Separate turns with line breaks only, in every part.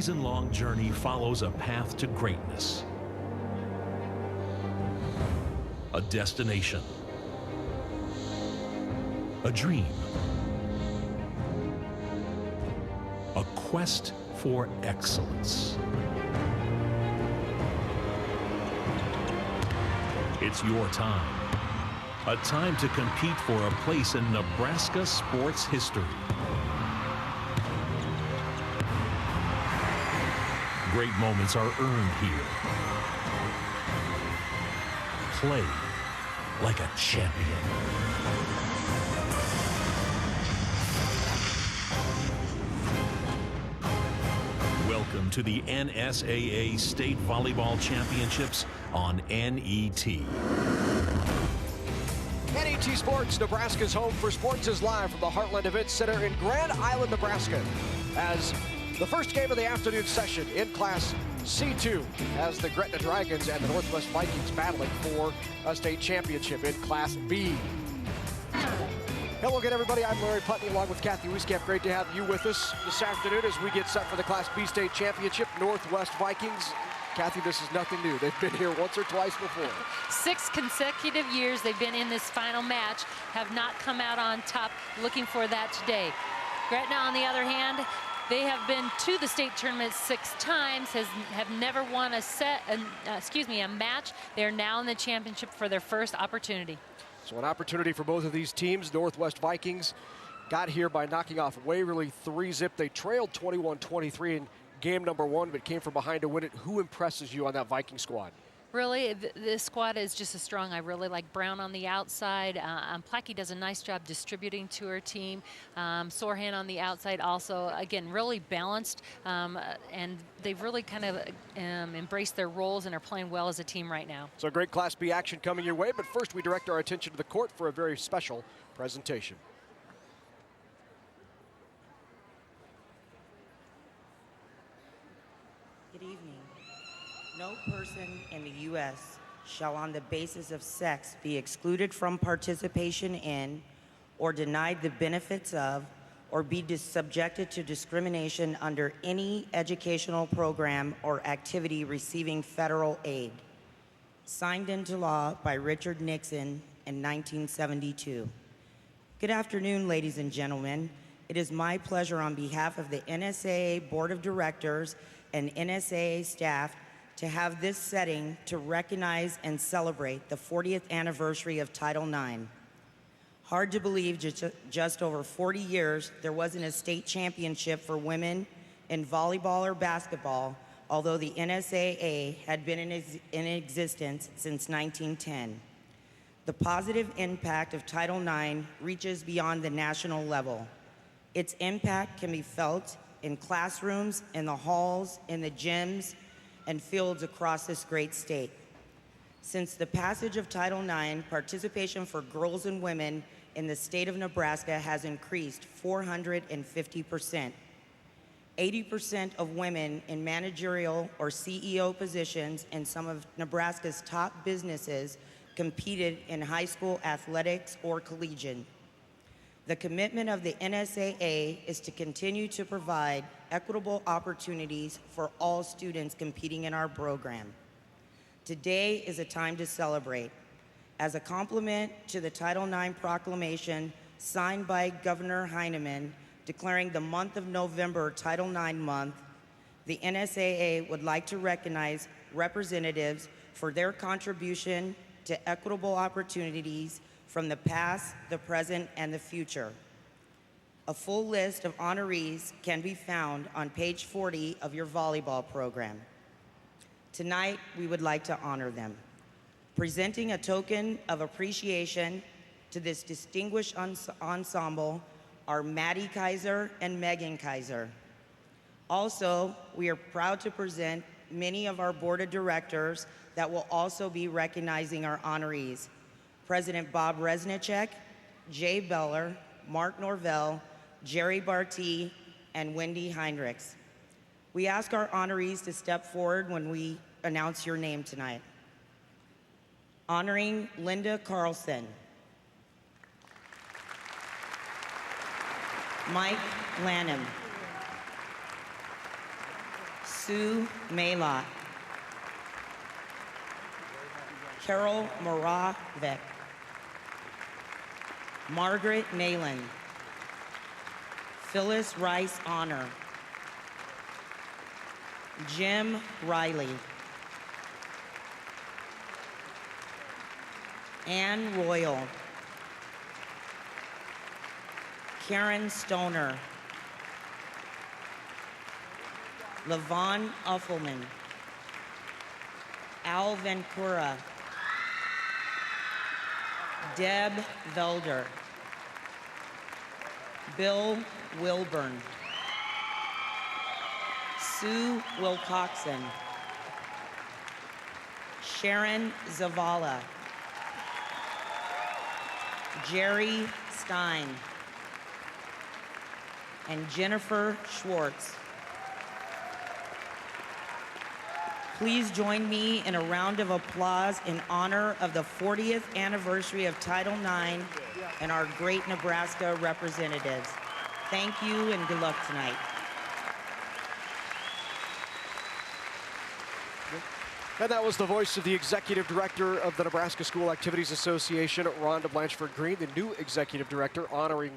season-long journey follows a path to greatness. A destination. A dream. A quest for excellence. It's your time. A time to compete for a place in Nebraska sports history. Great moments are earned here. Play like a champion. Welcome to the NSAA State Volleyball Championships on NET.
NET Sports, Nebraska's home for sports, is live from the Heartland Event Center in Grand Island, Nebraska, as the first game of the afternoon session in Class C2 has the Gretna Dragons and the Northwest Vikings battling for a state championship in Class B. Hello again, everybody. I'm Larry Putney along with Kathy Wieskamp. Great to have you with us this afternoon as we get set for the Class B state championship. Northwest Vikings. Kathy, this is nothing new. They've been here once or twice before.
6 consecutive years they've been in this final match, have not come out on top. Looking for that today. Gretna, on the other hand, they have been to the state tournament 6 times, have never won a match. They're now in the championship for their first opportunity.
So an opportunity for both of these teams. Northwest Vikings got here by knocking off Waverly 3-zip. They trailed 21-23 in game number 1, but came from behind to win it. Who impresses you on that Viking squad?
Really, this squad is just as strong. I really like Brown on the outside. Plackey does a nice job distributing to her team. Sorhan on the outside also, again, really balanced. And they've really kind of embraced their roles and are playing well as a team right now.
So great Class B action coming your way, but first we direct our attention to the court for a very special presentation.
Good evening. No person in the U.S. shall on the basis of sex be excluded from participation in or denied the benefits of or be subjected to discrimination under any educational program or activity receiving federal aid. Signed into law by Richard Nixon in 1972. Good afternoon, ladies and gentlemen. It is my pleasure on behalf of the NSAA Board of Directors and NSAA staff to have this setting to recognize and celebrate the 40th anniversary of Title IX. Hard to believe just over 40 years there wasn't a state championship for women in volleyball or basketball, although the NSAA had been in existence since 1910. The positive impact of Title IX reaches beyond the national level. Its impact can be felt in classrooms, in the halls, in the gyms, and fields across this great state. Since the passage of Title IX, participation for girls and women in the state of Nebraska has increased 450%. 80% of women in managerial or CEO positions in some of Nebraska's top businesses competed in high school athletics or collegiate. The commitment of the NSAA is to continue to provide equitable opportunities for all students competing in our program. Today is a time to celebrate. As a complement to the Title IX proclamation signed by Governor Heineman declaring the month of November Title IX month, the NSAA would like to recognize representatives for their contribution to equitable opportunities from the past, the present, and the future. A full list of honorees can be found on page 40 of your volleyball program. Tonight, we would like to honor them. Presenting a token of appreciation to this distinguished ensemble are Maddie Kaiser and Megan Kaiser. Also, we are proud to present many of our board of directors that will also be recognizing our honorees. President Bob Resnicek, Jay Beller, Mark Norvell, Jerry Barty, and Wendy Heinrichs. We ask our honorees to step forward when we announce your name tonight. Honoring Linda Carlson, Mike Lanham, Sue Maylott. Carol Moravec. Margaret Nayland. Phyllis Rice Honor. Jim Riley. Ann Royal. Karen Stoner. Levon Uffelman. Al Vencura. Deb Velder. Bill Wilburn. Sue Wilcoxon. Sharon Zavala. Jerry Stein. And Jennifer Schwartz. Please join me in a round of applause in honor of the 40th anniversary of Title IX and our great Nebraska representatives. Thank you and good luck tonight.
And that was the voice of the executive director of the Nebraska School Activities Association, Rhonda Blanchford-Green, the new executive director, honoring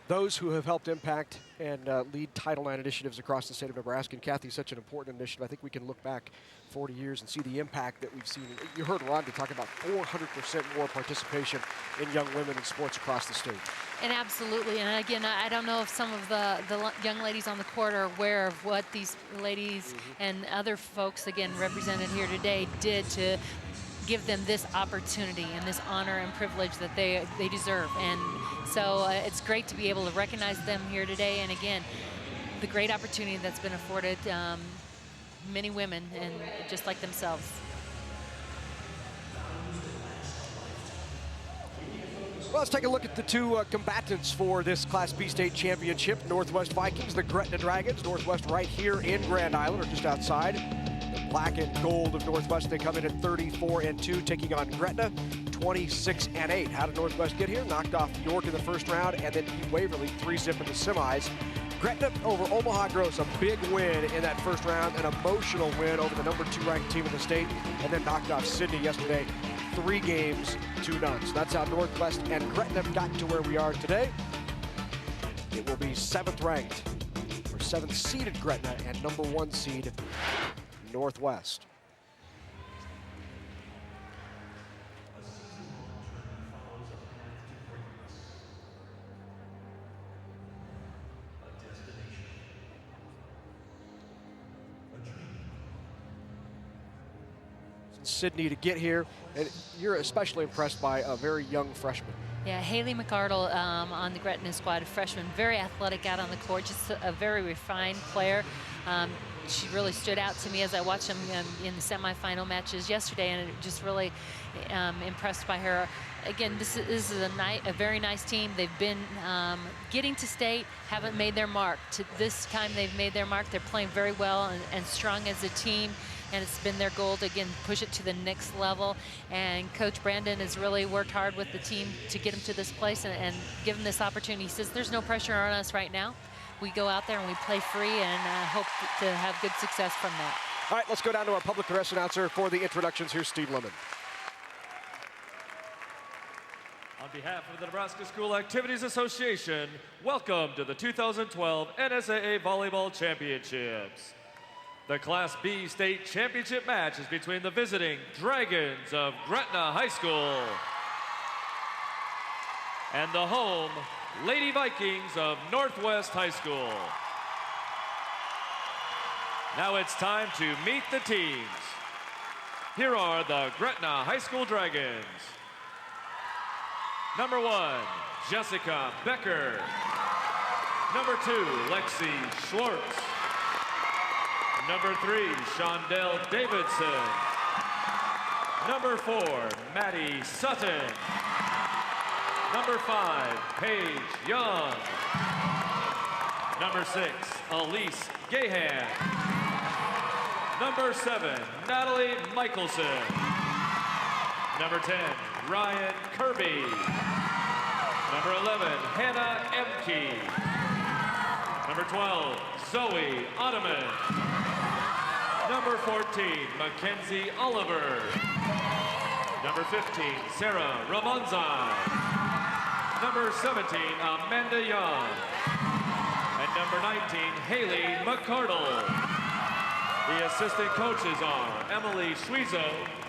those who have helped impact and lead Title IX initiatives across the state of Nebraska. And Kathy, such an important initiative. I think we can look back 40 years and see the impact that we've seen. You heard Rhonda talk about 400% more participation in young women in sports across the state.
And absolutely, and again, I don't know if some of the young ladies on the court are aware of what these ladies and other folks, again, represented here today did to give them this opportunity and this honor and privilege that they deserve. And so it's great to be able to recognize them here today. And again, the great opportunity that's been afforded many women, and just like themselves.
Well, let's take a look at the two combatants for this Class B state championship. Northwest Vikings, the Gretna Dragons. Northwest right here in Grand Island, or just outside. The black and gold of Northwest, they come in at 34-2, taking on Gretna, 26-8. How did Northwest get here? Knocked off York in the first round, and then beat Waverly 3-zip in the semis. Gretna over Omaha Gross, a big win in that first round, an emotional win over the #2 ranked team in the state, and then knocked off Sydney yesterday, 3 games to none. So that's how Northwest and Gretna have gotten to where we are today. It will be 7th ranked, or 7th seeded Gretna and #1 seed Northwest. Sydney to get here, and you're especially impressed by a very young freshman.
Yeah, Haley McArdle on the Gretna squad, a freshman, very athletic out on the court, just a very refined player. She really stood out to me as I watched them in the semifinal matches yesterday, and just really impressed by her. Again, this is a very nice team. They've been getting to state, haven't made their mark. This time they've made their mark. They're playing very well and strong as a team. And it's been their goal to, again, push it to the next level. And Coach Brandon has really worked hard with the team to get them to this place and give them this opportunity. He says there's no pressure on us right now. We go out there and we play free and hope to have good success from that.
All right, let's go down to our public address announcer for the introductions. Here's Steve Lemon.
On behalf of the Nebraska School Activities Association, welcome to the 2012 NSAA Volleyball Championships. The Class B state championship match is between the visiting Dragons of Gretna High School and the home Lady Vikings of Northwest High School. Now it's time to meet the teams. Here are the Gretna High School Dragons. Number 1, Jessica Becker. Number 2, Lexi Schwartz. Number 3, Shondell Davidson. Number 4, Maddie Sutton. Number 5, Paige Young. Number 6, Elise Gahan. Number 7, Natalie Michelson. Number 10, Ryan Kirby. Number 11, Hannah Emke. Number 12, Zoe Ottoman. Number 14, Mackenzie Oliver. Number 15, Sarah Ramonzai. Number 17, Amanda Young. And number 19, Haley McCardle. The assistant coaches are Emily Schwezo,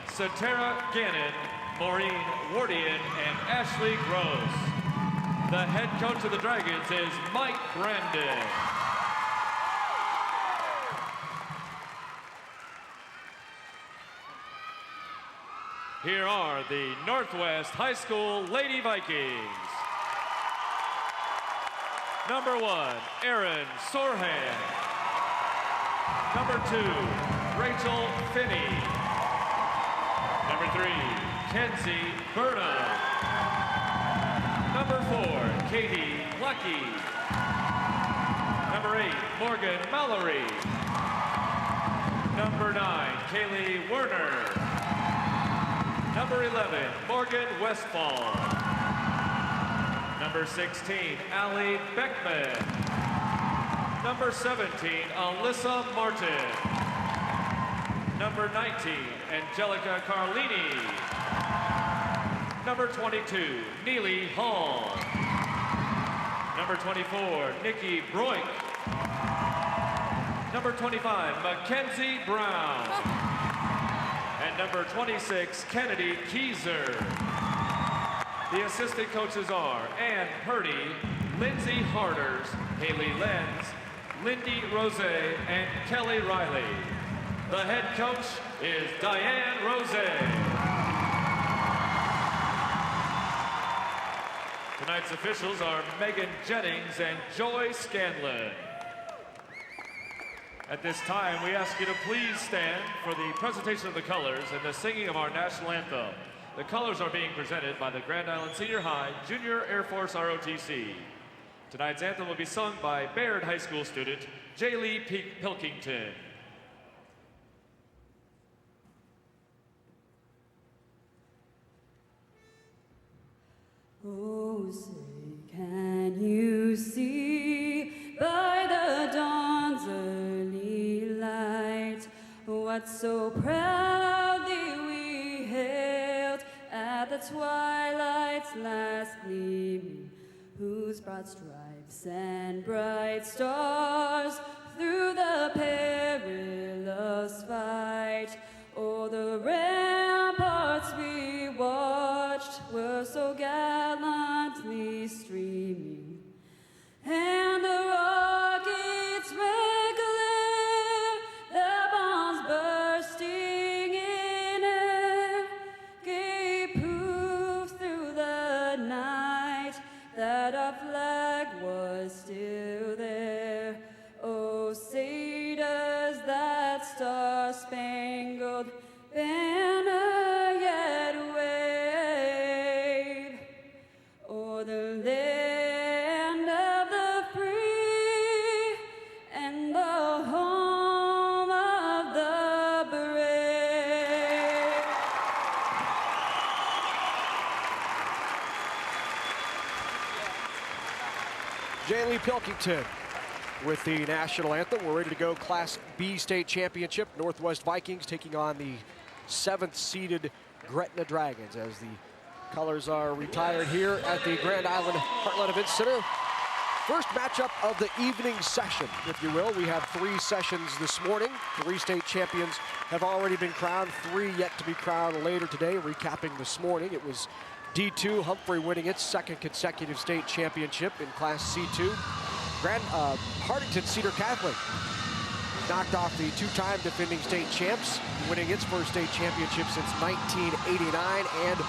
Satara Gannon, Maureen Wardian, and Ashley Gross. The head coach of the Dragons is Mike Brandon. Here are the Northwest High School Lady Vikings. Number 1, Erin Sorhan. Number 2, Rachel Finney. Number 3, Kenzie Burnham. Number 4, Katie Lucky. Number 8, Morgan Mallory. Number 9, Kaylee Werner. Number 11, Morgan Westfall. Number 16, Allie Beckman. Number 17, Alyssa Martin. Number 19, Angelica Carlini. Number 22, Neely Hall. Number 24, Nikki Broik. Number 25, Mackenzie Brown. And number 26, Kennedy Keyser. The assistant coaches are Ann Purdy, Lindsay Harders, Haley Lenz, Lindy Rose, and Kelly Riley. The head coach is Diane Rose. Tonight's officials are Megan Jennings and Joy Scanlon. At this time, we ask you to please stand for the presentation of the colors and the singing of our national anthem. The colors are being presented by the Grand Island Senior High Junior Air Force ROTC. Tonight's anthem will be sung by Baird High School student Jaylee Pilkington.
Oh, say, can you see by the dawn's early light what so proudly we hailed at the twilight's last gleaming, whose broad stripes and bright stars through the perilous fight o'er the ramparts we watched were so gallantly streaming, and the rockets' red glare, their bombs bursting in air, gave proof through the night that our flag was still there. Oh, say does that star-spangled banner yet wave o'er the land of the free and the home of the brave.
Jaylee Pilkington with the national anthem. We're ready to go. Class B state championship. Northwest Vikings taking on the 7th seeded Gretna Dragons as the colors are retired here at the Grand Island Heartland Event Center. First matchup of the evening session, if you will. We have 3 sessions this morning. 3 state champions have already been crowned, 3 yet to be crowned later today. Recapping this morning, it was D2, Humphrey winning its 2nd consecutive state championship in Class C2. Hardington Cedar Catholic knocked off the 2-time defending state champs, winning its first state championship since 1989, and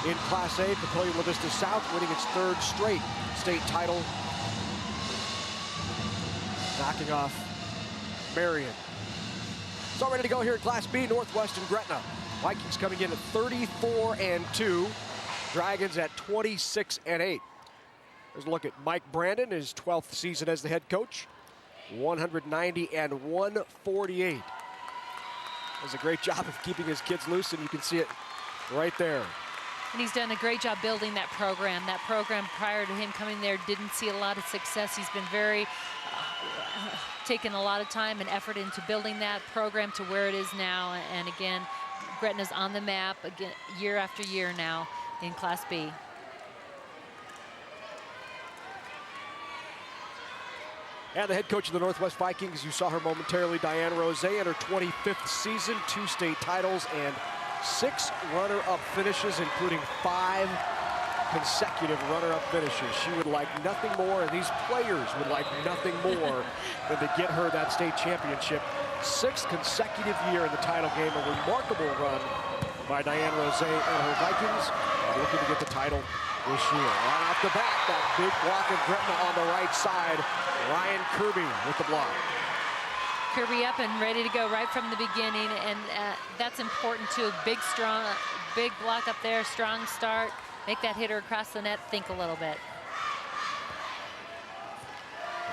in Class A, Papillion La Vista South winning its 3rd straight state title, knocking off Marion. It's all ready to go here in Class B, Northwest and Gretna. Vikings coming in at 34-2, Dragons at 26-8. There's a look at Mike Brandon, his 12th season as the head coach. 190 and 148. Does a great job of keeping his kids loose, and you can see it right there.
And he's done a great job building that program. That program prior to him coming there didn't see a lot of success. He's been very taken a lot of time and effort into building that program to where it is now. And again, Gretna's on the map again year after year now in Class B.
And the head coach of the Northwest Vikings, you saw her momentarily, Diane Rose, in her 25th season, 2 state titles and 6 runner-up finishes, including 5 consecutive runner-up finishes. She would like nothing more, and these players would like nothing more than to get her that state championship. 6th consecutive year in the title game, a remarkable run by Diane Rose and her Vikings, looking to get the title this year. Right off the bat, that big block of Gretna on the right side. Ryan Kirby with the block.
Kirby up and ready to go right from the beginning, and that's important too. Big, strong, big block up there, strong start. Make that hitter across the net think a little bit.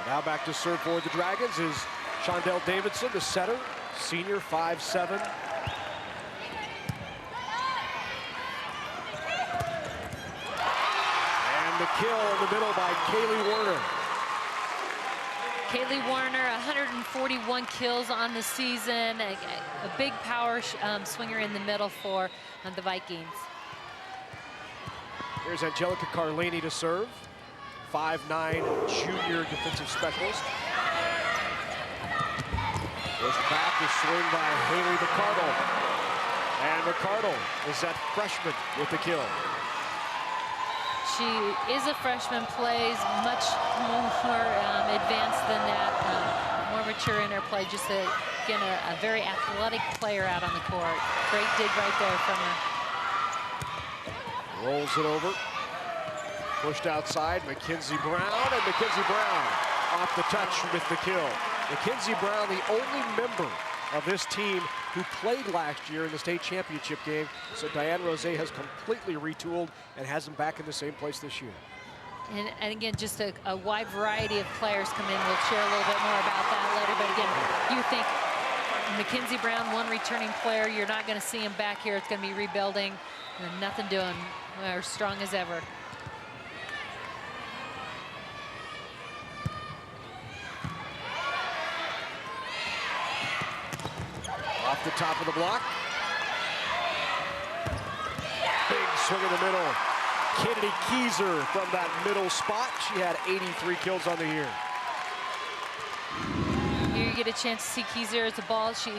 Now back to serve for the Dragons is Shondell Davidson, the setter, senior, 5'7". And the kill in the middle by Kaylee Warner.
Kaylee Warner, 141 kills on the season. A big power swinger in the middle for the Vikings.
Here's Angelica Carlini to serve. 5'9" junior defensive specialist. Goes back to swing by Haley McCardle. And McCardle is that freshman with the kill.
She is a freshman, plays much more advanced than that, more mature in her play. Just, again, a very athletic player out on the court. Great dig right there from her.
Rolls it over. Pushed outside, Mackenzie Brown, and Mackenzie Brown off the touch with the kill. Mackenzie Brown, the only member of this team who played last year in the state championship game. So Diane Rose has completely retooled and has them back in the same place this year.
And again, just a wide variety of players come in. We'll share a little bit more about that later. But again, you think Mackenzie Brown, one returning player, you're not going to see him back here. It's going to be rebuilding and nothing doing. We're strong as ever.
Off the top of the block. Big swing in the middle. Kennedy Keyser from that middle spot. She had 83 kills on the year.
Here you get a chance to see Keyser as a ball. She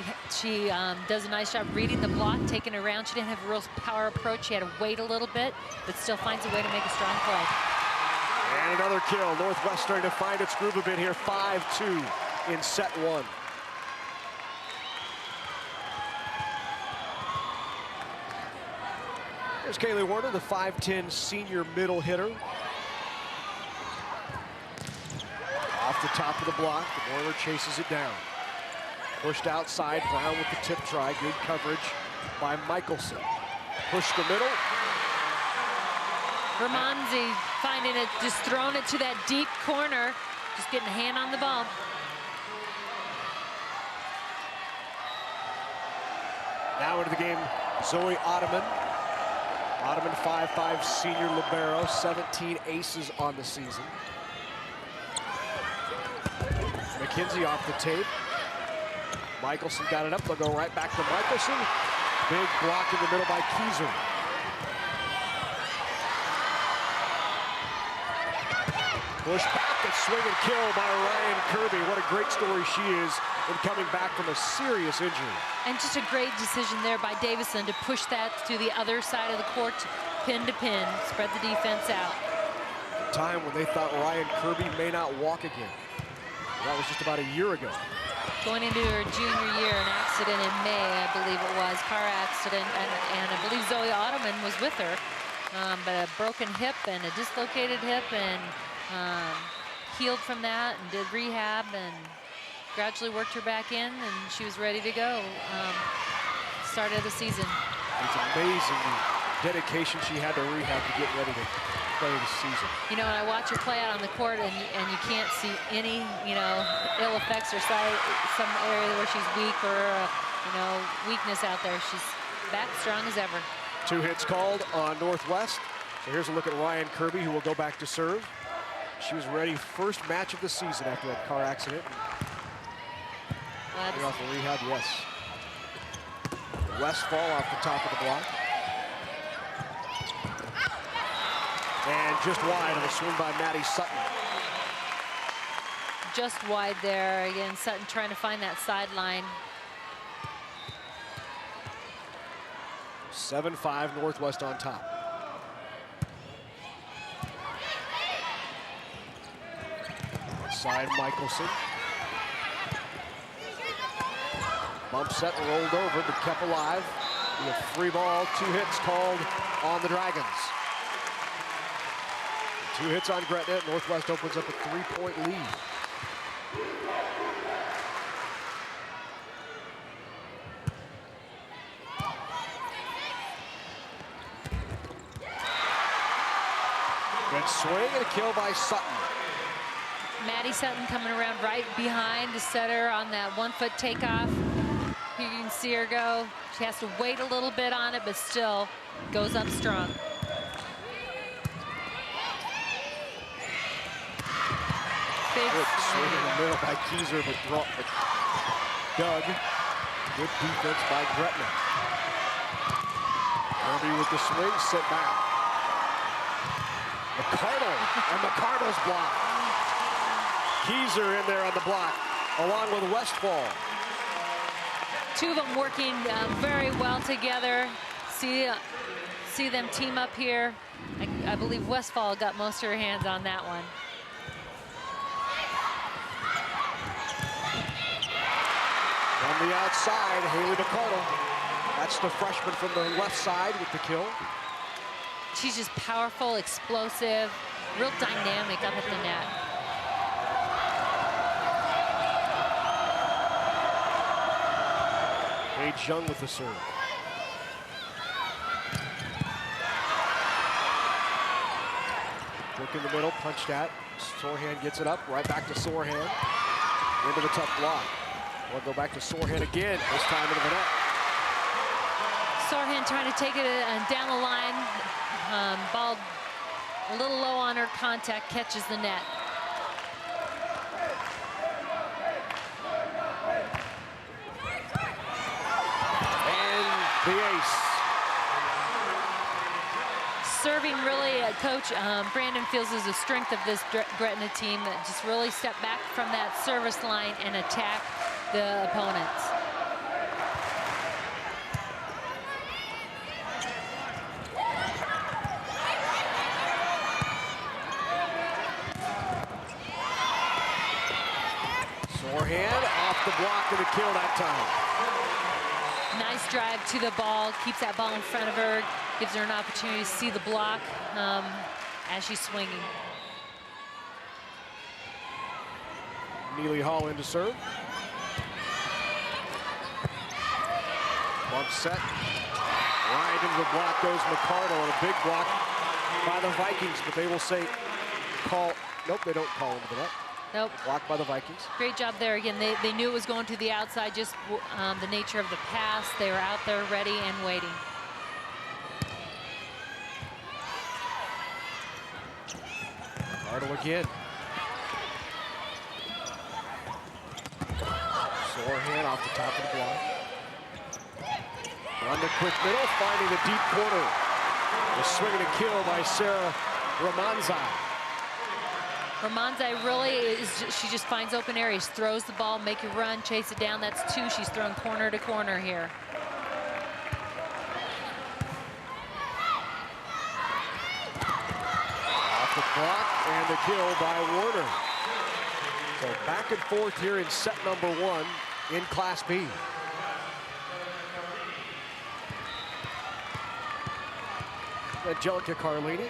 does a nice job reading the block, taking it around. She didn't have a real power approach. She had to wait a little bit, but still finds a way to make a strong play.
And another kill. Northwest starting to find its groove a bit here. 5-2 in set 1. There's Kaylee Warner, the 5'10" senior middle hitter. Off the top of the block, Warner chases it down. Pushed outside, Brown with the tip try. Good coverage by Michelson. Push the middle.
Bermondsey finding it, just throwing it to that deep corner. Just getting a hand on the ball.
Now into the game, Zoe Ottoman. Ottoman, 5'5" senior libero, 17 aces on the season. McKenzie off the tape. Michelson got it up. They'll go right back to Michelson. Big block in the middle by Keyser. Push back and swing and kill by Ryan Kirby. What a great story she is in coming back from a serious injury.
And just a great decision there by Davison to push that to the other side of the court, pin to pin, spread the defense out.
A time when they thought Ryan Kirby may not walk again. That was just about a year ago.
Going into her junior year, an accident in May, I believe it was, car accident, and I believe Zoe Ottoman was with her, but a broken hip and a dislocated hip, and healed from that and did rehab and gradually worked her back in, and she was ready to go. Start of the season.
It's amazing the dedication she had to rehab to get ready to play this season.
You know, when I watch her play out on the court, and you can't see any, ill effects or some area where she's weak or, weakness out there. She's back strong as ever.
2 hits called on Northwest. So here's a look at Ryan Kirby, who will go back to serve. She was ready first match of the season after that car accident. Coming off the rehab, yes. Westfall off the top of the block. And just wide on a swing by Maddie Sutton.
Just wide there. Again, Sutton trying to find that sideline.
7-5 Northwest on top. Outside Michelson. Bump set rolled over, but kept alive. We have free ball, 2 hits called on the Dragons. 2 hits on Gretna. Northwest opens up a 3-point lead. Good swing and a kill by Sutton.
Maddie Sutton coming around right behind the setter on that 1-foot takeoff. Here you can see her go. She has to wait a little bit on it, but still goes up strong. Big
good swing in the middle by Keyser, but Doug. Good defense by Gretna. Kirby with the swing, set back. McCardle, and McCardle's block. Keyser in there on the block, along with Westfall.
2 of them working very well together. See them team up here. I believe Westfall got most of her hands on that one.
On the outside, Haley McCardle. That's the freshman from the left side with the kill.
She's just powerful, explosive, real dynamic up at the net.
Paige Young with the serve. Look in the middle, punched at. Sorhan gets it up, right back to Sorhan. Into the tough block. We'll go back to Sorhan again, this time into the net.
Sorhan trying to take it down the line. Ball a little low on her contact, catches the net.
And the ace.
Serving really, Coach Brandon feels is the strength of this Gretna team that just really step back from that service line and attack the opponents.
Sorhan off the block and a kill that time.
Nice drive to the ball, keeps that ball in front of her, gives her an opportunity to see the block as she's swinging.
Neely Hall in to serve. Bump set. Right into the block goes McCardle, and a big block by the Vikings, but they will say call. Nope, they don't call into the net.
Nope.
Blocked by the Vikings.
Great job there. Again, they knew it was going to the outside, just the nature of the pass. They were out there ready and waiting.
Cardle again. Sorhan off the top of the block. Run the quick middle, finding the deep corner. The swing and a kill by Sarah Ramanzai.
Ramanzai really she just finds open areas, throws the ball, make a run, chase it down. That's 2. She's thrown corner to corner here.
Off the block and the kill by Warner. So back and forth here in set number 1 in Class B. Angelica Carlini.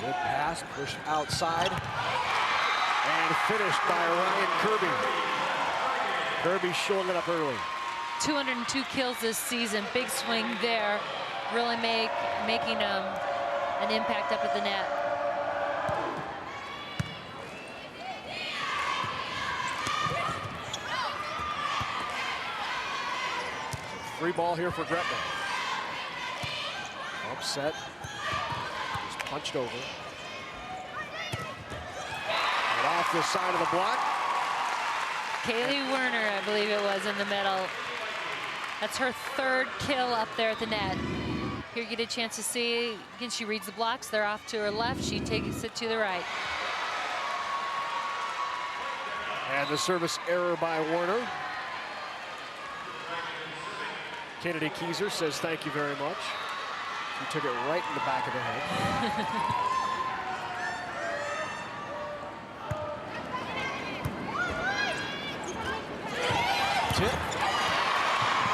Good pass, pushed outside. And finished by Ryan Kirby. Kirby showing it up early.
202 kills this season. Big swing there. Really making an impact up at the net.
Free ball here for Gretna. Upset. Punched over. And off the side of the block.
Kaylee Werner, I believe it was, in the middle. That's her third kill up there at the net. Here you get a chance to see, again, she reads the blocks. They're off to her left. She takes it to the right.
And the service error by Werner. Kennedy Keyser says thank you very much. He took it right in the back of the head. Tip.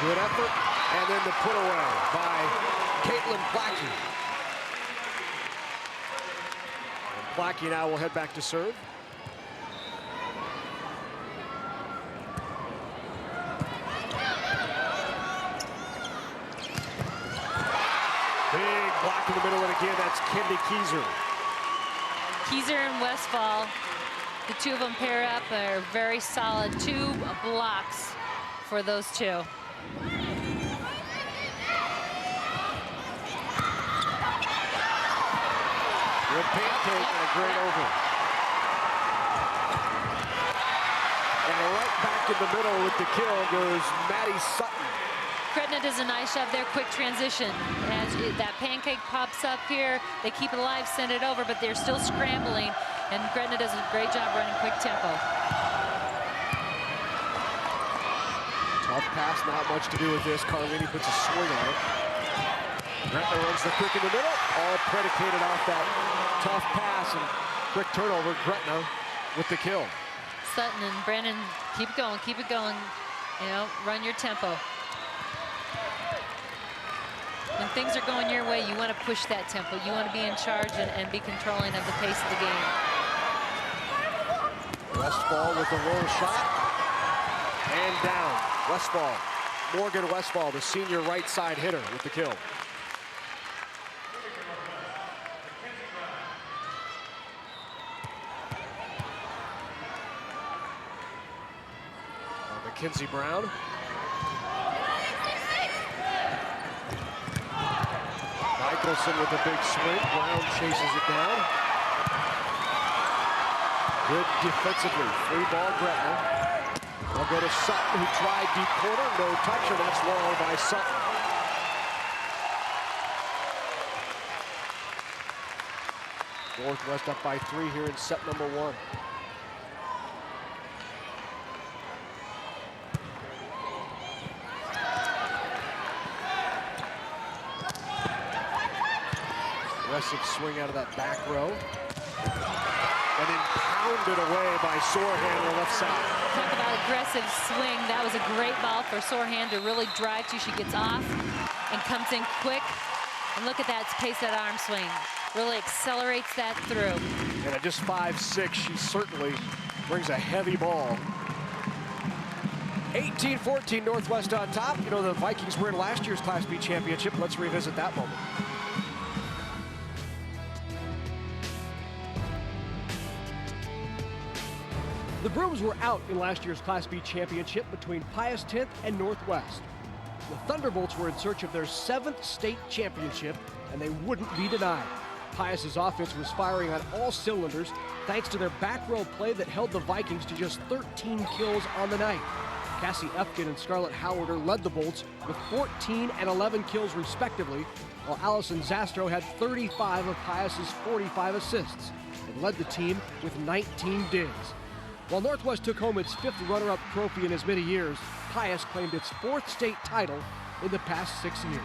Good effort. And then the put away by Caitlin Plackey. And Plackey now will head back to serve. Big block in the middle, and again, that's Kendi Keyser.
Keyser and Westfall, the two of them pair up. Are very solid. 2 blocks for those two.
Good pancake and a great over. And right back in the middle with the kill goes Maddie Sutton.
Gretna does a nice job there, quick transition. As that pancake pops up here, they keep it alive, send it over, but they're still scrambling, and Gretna does a great job running quick tempo.
Tough pass, not much to do with this. Carlini puts a swing on it. Gretna runs the quick in the middle, all predicated off that tough pass and quick turnover. Gretna with the kill.
Sutton and Brennan, keep it going, you know, run your tempo. When things are going your way, you want to push that tempo. You want to be in charge and be controlling of the pace of the game.
Westfall with the roll shot. And down. Westfall. Morgan Westfall, the senior right side hitter, with the kill. Mackenzie Brown. Michelson with a big swing. Brown chases it down. Good defensively. Free ball, Gretna. They'll go to Sutton, who tried deep corner. No touch, and that's long by Sutton. Northwest up by 3 here in set number 1. Aggressive swing out of that back row. And then pounded away by Sorehand on the left side.
Talk about aggressive swing. That was a great ball for Sorehand to really drive to. She gets off and comes in quick. And look at that pace, that arm swing. Really accelerates that through.
And at just 5'6", she certainly brings a heavy ball. 18-14 Northwest on top. You know, the Vikings were in last year's Class B championship. Let's revisit that moment. The Brooms were out in last year's Class B championship between Pius 10th and Northwest. The Thunderbolts were in search of their 7th state championship, and they wouldn't be denied. Pius's offense was firing on all cylinders thanks to their back row play that held the Vikings to just 13 kills on the night. Cassie Efkin and Scarlett Howarder led the Bolts with 14 and 11 kills respectively, while Allison Zastro had 35 of Pius's 45 assists and led the team with 19 digs. While Northwest took home its 5th runner-up trophy in as many years, Pius claimed its 4th state title in the past 6 years.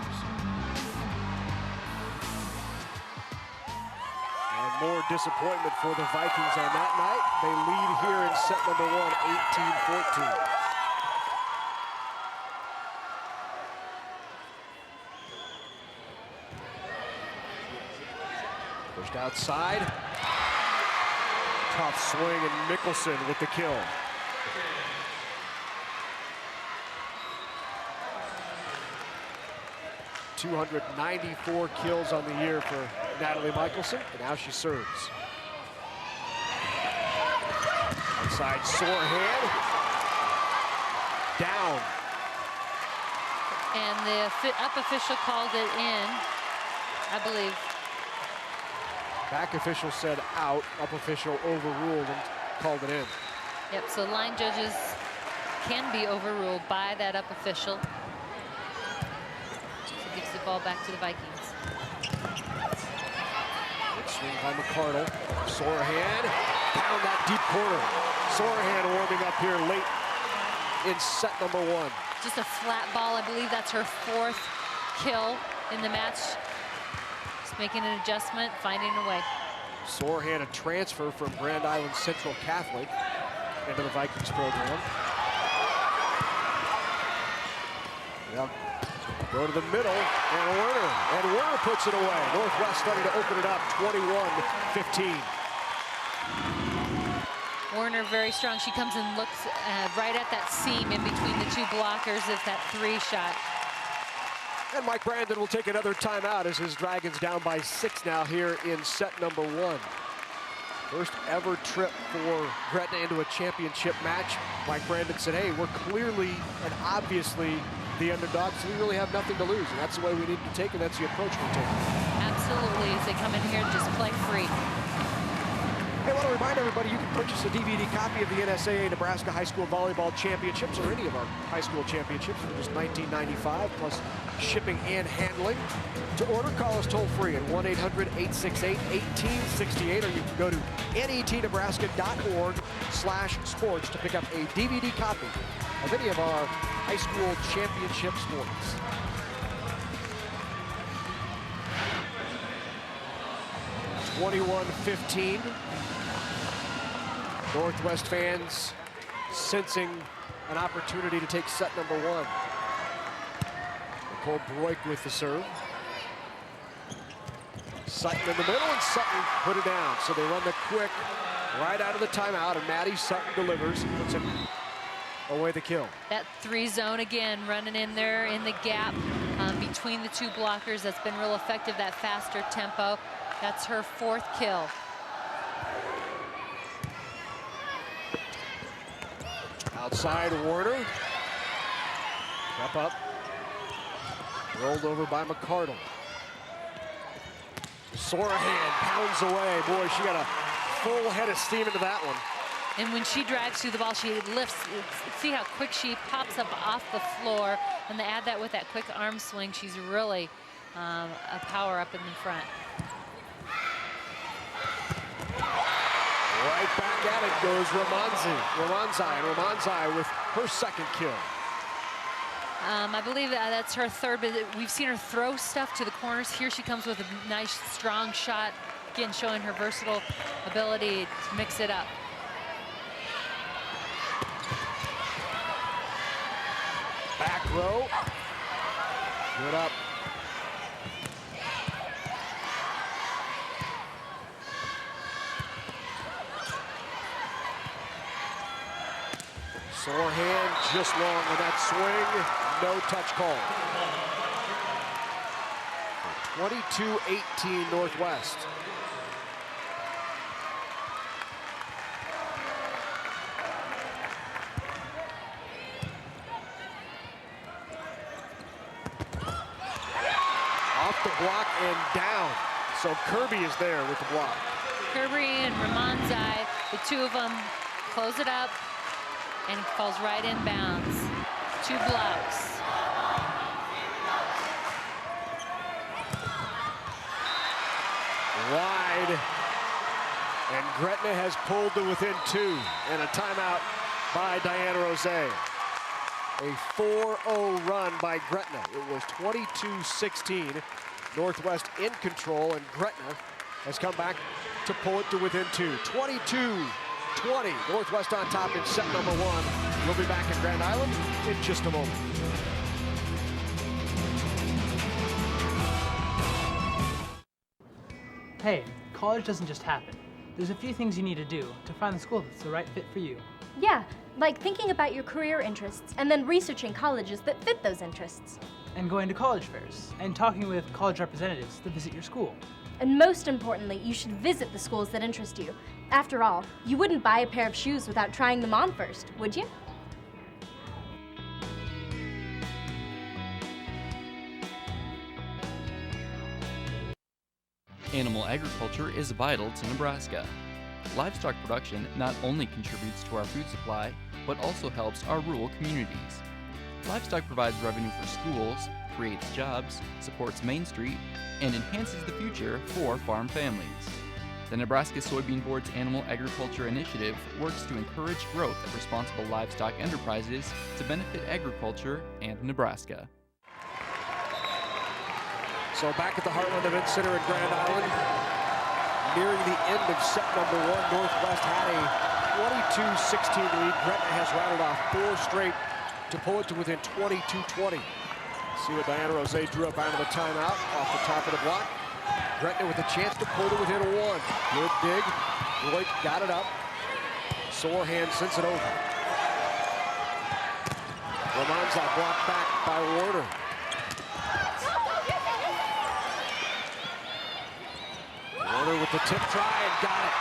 And more disappointment for the Vikings on that night. They lead here in set number 1, 18-14. Pushed outside. Tough swing, and Mickelson with the kill. .294 kills on the year for Natalie Michelson, and now she serves. Outside Sorehand. Down.
And the up official called it in, I believe.
Back official said out, up official overruled and called it in.
Yep, so line judges can be overruled by that up official. So gives the ball back to the Vikings.
Good swing by McCardle. Sorahan, down that deep corner. Sorahan warming up here late in set number 1.
Just a flat ball. I believe that's her 4th kill in the match. Just making an adjustment, finding a way.
Sorahan, a transfer from Grand Island Central Catholic into the Vikings program. Yep. Go to the middle, and Werner puts it away. Northwest starting to open it up, 21-15.
Werner very strong. She comes and looks right at that seam in between the 2 blockers. It's that 3 shot.
And Mike Brandon will take another timeout as his Dragons down by 6 now here in set number 1. First ever trip for Gretna into a championship match. Mike Brandon said, hey, we're clearly and obviously the underdogs, so we really have nothing to lose. And that's the way we need to take it. That's the approach we're taking.
Absolutely, as they come in here and just play free.
Hey, I want to remind everybody you can purchase a DVD copy of the NSAA Nebraska High School Volleyball Championships or any of our high school championships for just $19.95 plus shipping and handling. To order, call us toll free at 1-800-868-1868 or you can go to netnebraska.org/sports to pick up a DVD copy of any of our high school championship sports. It's 21-15. Northwest fans sensing an opportunity to take set number 1. Nicole Broik with the serve. Sutton in the middle, and Sutton put it down. So they run the quick right out of the timeout, and Maddie Sutton delivers, puts it away the kill.
That 3 zone again, running in there in the gap between the 2 blockers. That's been real effective, that faster tempo. That's her 4th kill.
Outside Warner. Step up. Rolled over by McCardle. Sorahan pounds away. Boy, she got a full head of steam into that one.
And when she drags through the ball, she lifts. See how quick she pops up off the floor. And to add that with that quick arm swing, she's really a power up in the front.
Right back at it goes Ramanzai with her 2nd kill.
I believe that's her 3rd, but we've seen her throw stuff to the corners. Here she comes with a nice, strong shot, again showing her versatile ability to mix it up.
Back row. Good up. Sorahan just long on that swing. No touch call. 22-18 Northwest. Off the block and down. So Kirby is there with the block.
Kirby and Ramanzai, the 2 of them close it up. And it falls right in bounds. 2 blocks.
Wide. And Gretna has pulled to within 2. And a timeout by Diana Rose. A 4-0 run by Gretna. It was 22-16. Northwest in control, and Gretna has come back to pull it to within 2. 22-20. Northwest on top in set number 1. We'll be back in Grand Island in just a moment.
Hey, college doesn't just happen. There's a few things you need to do to find the school that's the right fit for you.
Yeah, like thinking about your career interests and then researching colleges that fit those interests.
And going to college fairs and talking with college representatives that visit your school.
And most importantly, you should visit the schools that interest you. After all, you wouldn't buy a pair of shoes without trying them on first, would you?
Animal agriculture is vital to Nebraska. Livestock production not only contributes to our food supply, but also helps our rural communities. Livestock provides revenue for schools, creates jobs, supports Main Street, and enhances the future for farm families. The Nebraska Soybean Board's Animal Agriculture Initiative works to encourage growth of responsible livestock enterprises to benefit agriculture and Nebraska.
So back at the Heartland Event Center in Grand Island, nearing the end of set number one, Northwest had a 22-16 lead. Gretna has rattled off 4 straight to pull it to within 22-20. See what Diana Rose drew up out of the timeout off the top of the block. Gretna with a chance to pull to within 1. Good dig. Lloyd got it up. Sore hand sends it over. Lamanza blocked back by Warner. Warner with the tip try and got it.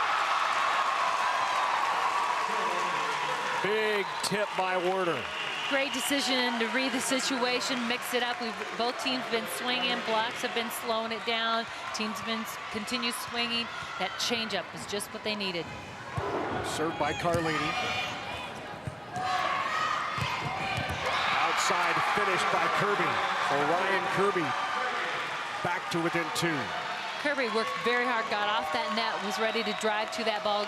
Big tip by Warner.
Great decision to read the situation, mix it up. Both teams been swinging, blocks have been slowing it down. Teams been continue swinging. That changeup was just what they needed.
Served by Carlini. Outside finish by Kirby. So Ryan Kirby back to within 2.
Kirby worked very hard, got off that net, was ready to drive to that ball,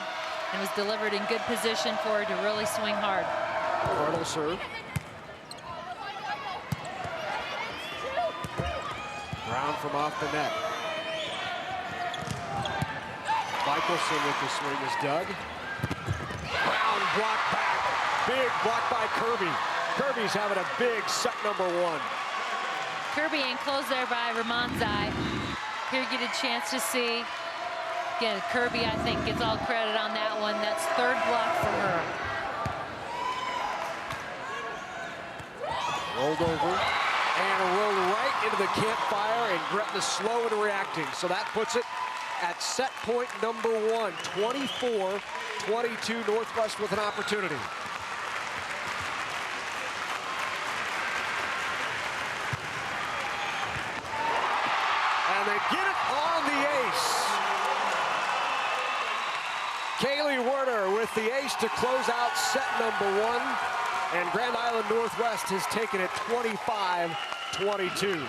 and was delivered in good position for her to really swing hard.
Cardle serve. Brown from off the net. Michelson with the swing is dug. Brown blocked back. Big block by Kirby. Kirby's having a big set number 1.
Kirby enclosed there by Ramonzai. Here you get a chance to see. Again, Kirby, I think, gets all credit on that one. That's 3rd block for her.
Rolled over and rolled right into the campfire, and Gretna slow in reacting. So that puts it at set point number 1, 24-22, Northwest with an opportunity. And they get it on the ace. Kaylee Werner with the ace to close out set number 1. And Grand Island Northwest has taken it 25-22.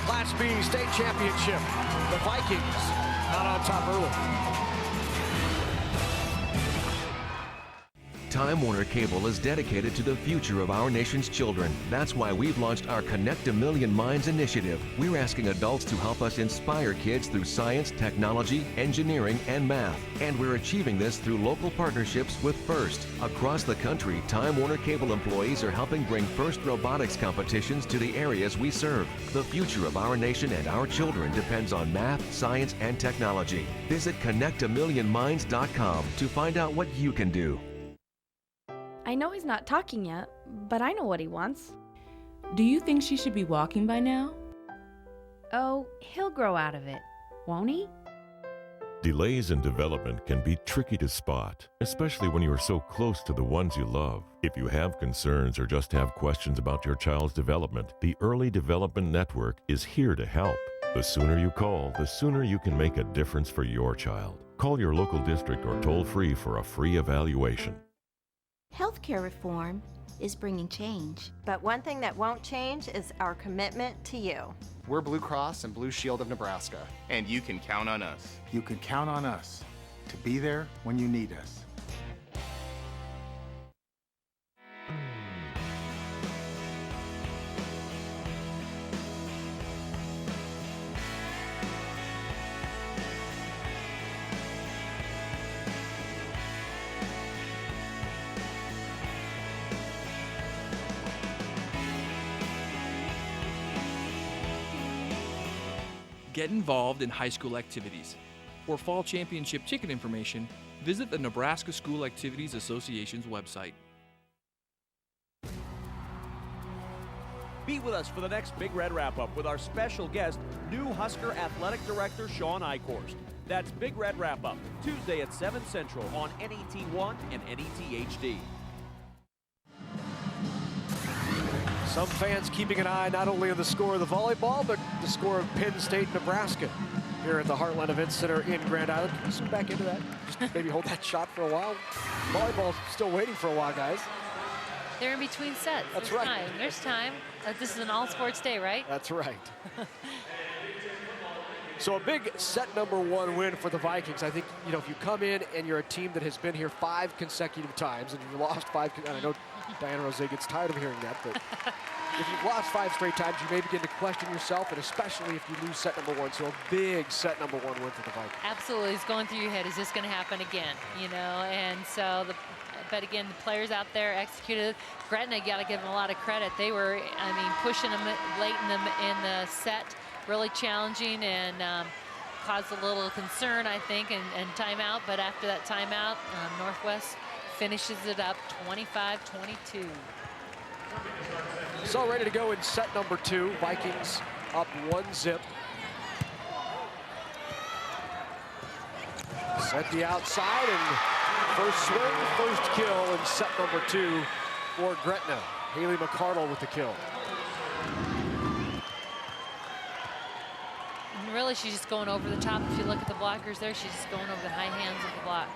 Class B state championship. The Vikings out on top early.
Time Warner Cable is dedicated to the future of our nation's children. That's why we've launched our Connect a Million Minds initiative. We're asking adults to help us inspire kids through science, technology, engineering, and math. And we're achieving this through local partnerships with FIRST. Across the country, Time Warner Cable employees are helping bring FIRST robotics competitions to the areas we serve. The future of our nation and our children depends on math, science, and technology. Visit connectamillionminds.com to find out what you can do.
I know he's not talking yet, but I know what he wants.
Do you think she should be walking by now?
Oh, he'll grow out of it, won't he?
Delays in development can be tricky to spot, especially when you are so close to the ones you love. If you have concerns or just have questions about your child's development, the Early Development Network is here to help. The sooner you call, the sooner you can make a difference for your child. Call your local district or toll free for a free evaluation.
Healthcare reform is bringing change. But one thing that won't change is our commitment to you.
We're Blue Cross and Blue Shield of Nebraska.
And you can count on us.
You can count on us to be there when you need us.
Get involved in high school activities. For fall championship ticket information, visit the Nebraska School Activities Association's website.
Be with us for the next Big Red Wrap-Up with our special guest, new Husker Athletic Director Sean Eichhorst. That's Big Red Wrap-Up, Tuesday at 7 Central on NET1 and NET HD.
Some fans keeping an eye not only on the score of the volleyball, but the score of Penn State, Nebraska. here at the Heartland Event Center in Grand Island. Can you zoom back into that? Just maybe hold that shot for a while. Volleyball's still waiting for a while, guys.
They're in between sets.
That's
There's
right.
time. There's time. This is an all-sports day, right?
That's right. So a big set number 1 win for the Vikings. I think, you know, if you come in and you're a team that has been here 5 consecutive times and you've lost 5, and I know Diana Rose gets tired of hearing that, but if you've lost 5 straight times, you may begin to question yourself, and especially if you lose set number 1. So a big set number 1 win for the Vikings.
Absolutely. It's going through your head. Is this going to happen again? You know, and so but again, the players out there executed. Gretna, got to give them a lot of credit. They were, I mean, pushing them late in the set, really challenging, and caused a little concern, I think, and timeout. But after that timeout, Northwest finishes it up 25-22.
So ready to go in set number 2. Vikings up 1-0. Set the outside, and first swing, first kill in set number 2 for Gretna. Haley McCardle with the kill.
And really, she's just going over the top. If you look at the blockers there, she's just going over the high hands of the block.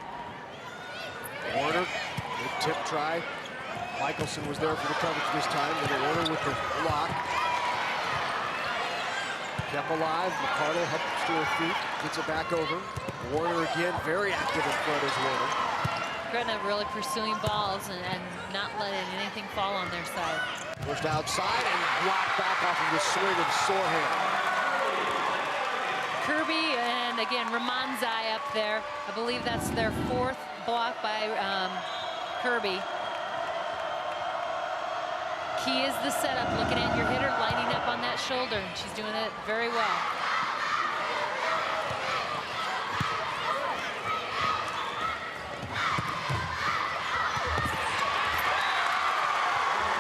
Warner, good tip try. Michelson was there for the coverage this time. Then Warner with the block. Kept alive. McCardle heads to her feet, gets it back over. Warner again, very active in front as Warner.
Gretna really pursuing balls and not letting anything fall on their side.
Pushed outside and blocked back off of the swing of Sorehand.
Kirby and again Ramanzai up there. I believe that's their 4th block by Kirby. Key is the setup, looking at your hitter, lining up on that shoulder, and she's doing it very well.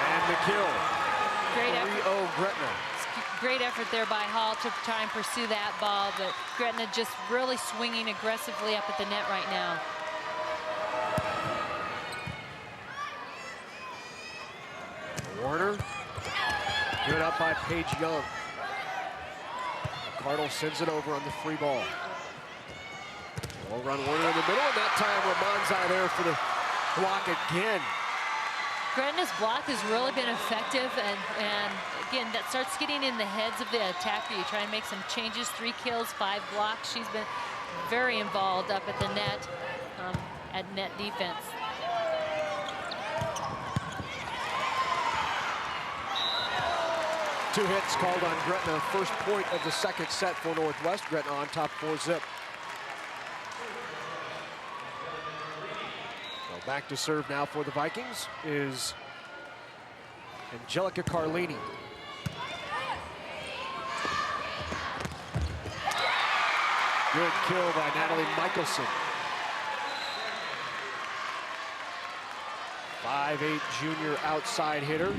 And the kill.
Great effort.
3-0 Gretna.
Great effort there by Hall to try and pursue that ball, but Gretna just really swinging aggressively up at the net right now.
Warner, good up by Paige Young. Cardle sends it over on the free ball. Ball run Warner in the middle, and that time Ramanzai there for the block again.
Gretna's block has really been effective, and again, that starts getting in the heads of the attacker. You try and make some changes, 3 kills, 5 blocks. She's been very involved up at the net, at net defense.
Two hits called on Gretna. First point of the second set for Northwest. Gretna on top 4-0. So back to serve now for the Vikings is Angelica Carlini. Good kill by Natalie Michelson. 5'8" junior outside hitter.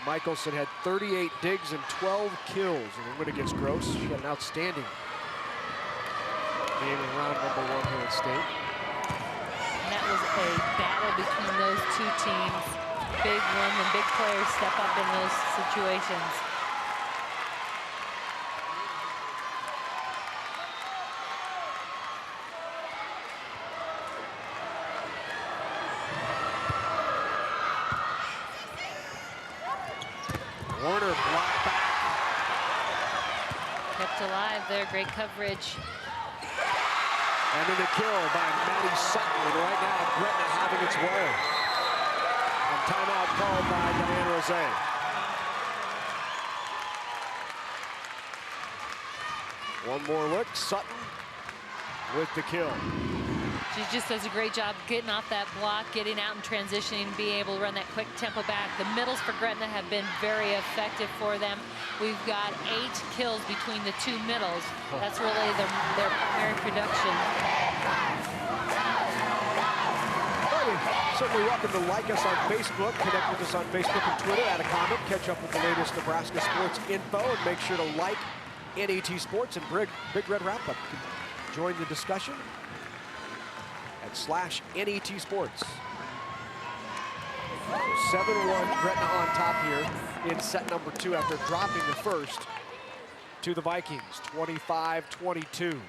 Michelson had 38 digs and 12 kills in the win against Gross. She had an outstanding game in round number 1 here at state.
And that was a battle between those 2 teams. Big women, big players step up in those situations.
Warner blocked back.
Kept alive there, great coverage.
And then the kill by Maddie Sutton. And right now, Gretna having its way. And timeout called by Diana Rose. One more look, Sutton with the kill.
She just does a great job getting off that block, getting out and transitioning, being able to run that quick tempo back. The middles for Gretna have been very effective for them. We've got 8 kills between the 2 middles. That's really their primary production.
Certainly welcome to like us on Facebook, connect with us on Facebook and Twitter, add a comment, catch up with the latest Nebraska sports info, and make sure to like NET Sports and Big Red Wrap Up. Join the discussion at /NET Sports. 7-1 Gretna on top here in set number 2 after dropping the first. to the Vikings, 25-22.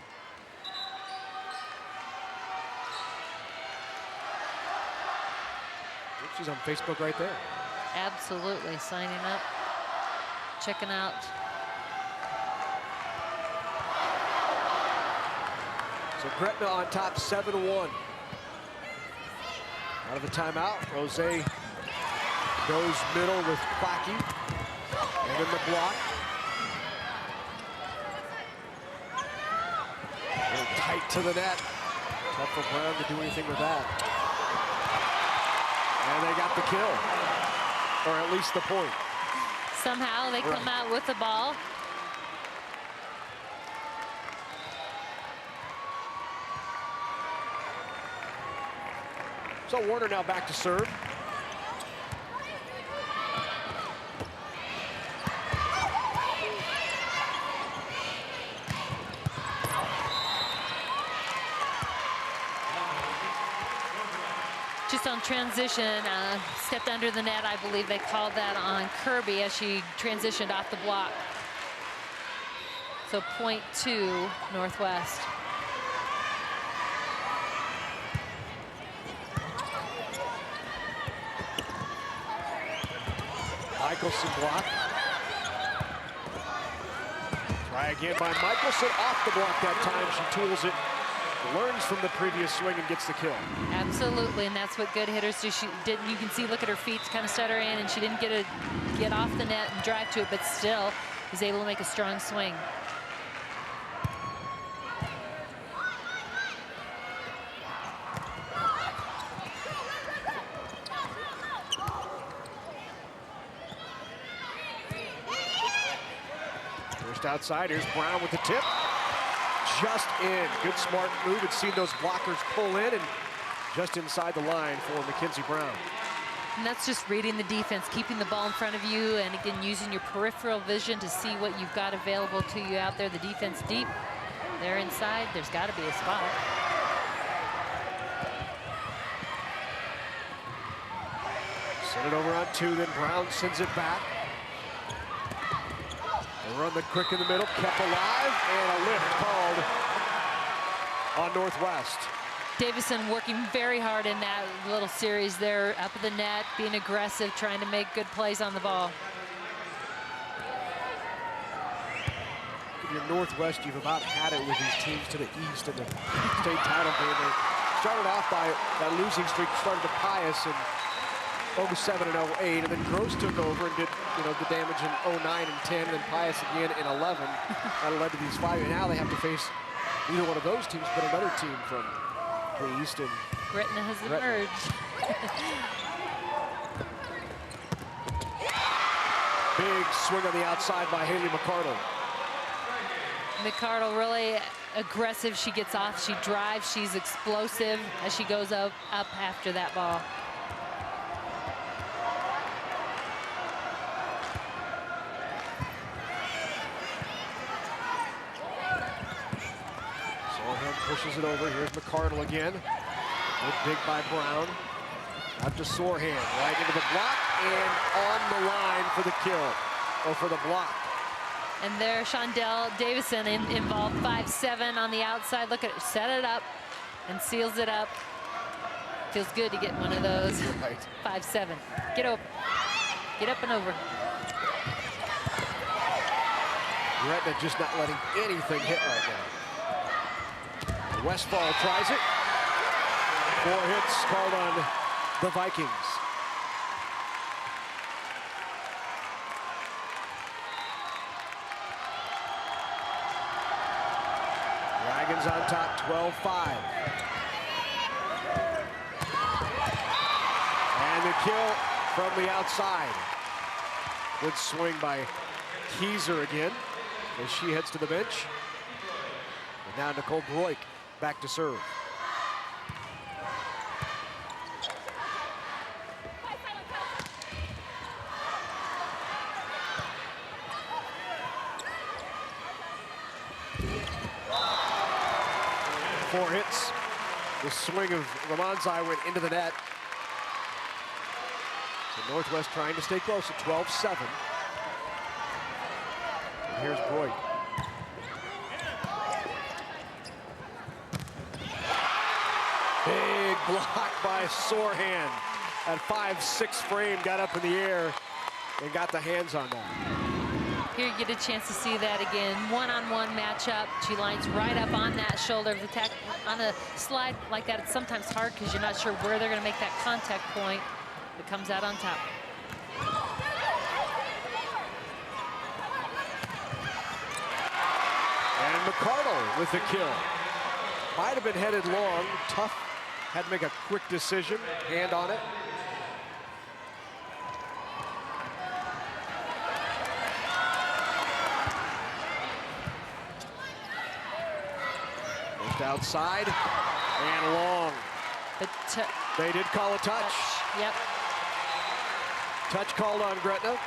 She's on Facebook right there.
Absolutely, signing up, checking out.
So Gretna on top, 7-1. Out of the timeout, Rose goes middle with Plackey. And then the block. Really tight to the net. Tough for Brown to do anything with that. And they got the kill, or at least the point.
Somehow they come out with the ball.
So Warner now back to serve.
Just on transition, stepped under the net. I believe they called that on Kirby as she transitioned off the block. So point to Northwest.
Michelson block. Try again by Michelson, off the block that time. She tools it, learns from the previous swing and gets the kill.
Absolutely, and that's what good hitters do. She didn't. You can see, look at her feet kind of stutter in, and she didn't get off the net and drive to it, but still was able to make a strong swing.
Outside, here's Brown with the tip. Just in. Good smart move. Had seen those blockers pull in and just inside the line for Mackenzie Brown.
And that's just reading the defense, keeping the ball in front of you, and again, using your peripheral vision to see what you've got available to you out there. The defense deep. They're inside. There's got to be a spot.
Send it over on two, then Brown sends it back. They run the quick in the middle, kept alive, and a lift called on Northwest.
Davison working very hard in that little series there, up at the net, being aggressive, trying to make good plays on the ball.
If you're Northwest, you've about had it with these teams to the east in the state title game. They started off by that losing streak, started to Pius in 07 and 08, and then Gross took over and did, the damage in 09 and 10, and then Pius again in 11. That led to these five, and now they have to face either one of those teams, but another team from the east. And
Gretna has emerged.
Big swing on the outside by Haley McCardle.
McCardle really aggressive. She gets off, she drives, she's explosive as she goes up after that ball.
Pushes it over. Here's McCardle again. Good dig by Brown. Out to Sorehand, right into the block, and on the line for the kill, or for the block.
And there, Shondell Davison involved, 5'7" on the outside. Look at it, set it up and seals it up. Feels good to get one of those.
Right.
5'7". Get up and over.
Gretna just not letting anything hit right now. Westfall tries it. 4 hits called on the Vikings. Dragons on top, 12-5. And the kill from the outside. Good swing by Keyser again as she heads to the bench. And now Nicole Broik back to serve. Four hits. The swing of Ramonzai went into the net. So Northwest trying to stay close at 12-7. And here's Broik. block by Sorhan. That 5'6" frame got up in the air and got the hands on that.
Here you get a chance to see that again. One-on-one matchup. She lines right up on that shoulder of the tack. On a slide like that, it's sometimes hard because you're not sure where they're going to make that contact point. It comes out on top.
And McCardle with the kill. Might have been headed long. Tough. Had to make a quick decision. Hand on it. Just outside and long.
But
they did call a touch.
Yep.
Touch called on Gretna.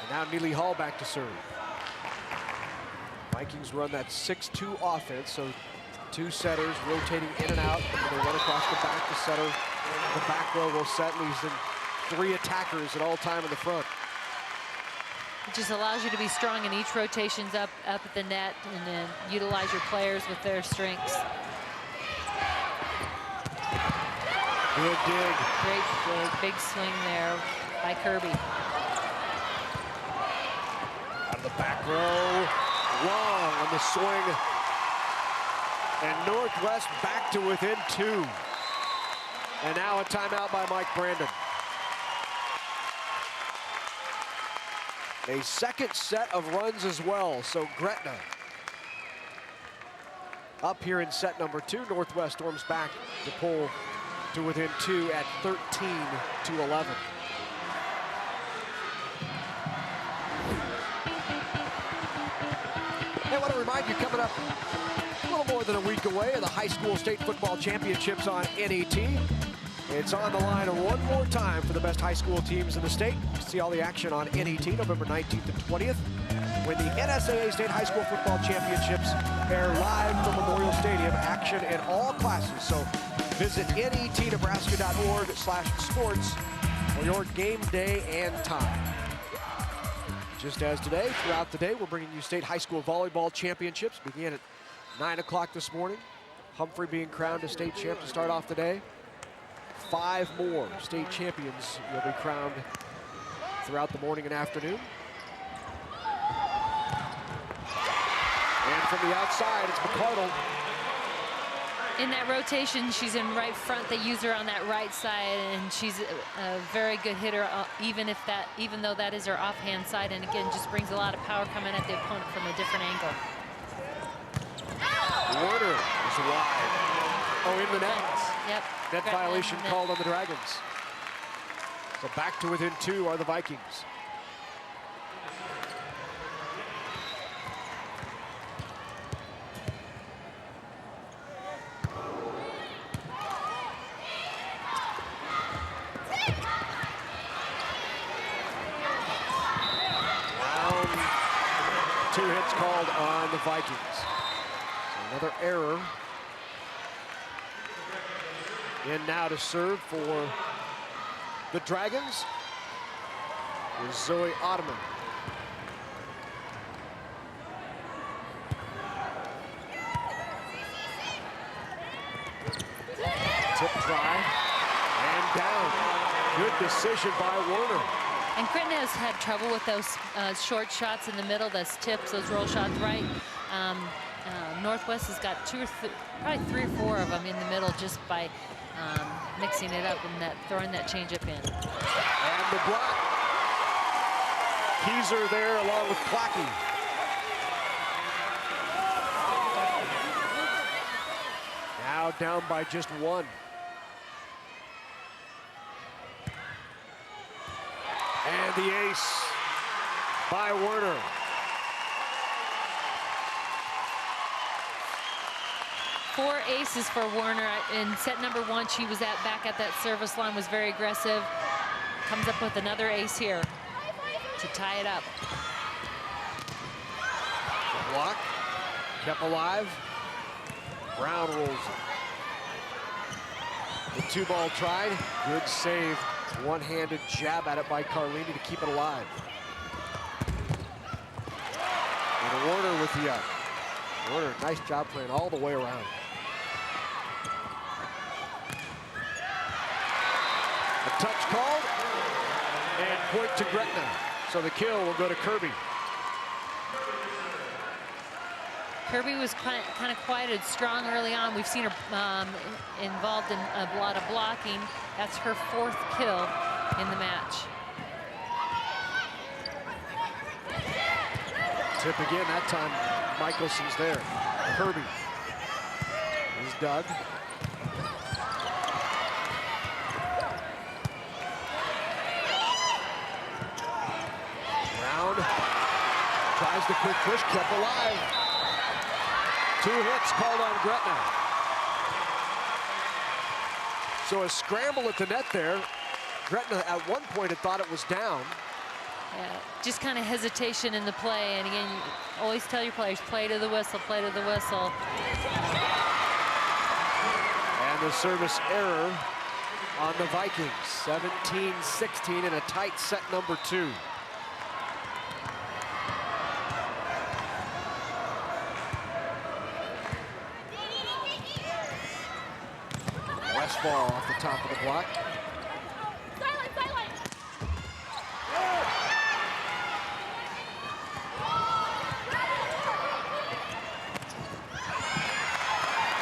And now Neely Hall back to serve. Vikings run that 6-2 offense, so two setters rotating in and out. They run across the back to setter. The back row will set, leaves them three attackers at all time in the front.
It just allows you to be strong in each rotations up at the net and then utilize your players with their strengths.
Good dig.
Great dig. Big swing there by Kirby.
Out of the back row. Long on the swing. And Northwest back to within 2. And now a timeout by Mike Brandon. A second set of runs as well, so Gretna up here in set number 2. Northwest storms back to pull to within 2 at 13-11. Hey, I want to remind you, coming up a little more than a week away are the high school state football championships on NET. It's on the line one more time for the best high school teams in the state. See all the action on NET November 19th and 20th when the NSAA State High School Football Championships air live from Memorial Stadium. Action in all classes. So visit netnebraska.org/sports for your game day and time. Just as today, throughout the day, we're bringing you state high school volleyball championships. Began at 9 o'clock this morning. Humphrey being crowned a state champ to start off the day. 5 more state champions will be crowned throughout the morning and afternoon. And from the outside, it's McCardle.
In that rotation, she's in right front. They use her on that right side, and she's a very good hitter, even though that is her offhand side. And again, just brings a lot of power coming at the opponent from a different angle.
Warner is wide. Oh, in the net.
Yep.
Net violation called on the Dragons. So back to within 2 are the Vikings. Round 2 hits called on the Vikings. So another error. In now to serve for the Dragons is Zoe Ottoman. Tip try and down. Good decision by Warner.
And Gretna has had trouble with those short shots in the middle, those tips, those roll shots right. Northwest has got probably 3 or 4 of them in the middle just by mixing it up and throwing that changeup in.
And the block. Keyser there along with Plackey. Now down by just 1. And the ace by Werner.
Four aces for Warner. In set number 1, she was back at that service line, was very aggressive. Comes up with another ace here to tie it up.
The block kept alive. Brown rolls it. The 2-ball tried. Good save. One-handed jab at it by Carlini to keep it alive. And Warner with the up. Warner, nice job playing all the way around. A touch called, and point to Gretna. So the kill will go to Kirby.
Kirby was kind of quiet and strong early on. We've seen her involved in a lot of blocking. That's her 4th kill in the match.
Tip again, that time Michelson's there. Kirby. Here's Doug. Brown tries the quick push, kept alive. 2 hits called on Gretna. So a scramble at the net there. Gretna at one point had thought it was down.
Yeah, just kind of hesitation in the play. And again, you always tell your players, play to the whistle, play to the whistle.
And the service error on the Vikings. 17-16 in a tight set number 2. Westfall off the top of the block.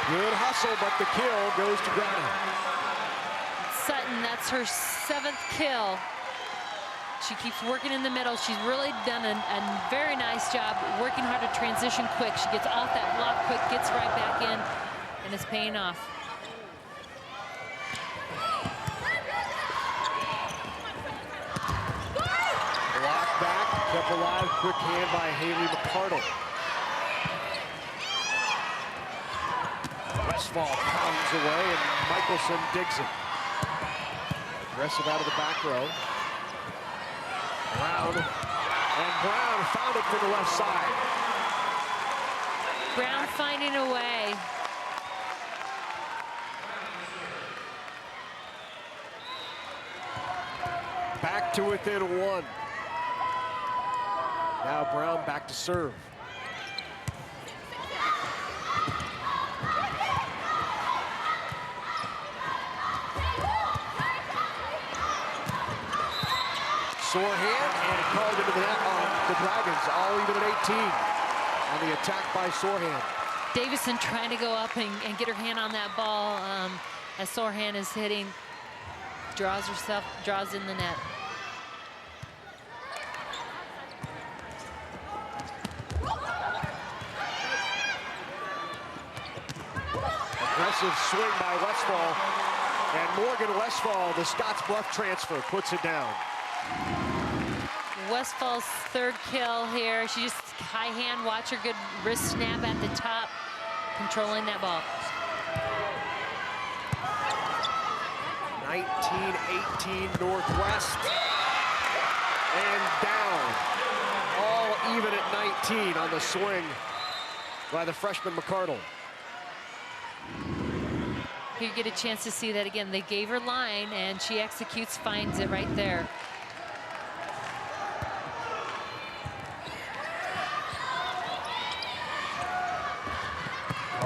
Good hustle, but the kill goes to Gretna.
Sutton, that's her 7th kill. She keeps working in the middle. She's really done a very nice job working hard to transition quick. She gets off that block quick, gets right back in, and it's paying off.
Block back, kept alive, quick hand by Haley McCardle. Westfall pounds away, and Michelson digs it. Aggressive out of the back row. Brown, and Brown found it for the left side.
Brown finding a way.
Back to within 1. Now Brown back to serve. Sore hand, and it called into the net on the Dragons, all even at 18 on the attack by Sorehand.
Davison trying to go up and get her hand on that ball as Sorehand is hitting, draws in the net.
Aggressive swing by Westfall, and Morgan Westfall, the Scottsbluff transfer, puts it down.
Westfall's 3rd kill here. She just high hand, watch her good wrist snap at the top, controlling that ball.
19-18 Northwest, and down. All even at 19 on the swing by the freshman McCardle.
You get a chance to see that again. They gave her line, and she executes, finds it right there.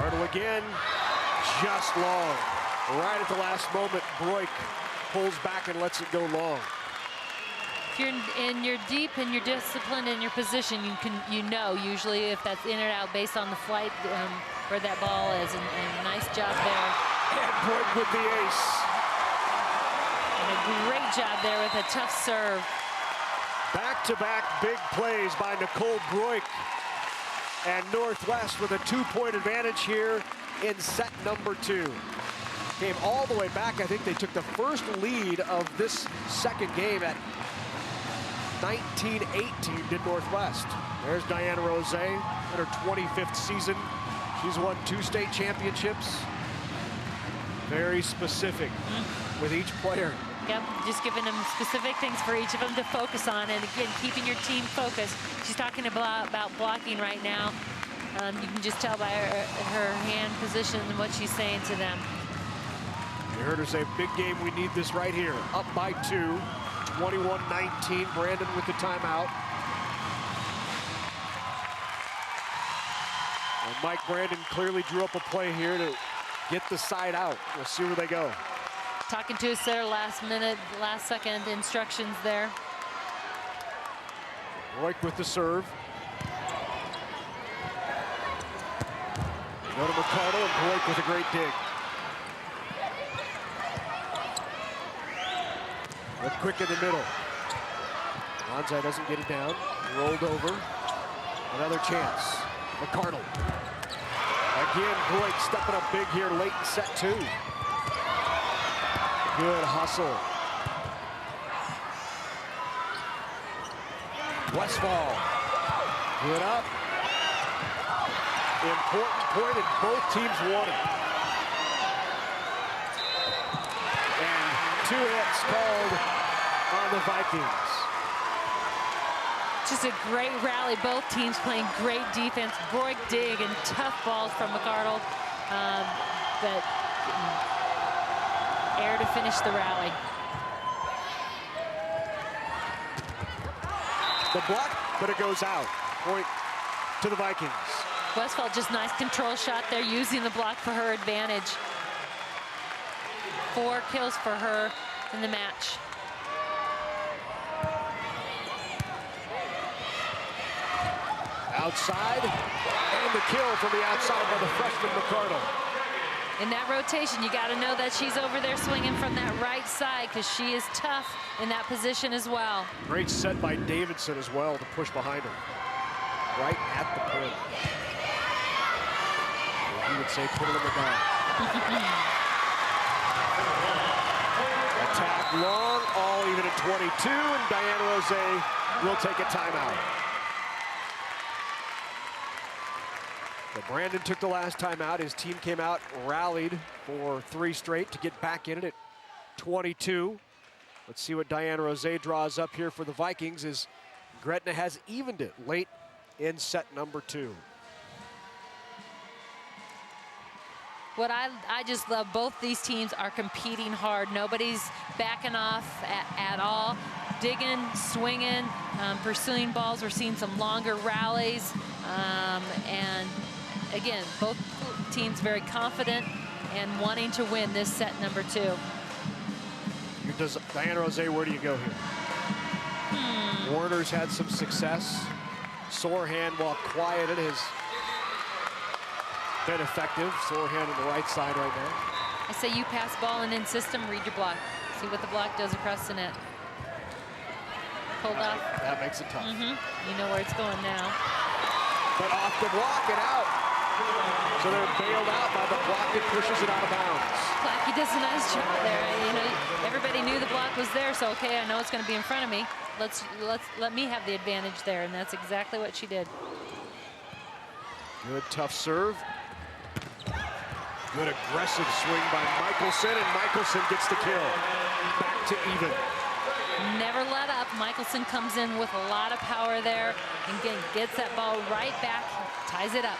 McCardle again, just long. Right at the last moment, Broik pulls back and lets it go long.
If you're deep and you're disciplined in your position, you know usually if that's in or out based on the flight where that ball is, and nice job there.
And Broik with the ace.
And a great job there with a tough serve.
Back-to-back big plays by Nicole Broik. And Northwest with a 2-point advantage here in set number 2. Came all the way back. I think they took the first lead of this second game at 19-18 did Northwest. There's Diana Rose in her 25th season. She's won 2 state championships. Very specific with each player.
Yep, just giving them specific things for each of them to focus on, and again, keeping your team focused. She's talking about blocking right now. You can just tell by her hand position and what she's saying to them.
You heard her say, big game, we need this right here. Up by 2, 21-19, Brandon with the timeout. And Mike Brandon clearly drew up a play here to get the side out. We'll see where they go.
Talking to his setter last minute, last second instructions there.
Roik with the serve. Go to McCardle and Roik with a great dig. Look quick in the middle. Lonzai doesn't get it down. Rolled over. Another chance. McCardle. Again, Roik stepping up big here late in set 2. Good hustle. Westfall. Good up. Important point, and both teams won it. And 2 hits called on the Vikings.
Just a great rally. Both teams playing great defense. Roik dig and tough balls from McCardle. But air to finish the rally.
The block, but it goes out. Point to the Vikings.
Westfall, just nice control shot there, using the block for her advantage. 4 kills for her in the match.
Outside, and the kill from the outside by the freshman McCardle.
In that rotation, you got to know that she's over there swinging from that right side, because she is tough in that position as well.
Great set by Davidson as well to push behind her. Right at the point. He would say put it in the bag. Attack long, all even at 22, and Diana Rose will take a timeout. So Brandon took the last timeout. His team came out, rallied for 3 straight to get back in it at 22. Let's see what Diana Rose draws up here for the Vikings, as Gretna has evened it late in set number 2.
What I just love, both these teams are competing hard. Nobody's backing off at all. Digging, swinging, pursuing balls. We're seeing some longer rallies. And again, both teams very confident and wanting to win this set number 2.
Does Diana Rose, where do you go here? Warner's had some success. Sore hand, while quieted, has been effective. Sore hand on the right side right now.
I say you pass ball and in system, read your block. See what the block does across the net. Pulled off.
That makes it tough.
You know where it's going now.
But off the block and out. So they're bailed out by the block that pushes it out of bounds.
Clacky does a nice job there. You know, everybody knew the block was there, so okay, I know it's going to be in front of me. Let me have the advantage there, and that's exactly what she did.
Good tough serve. Good aggressive swing by Michelson, and Michelson gets the kill. Back to even.
Never let up. Michelson comes in with a lot of power there and gets that ball right back, ties it up.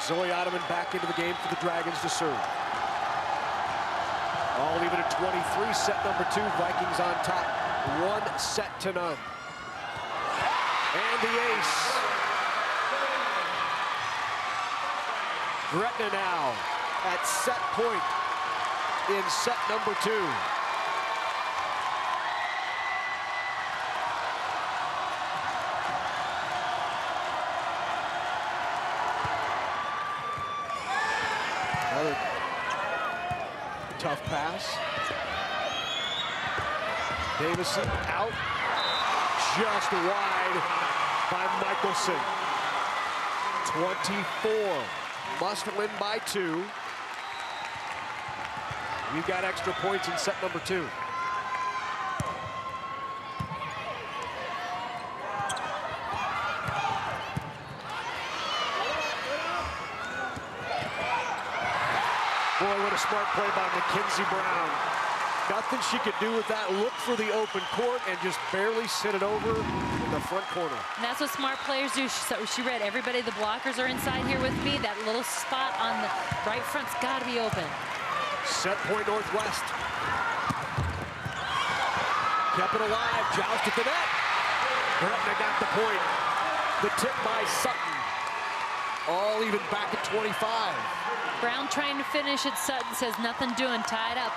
Zoe Ottoman back into the game for the Dragons to serve. All even at 23, set number 2. Vikings on top, 1-0. And the ace. Gretna now at set point in set number 2. Another tough pass. Davison out, just wide by Michelson. 24, must win by 2. We've got extra points in set number 2. Boy, what a smart play by Mackenzie Brown. Nothing she could do with that. Look for the open court and just barely sit it over in the front corner.
And that's what smart players do. She read everybody, the blockers are inside here with me. That little spot on the right front's got to be open.
Set point Northwest. Kept it alive, joust at the net. Gretna got the point. The tip by Sutton. all even back at 25.
Brown trying to finish it. Sutton says nothing doing, tied up.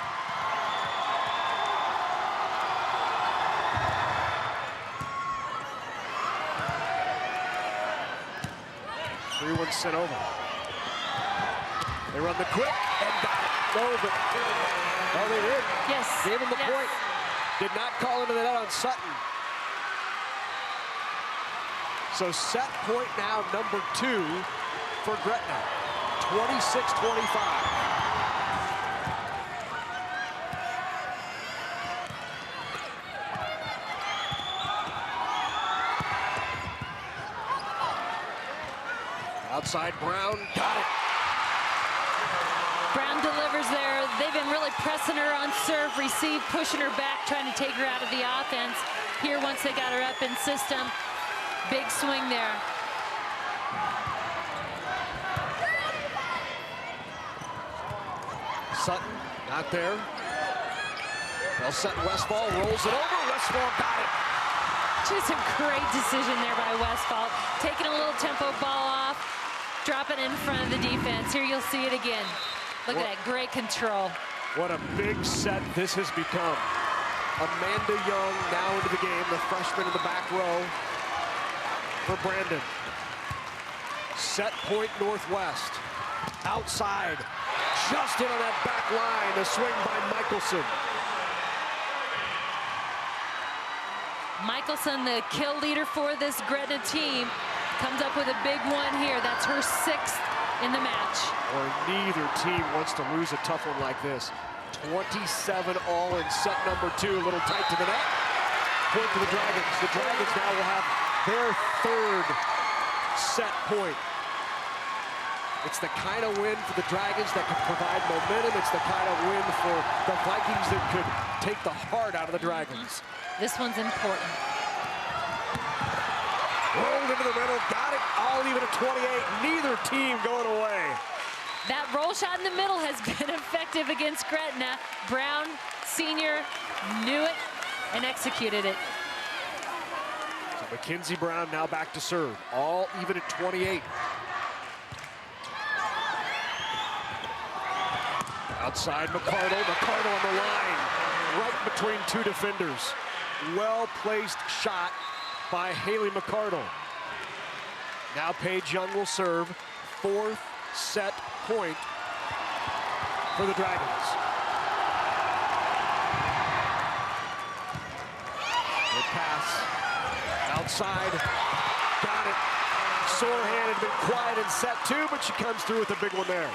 Three one sent over. They run the quick and got it. No, but oh, they did.
Yes.
Gave him the point. Did not call into the net on Sutton. So set point now number 2 for Gretna. 26-25. Outside Brown, got it.
Brown delivers there. They've been really pressing her on serve, receive, pushing her back, trying to take her out of the offense. Here, once they got her up in system, big swing there.
Sutton, not there. Well, Sutton Westfall rolls it over. Westfall got it.
Just a great decision there by Westfall. Taking a little tempo ball off, dropping in front of the defense. Here you'll see it again. Look at that, great control.
What a big set this has become. Amanda Young now into the game, the freshman in the back row for Brandon. Set point Northwest. Outside, just in on that back line, a swing by Michelson.
Michelson, the kill leader for this Gretna team, comes up with a big one here. That's her 6th in the match.
Or neither team wants to lose a tough one like this. 27 all in set number 2, a little tight to the net. Point to the Dragons. The Dragons now will have their 3rd set point. It's the kind of win for the Dragons that can provide momentum. It's the kind of win for the Vikings that could take the heart out of the Dragons.
This one's important.
Rolled into the middle, got it, all even at 28. Neither team going away.
That roll shot in the middle has been effective against Gretna. Brown, senior, knew it and executed it.
So Mackenzie Brown now back to serve, all even at 28. Outside McCardle, McCardle on the line, right between 2 defenders. Well-placed shot by Haley McCardle. Now Paige Young will serve, 4th set point for the Dragons. Good pass, outside, got it. Sorehand had been quiet in set 2, but she comes through with a big one there.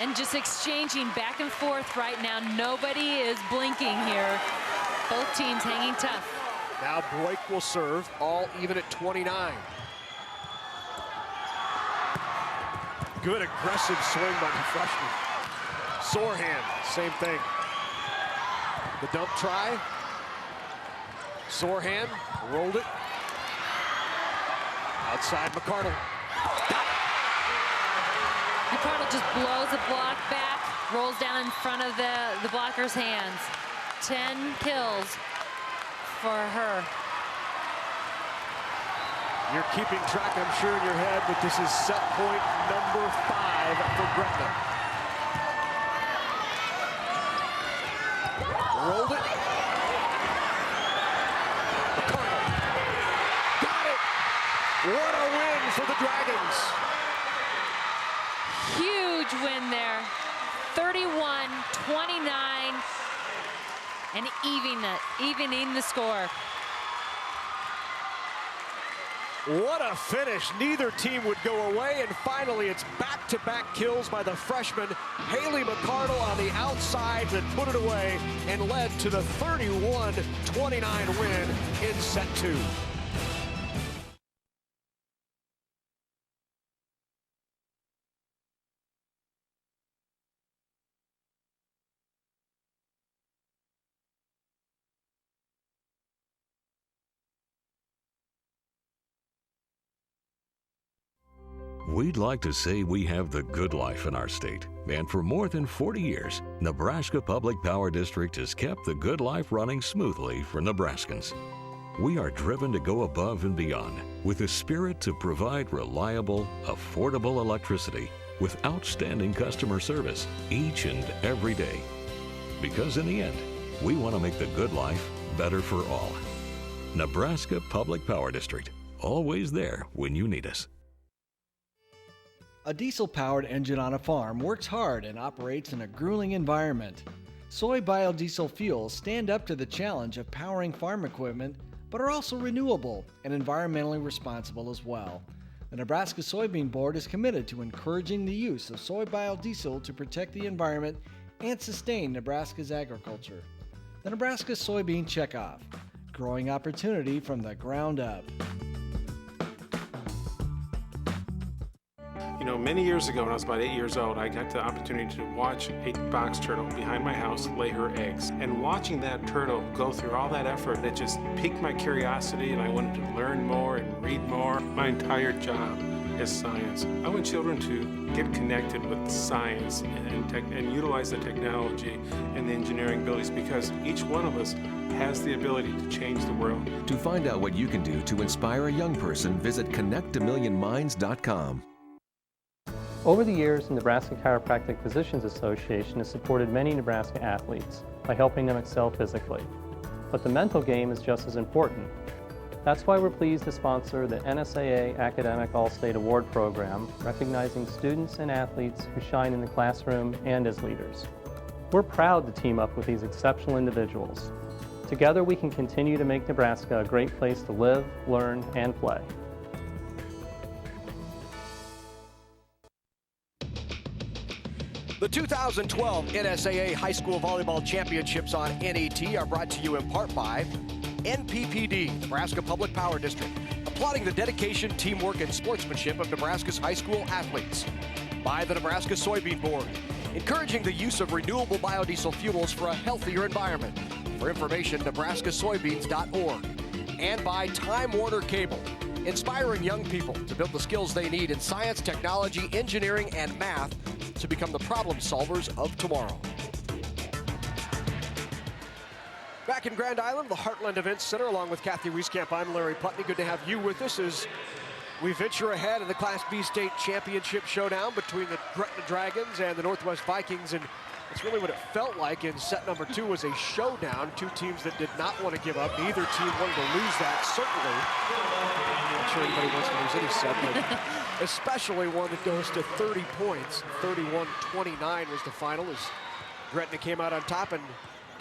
And just exchanging back and forth right now. Nobody is blinking here. Both teams hanging tough.
Now Blake will serve, all even at 29. Good aggressive swing by the freshman. Sorehand, same thing. The dump try. Sorehand rolled it. Outside McCardle.
McCardle just blows the block back, rolls down in front of the blocker's hands. 10 kills for her.
You're keeping track, I'm sure, in your head, but this is set point number 5 for Gretna. Rolled it. McCardle. Got it. What a win for the Dragons.
Huge win there. 31-29 and evening the score.
What a finish. Neither team would go away, and finally it's back-to-back kills by the freshman Haley McCardle on the outside that put it away and led to the 31-29 win in set 2.
We'd like to say we have the good life in our state, and for more than 40 years, Nebraska Public Power District has kept the good life running smoothly for Nebraskans. we are driven to go above and beyond with a spirit to provide reliable, affordable electricity with outstanding customer service each and every day. Because in the end, we want to make the good life better for all. Nebraska Public Power District, always there when you need us.
A diesel-powered engine on a farm works hard and operates in a grueling environment. Soy biodiesel fuels stand up to the challenge of powering farm equipment, but are also renewable and environmentally responsible as well. The Nebraska Soybean Board is committed to encouraging the use of soy biodiesel to protect the environment and sustain Nebraska's agriculture. The Nebraska Soybean Checkoff, growing opportunity from the ground up.
You know, many years ago when I was about 8 years old, I got the opportunity to watch a box turtle behind my house lay her eggs. And watching that turtle go through all that effort, it just piqued my curiosity and I wanted to learn more and read more. My entire job is science. I want children to get connected with science and utilize the technology and the engineering abilities, because each one of us has the ability to change the world.
To find out what you can do to inspire a young person, visit connectamillionminds.com.
Over the years, the Nebraska Chiropractic Physicians Association has supported many Nebraska athletes by helping them excel physically. But the mental game is just as important. That's why we're pleased to sponsor the NSAA Academic All-State Award Program, recognizing students and athletes who shine in the classroom and as leaders. We're proud to team up with these exceptional individuals. Together we can continue to make Nebraska a great place to live, learn, and play.
The 2012 NSAA High School Volleyball Championships on NET are brought to you in part by NPPD, Nebraska Public Power District, applauding the dedication, teamwork, and sportsmanship of Nebraska's high school athletes. By the Nebraska Soybean Board, encouraging the use of renewable biodiesel fuels for a healthier environment. For information, nebraskasoybeans.org. And by Time Warner Cable, inspiring young people to build the skills they need in science, technology, engineering, and math to become the problem solvers of tomorrow. Back in Grand Island, the Heartland Events Center, along with Kathy Wieskamp, I'm Larry Putney. Good to have you with us as we venture ahead in the Class B State Championship showdown between the Gretna Dragons and the Northwest Vikings. And it's really what it felt like in set number 2 was a showdown. Two teams that did not want to give up. Neither team wanted to lose that, certainly. I'm not sure anybody wants to lose any set, but especially one that goes to 30 points. 31-29 was the final as Gretna came out on top and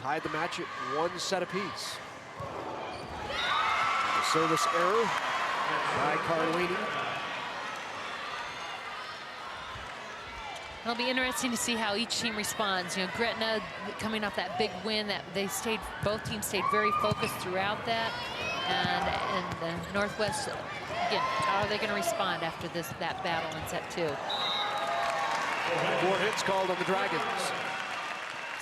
tied the match at 1 set apiece. A service error by Carlini.
It'll be interesting to see how each team responds. You know, Gretna coming off that big win, that both teams stayed very focused throughout that. And the Northwest, again, how are they going to respond after that battle in set 2?
4 hits called on the Dragons.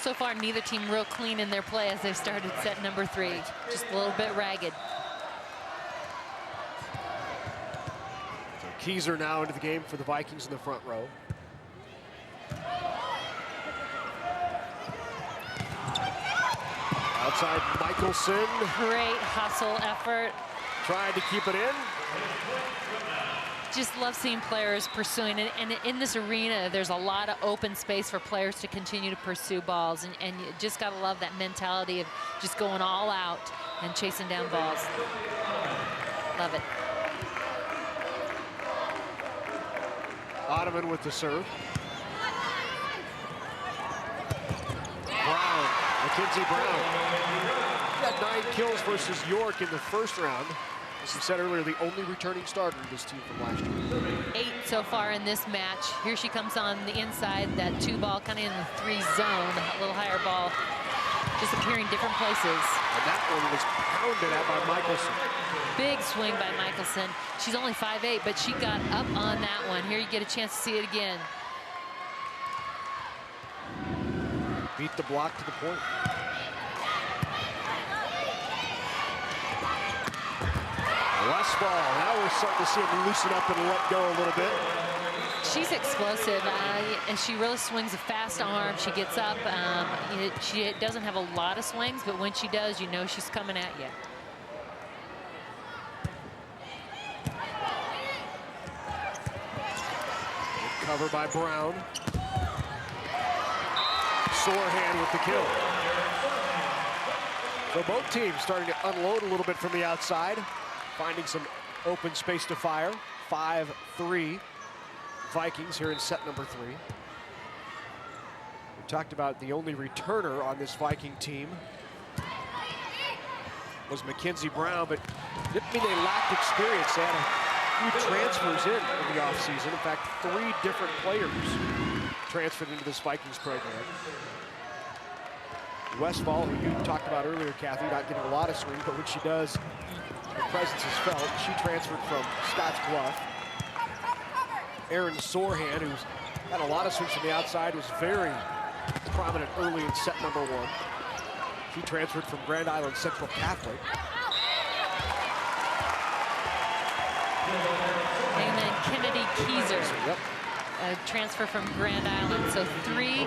So far, neither team real clean in their play as they've started set number 3. Just a little bit ragged.
So Keyser now into the game for the Vikings in the front row. Outside Michelson.
Great hustle effort.
Tried to keep it in.
Just love seeing players pursuing it. And in this arena, there's a lot of open space for players to continue to pursue balls. And you just got to love that mentality of just going all out and chasing down balls. Love it.
Ottoman with the serve. Brown, Mackenzie Brown. He had 9 kills versus York in the first round. As you said earlier, the only returning starter of this team from last year.
8 so far in this match. Here she comes on the inside, that 2 ball kind of in the 3 zone, a little higher ball, just appearing different places.
And that one was pounded at by Michelson.
Big swing by Michelson. She's only 5'8", but she got up on that one. Here you get a chance to see it again.
Beat the block to the point. Westfall, now we're starting to see him loosen up and let go a little bit.
She's explosive, and she really swings a fast arm. She gets up. She doesn't have a lot of swings, but when she does, you know she's coming at you.
Cover by Brown. Sorehand with the kill. So both teams starting to unload a little bit from the outside, finding some open space to fire. 5-3 Vikings here in set number 3. We talked about the only returner on this Viking team was Mackenzie Brown, but didn't mean they lacked experience. They had a few transfers in the offseason. In fact, 3 different players transferred into this Vikings program. Westfall, who you talked about earlier, Kathy, not getting a lot of swing, but when she does, her presence is felt. She transferred from Scotts Bluff. Erin Sorehand, who's had a lot of swings from the outside, was very prominent early in set number 1. She transferred from Grand Island Central Catholic.
And then Kennedy Keyser,
yep.
A transfer from Grand Island. So 3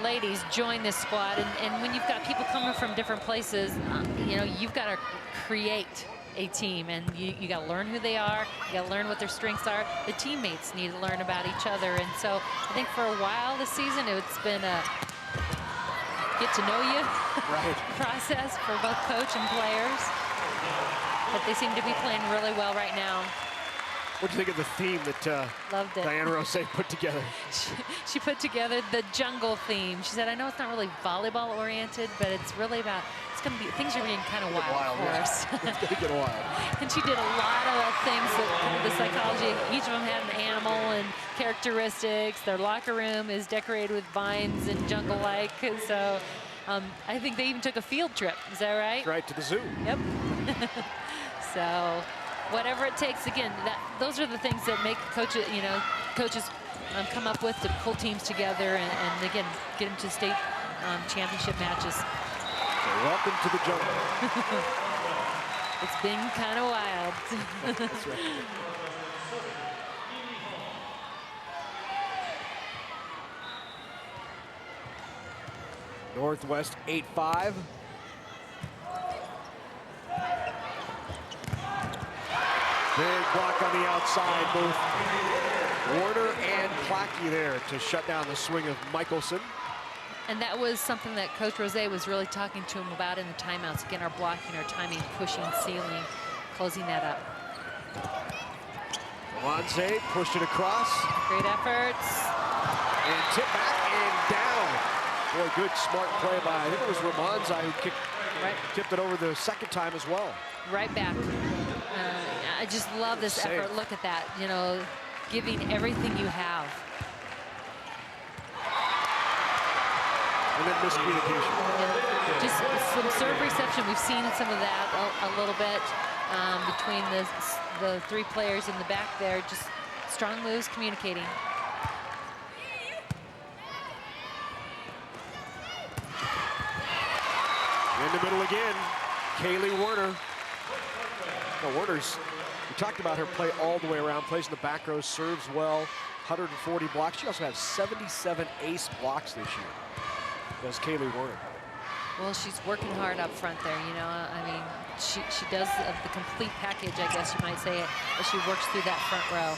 ladies join this squad, and when you've got people coming from different places, you know, you've got to create a team, and you got to learn who they are, you got to learn what their strengths are. The teammates need to learn about each other, and so I think for a while this season it's been a get to know you process for both coach and players, but they seem to be playing really well right now.
What do you think of the theme that
Loved it.
Diana Rose put together?
She put together the jungle theme. She said, I know it's not really volleyball oriented, but it's really about, it's going to be, things are getting kind of wild for us.
It's going to get wild.
And she did a lot of things, that, the psychology. Each of them had an animal and characteristics. Their locker room is decorated with vines and jungle-like. So I think they even took a field trip. Is that right?
That's right, to the zoo.
Yep. So whatever it takes, again, those are the things that make coaches come up with to pull teams together and again, get them to state championship matches.
So welcome to the jungle.
It's been kind of wild.
That's right. Northwest 8-5. Big block on the outside, both Warner and Plackey there to shut down the swing of Michelson.
And that was something that Coach Rose was really talking to him about in the timeouts. Again, our blocking, our timing, pushing, sealing, closing that up.
Alonze pushed it across.
Great efforts.
And tip back and down. Boy, good smart play by, I think it was Ramonzai who tipped it over the second time as well.
Right back. I just love this effort. Look at that, you know, giving everything you have.
And then miscommunication.
Yeah. Just some serve reception. We've seen some of that a little bit between the 3 players in the back there. Just strong moves, communicating.
In the middle again, Kaylee Warner. Now Warner's, we talked about her play all the way around, plays in the back row, serves well, 140 blocks. She also has 77 ace blocks this year. Does Kaylee Warner.
Well, she's working hard up front there, you know. I mean, she does the complete package, I guess you might say it, as she works through that front row.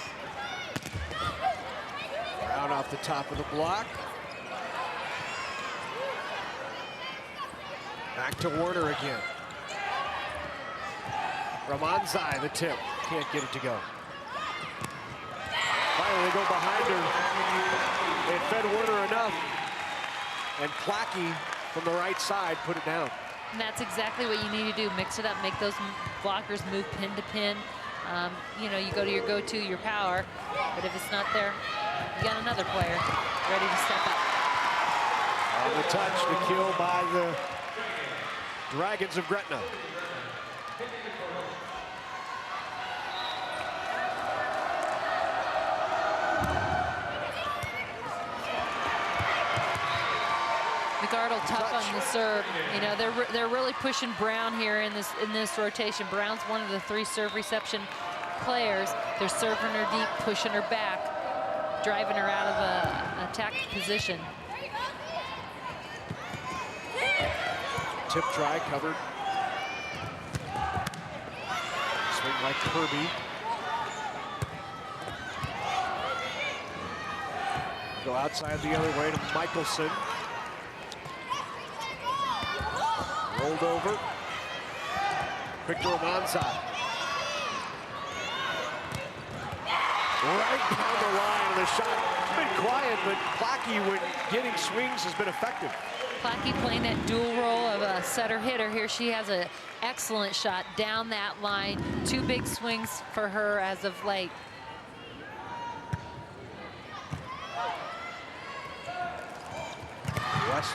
Brown off the top of the block. Back to Warner again. Ramonzai, the tip. Can't get it to go. Finally, they go behind her. They fed Warner enough. And Plackey from the right side put it down.
And that's exactly what you need to do. Mix it up, make those blockers move pin to pin. You know, you go to your go-to, your power. But if it's not there, you got another player ready to step up.
On the touch, the kill by the Dragons of Gretna.
McArdle tough on the serve. You know, they're really pushing Brown here in this rotation. Brown's one of the 3 serve reception players. They're serving her deep, pushing her back, driving her out of an attack position.
Tip try covered. Swing by Kirby. Go outside the other way to Michelson. Rolled over. Victor Amanza. Right down the line. The shot has been quiet, but Plackey, when getting swings, has been effective.
Plackey playing that dual role of a setter-hitter. Here she has an excellent shot down that line. 2 big swings for her as of late.
West.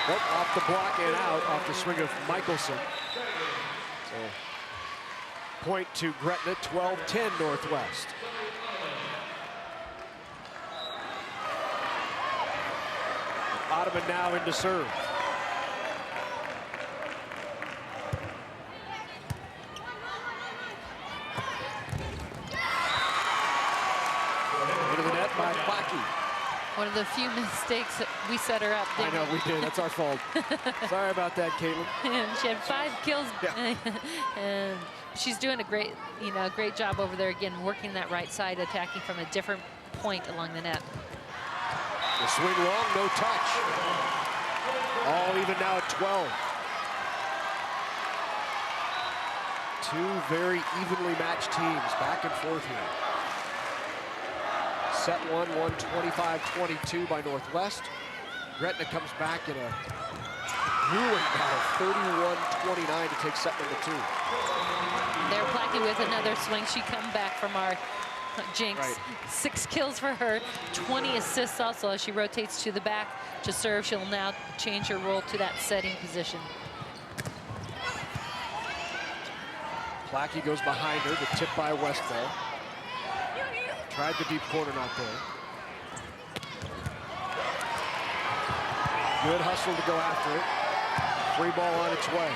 Off the block and out, off the swing of Michelson. So, point to Gretna, 12-10 Northwest. Ottoman now into serve. Into the net by Plackey.
One of the few mistakes that we set her up.
I know, we did. That's our fault. Sorry about that, Caitlin.
She had 5 kills.
Yeah.
And she's doing a great, great job over there again, working that right side, attacking from a different point along the net.
The swing long, no touch. All even now at 12. 2 very evenly matched teams, back and forth here. Set 1 won 25-22 by Northwest. Gretna comes back in a grueling battle, 31-29 to take set number 2.
There, Plackey with another swing. She come back from our jinx.
Right.
6 kills for her, 20 assists also as she rotates to the back to serve. She'll now change her role to that setting position.
Plackey goes behind her, the tip by Westfall. Tried the deep corner, not there. Good hustle to go after it. Free ball on its way.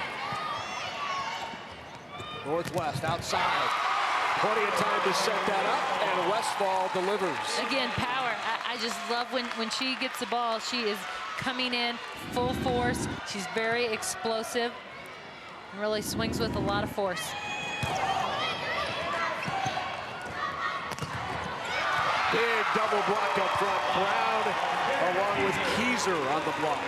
Northwest outside. Plenty of time to set that up, and Westfall delivers.
Again, power. I just love when she gets the ball. She is coming in full force. She's very explosive. And really swings with a lot of force.
Big double block up front. Brown along with Keyser on the block.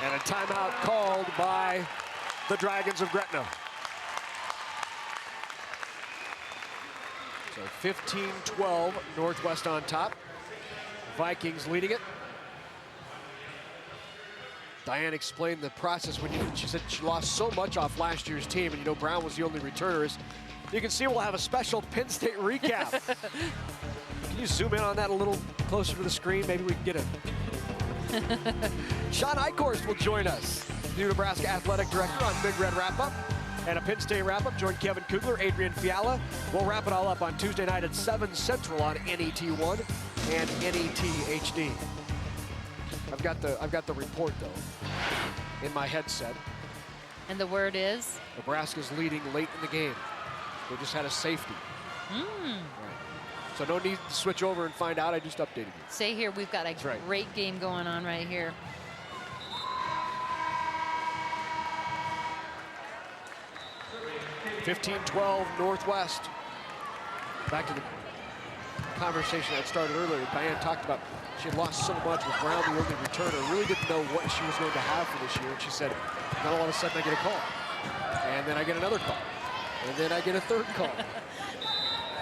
And a timeout called by the Dragons of Gretna. So 15-12, Northwest on top. Vikings leading it. Diane explained the process when she said she lost so much off last year's team, and Brown was the only returner. You can see we'll have a special Penn State recap. Can you zoom in on that a little closer to the screen? Maybe we can get it. Sean Eichhorst will join us, new Nebraska Athletic Director, on Big Red Wrap-Up. And a Penn State wrap-up. Join Kevin Kugler, Adrian Fiala. We'll wrap it all up on Tuesday night at 7 Central on NET1 and NET HD. I've got the report, though, in my headset.
And the word is?
Nebraska's leading late in the game. They just had a safety. Right. So no need to switch over and find out. I just updated you.
Say here, we've got a great game going on right here.
(15-12) Northwest. Back to the conversation that started earlier. Diane talked about she had lost so much with Brown, the only returner, really didn't know what she was going to have for this year. And she said, then all of a sudden I get a call. And then I get another call. And then I get a third call.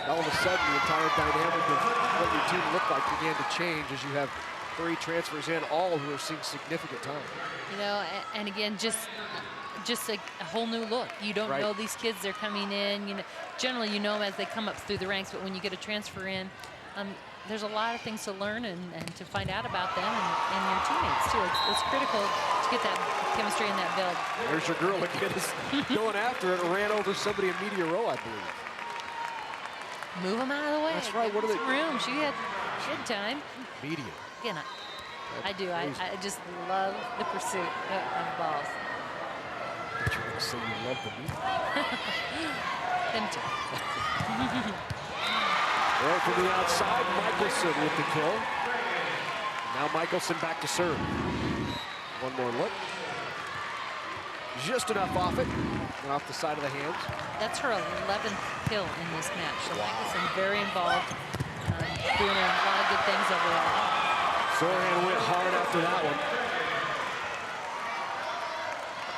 All of a sudden, the entire dynamic of what your team looked like began to change as you have 3 transfers in, all who are seeing significant time.
And again, just a whole new look. You don't know these kids, they're coming in. Generally you know them as they come up through the ranks, but when you get a transfer in, there's a lot of things to learn and to find out about them and your teammates too. It's critical to get that chemistry in that build.
There's your girl again, going after it, ran over somebody in media row, I believe.
Move them out of the way.
That's right. What are they?
Room. She had time.
Media.
Again, I do. I just love the pursuit of balls.
But you're going to say you love the media.
Them too.
Well, from the outside, Michelson with the kill. Now Michelson back to serve. One more look. Just enough off it, and off the side of the hands.
That's her 11th kill in this match. So Michelson very involved. doing a lot of good things over there.
Forehand went hard after that one.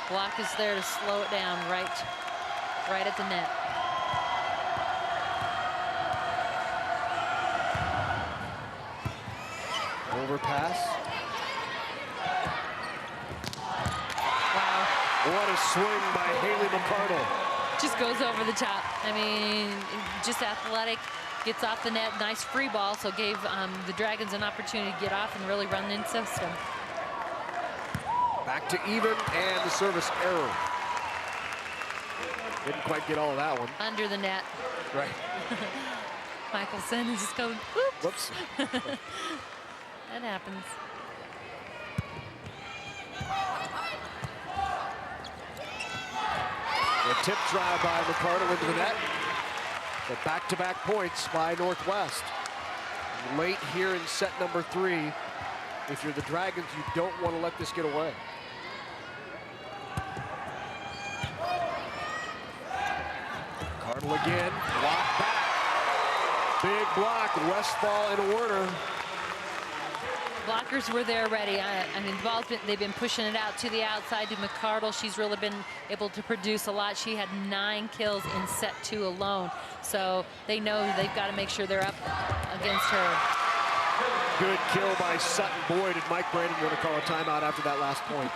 Block is there to slow it down right at the net.
Overpass. Wow. What a swing by Haley McCardle.
Just goes over the top. I mean, just athletic, gets off the net, nice free ball, so gave the Dragons an opportunity to get off and really run in system.
Back to even, and the service error. Didn't quite get all of that one.
Under the net.
Right.
Michelson is just going,
whoops.
That happens.
A tip drive by McCardle into the net. The back-to-back points by Northwest. Late here in set number 3. If you're the Dragons, you don't want to let this get away. McCardle again, block back. Big block, Westfall and Werner.
Blockers were there ready. I mean, the ball's they've been pushing it out to the outside to McCardle. She's really been able to produce a lot. She had 9 kills in set 2 alone. So they know they've got to make sure they're up against her.
Good kill by Sutton. Boy, did Mike Brandon want to call a timeout after that last point.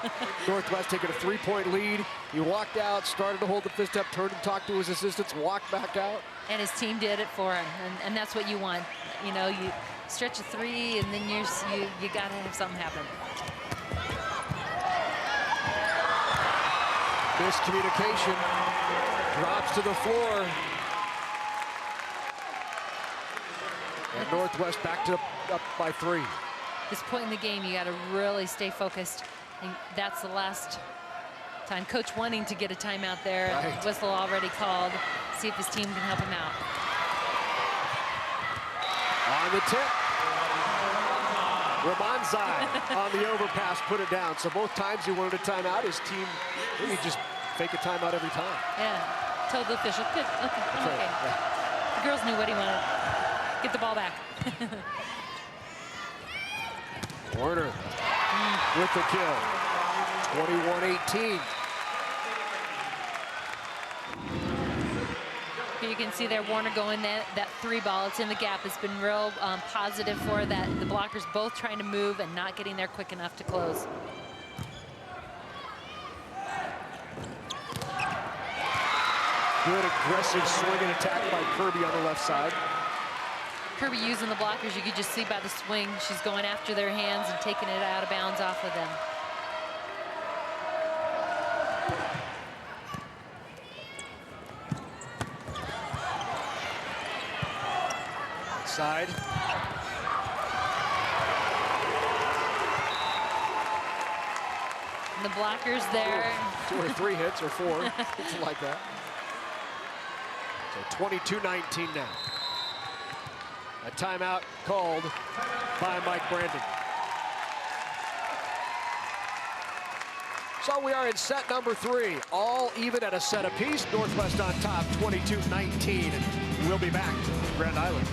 Northwest taking a 3-point lead. He walked out, started to hold the fist up, turned and talked to his assistants, walked back out.
And his team did it for him, and that's what you want. You know, you stretch a 3, and then you got to have something happen.
Miscommunication. Drops to the floor. And Northwest back up by 3.
This point in the game, you got to really stay focused. And that's the last time. Coach wanting to get a timeout there.
Right.
Whistle already called. See if his team can help him out.
On the tip. Ramanzai on the overpass, put it down. So both times he wanted a timeout. His team really just fake a timeout every time.
Yeah, told the official, good, okay, I'm okay. Yeah. The girls knew what he wanted. Get the ball back.
Werner with the kill. 21-18.
You can see there Warner going that 3 ball. It's in the gap. It's been real positive for that. The blockers both trying to move and not getting there quick enough to close.
Good aggressive swing and attack by Kirby on the left side.
Kirby using the blockers, you could just see by the swing, she's going after their hands and taking it out of bounds off of them.
Side.
And the blockers there.
2 or 3 hits or 4, something like that. So 22-19 now. A timeout called by Mike Brandon. So we are in set number 3, all even at a set apiece. Northwest on top, 22-19. We'll be back to Grand Island.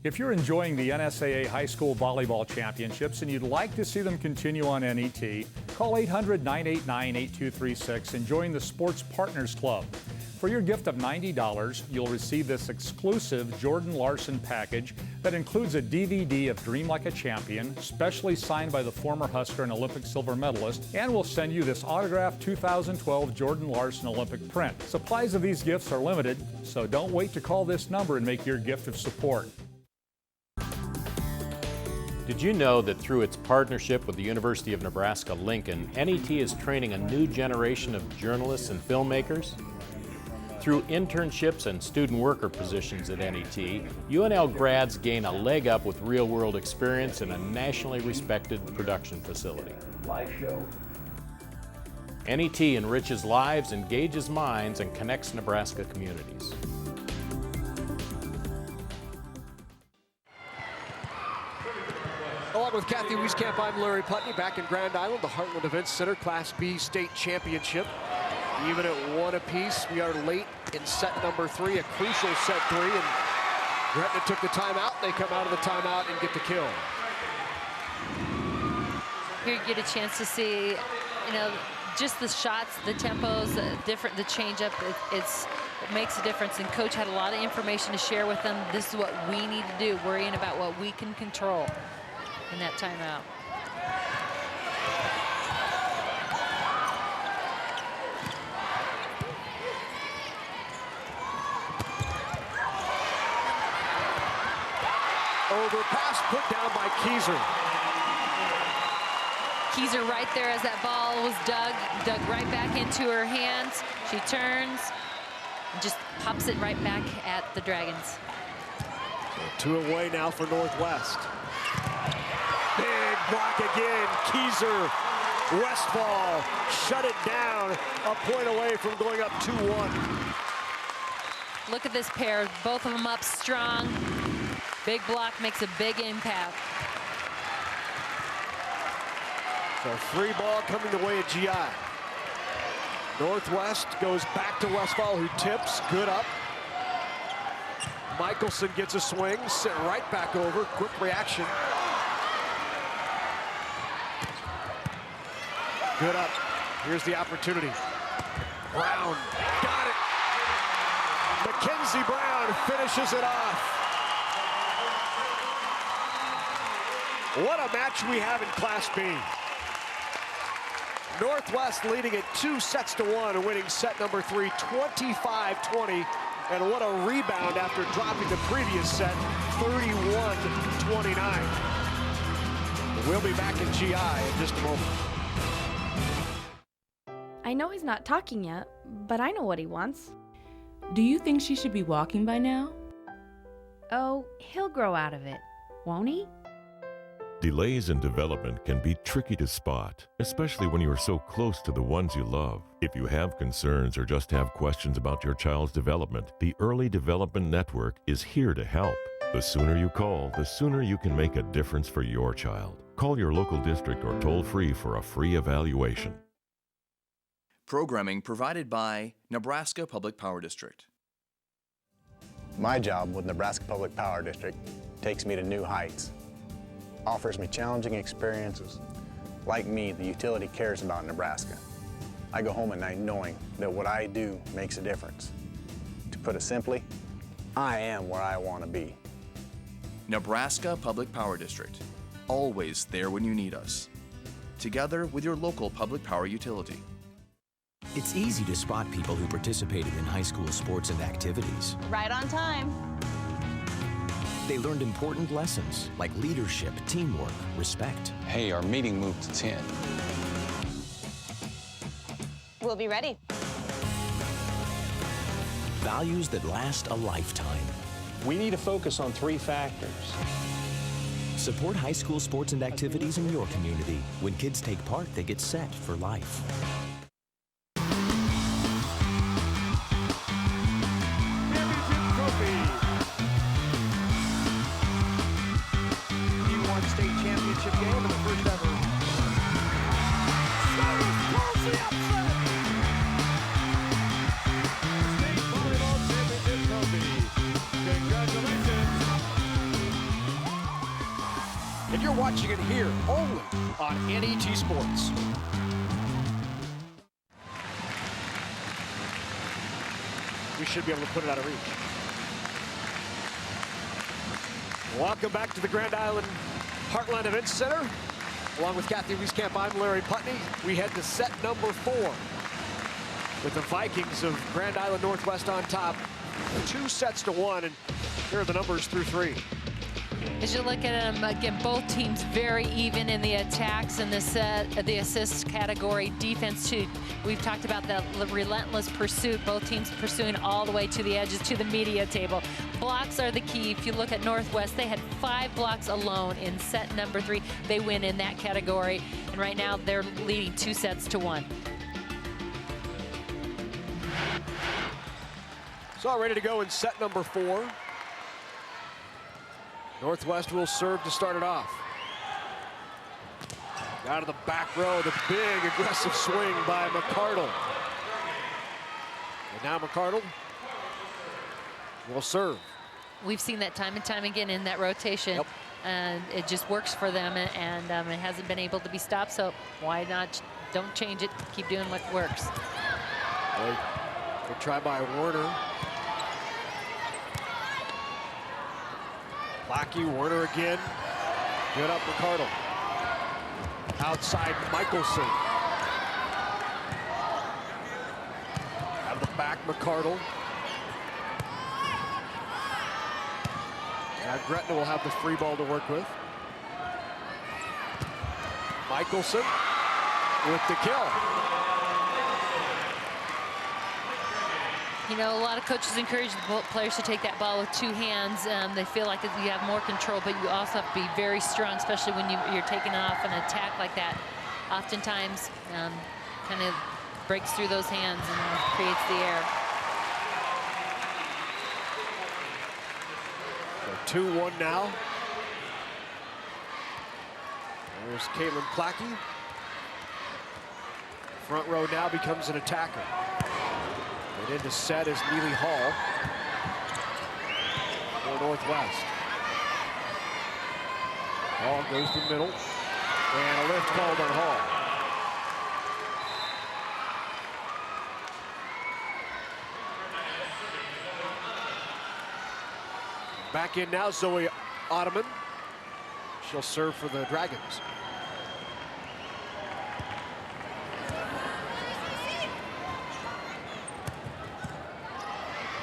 If you're enjoying the NSAA High School Volleyball Championships and you'd like to see them continue on NET, call 800-989-8236 and join the Sports Partners Club. For your gift of $90, you'll receive this exclusive Jordan Larson package that includes a DVD of Dream Like a Champion, specially signed by the former Husker and Olympic silver medalist, and we'll send you this autographed 2012 Jordan Larson Olympic print. Supplies of these gifts are limited, so don't wait to call this number and make your gift of support.
Did you know that through its partnership with the University of Nebraska-Lincoln, NET is training a new generation of journalists and filmmakers? Through internships and student worker positions at NET, UNL grads gain a leg up with real-world experience in a nationally respected production facility.
Live show.
NET enriches lives, engages minds, and connects Nebraska communities.
Along with Kathy Wieskamp, I'm Larry Putney, back in Grand Island, the Heartland Events Center Class B State Championship. Even at 1 apiece, we are late in set number 3, a crucial set 3, and Gretna took the timeout. They come out of the timeout and get the kill.
Here you get a chance to see, you know, just the shots, the tempos, the change-up. It makes a difference, and Coach had a lot of information to share with them. This is what we need to do, worrying about what we can control in that timeout.
Overpass put down by Keyser.
Keyser right there as that ball was dug right back into her hands. She turns and just pops it right back at the Dragons.
So 2 away now for Northwest. Big block again. Keyser, Westfall shut it down. A point away from going up 2-1.
Look at this pair, both of them up strong. Big block makes a big impact.
So free ball coming the way of GI. Northwest goes back to Westfall, who tips. Good up. Michelson gets a swing, sit right back over. Quick reaction. Good up. Here's the opportunity. Brown got it. Mackenzie Brown finishes it off. What a match we have in Class B. Northwest leading it 2-1 and winning set number 3, 25-20. And what a rebound after dropping the previous set, 31-29. We'll be back in GI in just a moment.
I know he's not talking yet, but I know what he wants.
Do you think she should be walking by now?
Oh, he'll grow out of it, won't he?
Delays in development can be tricky to spot, especially when you are so close to the ones you love. If you have concerns or just have questions about your child's development, the Early Development Network is here to help. The sooner you call, the sooner you can make a difference for your child. Call your local district or toll-free for a free evaluation.
Programming provided by Nebraska Public Power District.
My job with Nebraska Public Power District takes me to new heights. Offers me challenging experiences. Like me, the utility cares about Nebraska. I go home at night knowing that what I do makes a difference. To put it simply, I am where I want to be.
Nebraska Public Power District. Always there when you need us. Together with your local public power utility.
It's easy to spot people who participated in high school sports and activities.
Right on time.
They learned important lessons like leadership, teamwork, respect.
Hey, our meeting moved to 10.
We'll be ready.
Values that last a lifetime.
We need to focus on 3 factors.
Support high school sports and activities in your community. When kids take part, they get set for life.
And you're watching it here only on NET Sports. We should be able to put it out of reach. Welcome back to the Grand Island Heartland Events Center. Along with Kathy Wieskamp, I'm Larry Putney. We head to set number 4 with the Vikings of Grand Island Northwest on top. 2-1, and here are the numbers through 3.
As you look at them, again, both teams very even in the attacks and the assists category. Defense, too. We've talked about that relentless pursuit. Both teams pursuing all the way to the edges, to the media table. Blocks are the key. If you look at Northwest, they had 5 blocks alone in set number 3. They win in that category. And right now, they're leading 2-1.
So all ready to go in set number 4. Northwest will serve to start it off. Out of the back row, the big aggressive swing by McCardle. And now McCardle will serve.
We've seen that time and time again in that rotation.
Yep.
And it just works for them, and it hasn't been able to be stopped, so why not? Don't change it. Keep doing what works.
Good try by Warner. Lackey, Warner again. Good up McCardle. Outside Michelson. Out of the back, McCardle. Now Gretna will have the free ball to work with. Michelson with the kill.
You know, a lot of coaches encourage the players to take that ball with two hands. They feel like you have more control, but you also have to be very strong, especially when you're taking off an attack like that. Oftentimes, kind of breaks through those hands and creates the air.
2-1 now. There's Caitlin Plackey. Front row now becomes an attacker. And in to set is Neely Hall for Northwest. Hall goes to the middle. And a lift called on Hall. Back in now, Zoe Ottoman. She'll serve for the Dragons.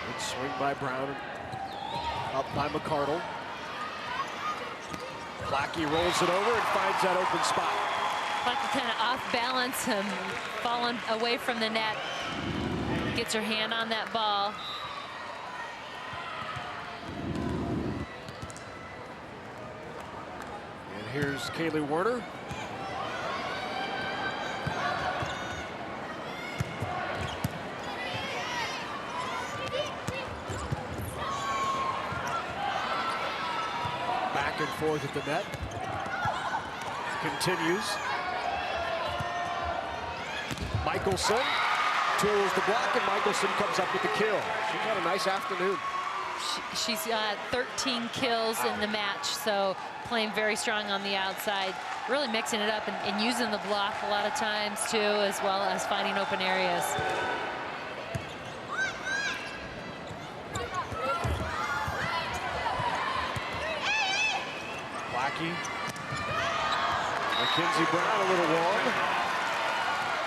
Good swing by Brown. Up by McCardle. Plackey rolls it over and finds that open spot.
Plackey kind of off balance and falling away from the net. Gets her hand on that ball.
Here's Kaylee Warner. Back and forth at the net. Continues. Michelson tools the block, and Michelson comes up with the kill. She's had a nice afternoon.
She's got 13 kills in the match, so playing very strong on the outside, really mixing it up and using the block a lot of times too, as well as finding open areas.
Plackey. Mackenzie Brown a little long.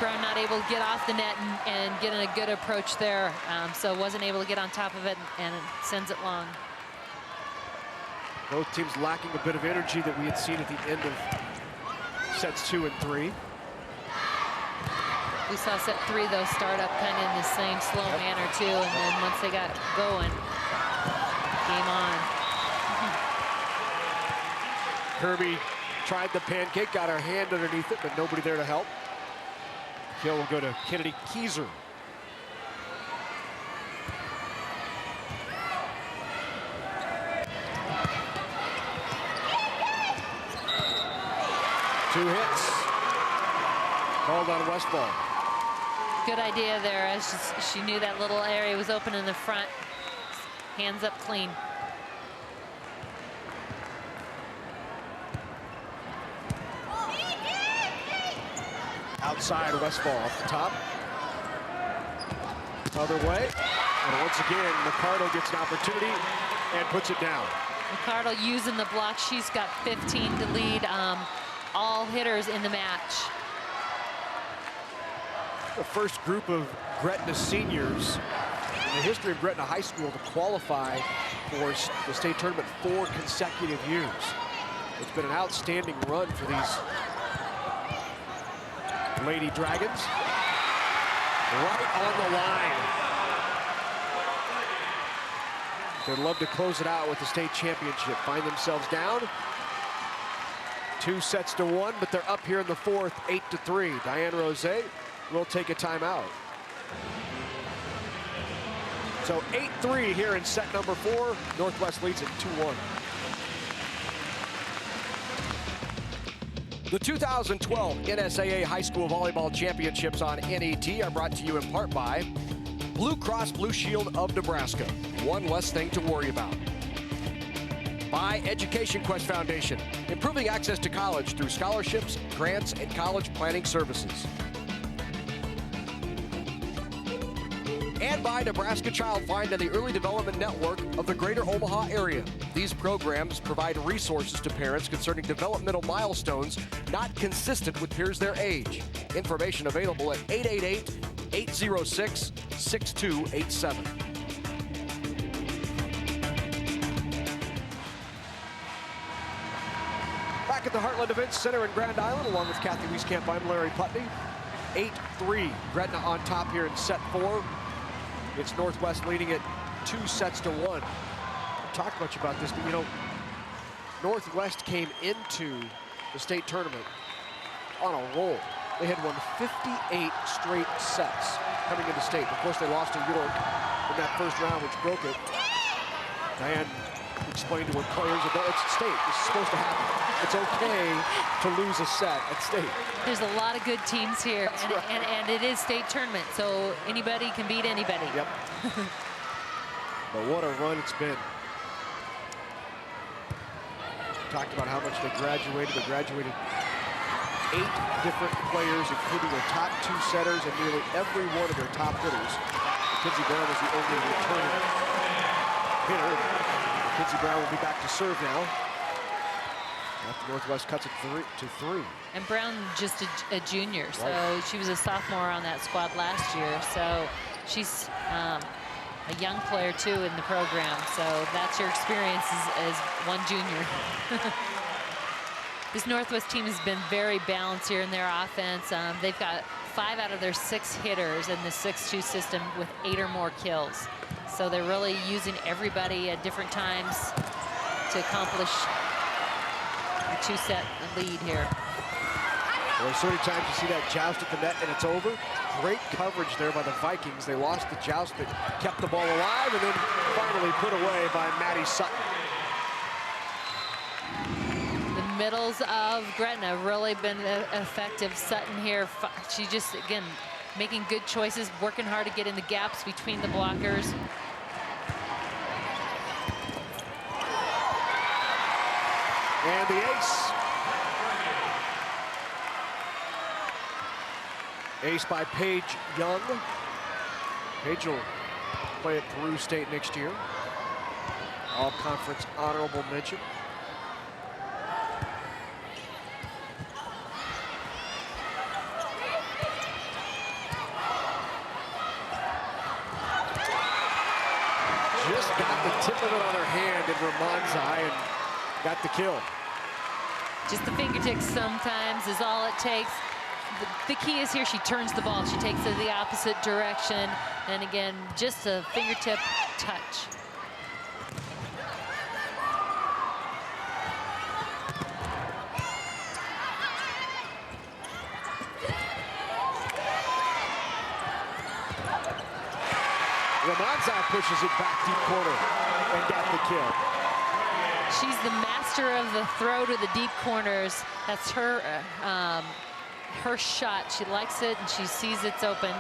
Brown not able to get off the net and get in a good approach there, so wasn't able to get on top of it and sends it long.
Both teams lacking a bit of energy that we had seen at the end of sets 2 and 3.
We saw set 3 though start up kind of in the same slow manner too, and then once they got going, game on.
Kirby tried the pancake, got her hand underneath it, but nobody there to help. Kill will go to Kennedy Keyser. Two hits. Called on Westball.
Good idea there, as she knew that little area was open in the front. Hands up clean.
Outside Westball off the top. Other way. And once again, McCardle gets an opportunity and puts it down.
McCardle using the block. She's got 15 to lead all hitters in the match.
The first group of Gretna seniors in the history of Gretna High School to qualify for the state tournament 4 consecutive years. It's been an outstanding run for these Lady Dragons. Right on the line. They'd love to close it out with the state championship. Find themselves down 2-1, but they're up here in the 4th, 8-3. Diane Rose will take a timeout. So 8-3 here in set number 4. Northwest leads at 2-1. The 2012 NSAA High School Volleyball Championships on NET are brought to you in part by Blue Cross Blue Shield of Nebraska. one less thing to worry about. By Education Quest Foundation, improving access to college through scholarships, grants, and college planning services. And by Nebraska Child Find and the Early Development Network of the Greater Omaha area. These programs provide resources to parents concerning developmental milestones not consistent with peers their age. Information available at 888-806-6287. Back at the Heartland Events Center in Grand Island, along with Kathy Wieskamp, I'm Larry Putney. 8-3, Gretna on top here in set 4. It's Northwest leading it 2-1. I've talked much about this, but you know, Northwest came into the state tournament on a roll. They had won 58 straight sets coming into state. Of course, they lost to York in that first round, which broke it. Diane explained to her players that it's state. This is supposed to happen. It's okay to lose a set at state.
There's a lot of good teams here, and it is state tournament, so anybody can beat anybody.
Yep. But what a run it's been. Talked about how much they graduated. They graduated 8 different players, including their top 2 setters and nearly every one of their top hitters. Mackenzie Brown was the only returning hitter. Mackenzie Brown will be back to serve now, after Northwest cuts it 3-3.
And Brown just a junior, so she was a sophomore on that squad last year. So she's a young player too in the program. So that's your experience as one junior. This Northwest team has been very balanced here in their offense. They've got 5 out of their 6 hitters in the 6-2 system with 8 or more kills. So they're really using everybody at different times to accomplish a 2-set lead here.
Well, so many times you see that joust at the net and it's over. Great coverage there by the Vikings. They lost the joust but kept the ball alive and then finally put away by Maddie Sutton.
The middles of Gretna have really been effective. Sutton here, she just, again, making good choices, working hard to get in the gaps between the blockers.
And the ace. Ace by Paige Young. Paige will play at Peru State next year. All-conference honorable mention. Just got the tip of it on her hand in Ramon's eye and got the kill.
Just the fingertips sometimes is all it takes. The key is here, she turns the ball. She takes it the opposite direction. And again, just a fingertip touch.
Ramonzai pushes it back deep corner and got the kill.
She's the master of the throw to the deep corners. That's her her shot. She likes it and she sees it's open.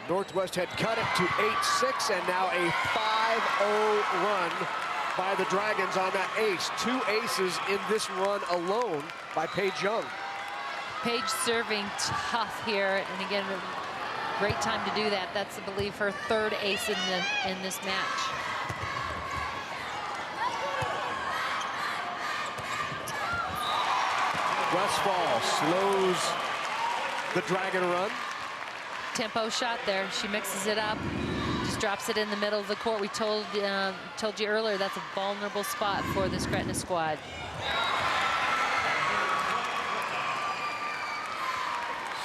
So Northwest had cut it to 8-6 and now a 5-0 run by the Dragons on that ace. 2 aces in this run alone by Paige Young.
Paige serving tough here, and again, great time to do that. That's, I believe, her 3rd ace in this match.
Westfall slows the Dragon run.
Tempo shot there. She mixes it up, just drops it in the middle of the court. We told you earlier that's a vulnerable spot for this Gretna squad.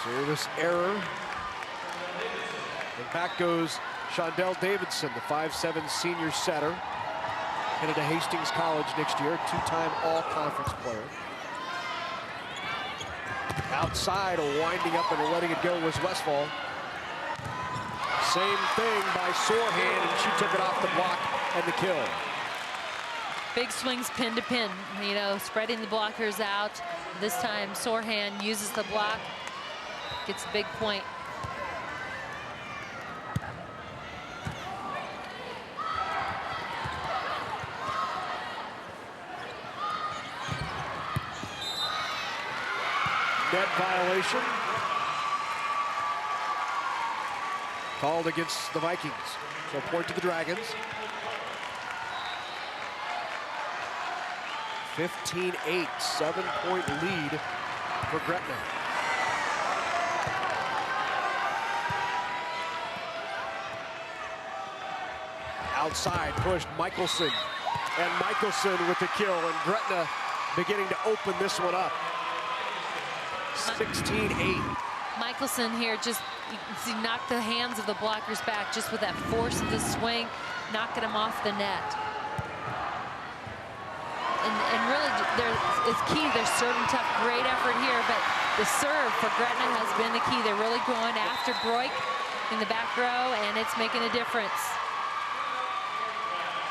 Service error. And back goes Shondell Davidson, the 5'7" senior setter. Headed to Hastings College next year, 2-time all-conference player. Outside, winding up and letting it go was Westfall. Same thing by Sorehand, and she took it off the block and the kill.
Big swings pin to pin, you know, spreading the blockers out. This time, Sorehand uses the block, gets a big point.
net violation called against the Vikings. So point to the Dragons. 15-8, 7-point lead for Gretna. Outside, pushed Michelson. And Michelson with the kill, and Gretna beginning to open this one up. 16-8.
Michelson here just, you can see, knocked the hands of the blockers back just with that force of the swing, knocking them off the net. And really, it's key. They're serving tough, great effort here, but the serve for Gretna has been the key. They're really going after Broik in the back row, and it's making a difference.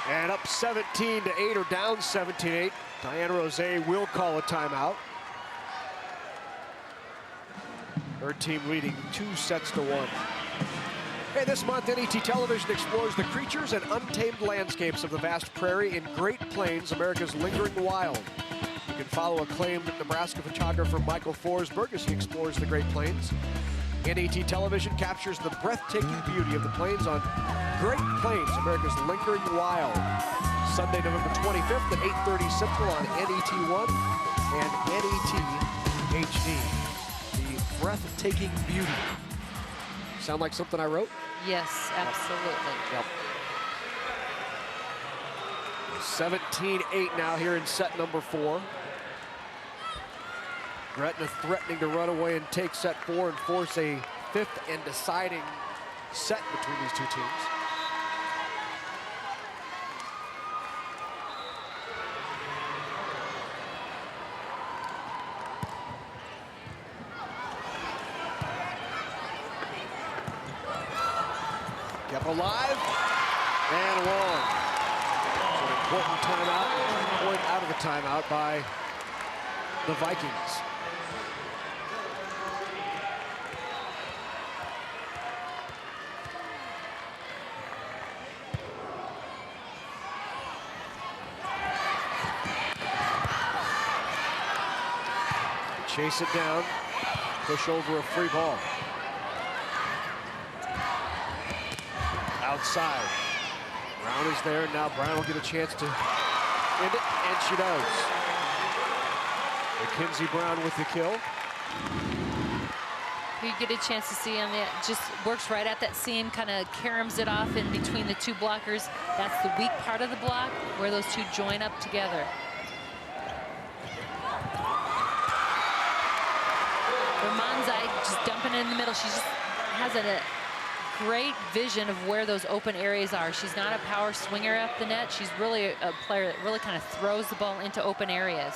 And up 17-8, or down 17-8. Diane Rose will call a timeout. Her team leading 2-1. Hey, this month, NET Television explores the creatures and untamed landscapes of the vast prairie in Great Plains, America's lingering wild. You can follow acclaimed Nebraska photographer Michael Forsberg as he explores the Great Plains. NET Television captures the breathtaking beauty of the plains on Great Plains, America's lingering wild. Sunday, November 25th at 8:30 Central on NET1 and NET HD. The breathtaking beauty. Sound like something I wrote?
Yes, absolutely.
Yep. 17-8 now here in set number 4. Gretna threatening to run away and take set 4 and force a 5th and deciding set between these two teams. Kept alive and long. An important timeout, point out of the timeout by the Vikings. Chase it down, push over a free ball. Outside. Brown is there, now Brown will get a chance to end it, and she does. Mackenzie Brown with the kill.
You get a chance to see on that, just works right at that seam, kind of caroms it off in between the two blockers. That's the weak part of the block, where those two join up together. Manzai just dumping it in the middle. She just has a great vision of where those open areas are. She's not a power swinger at the net. She's really a player that really kind of throws the ball into open areas.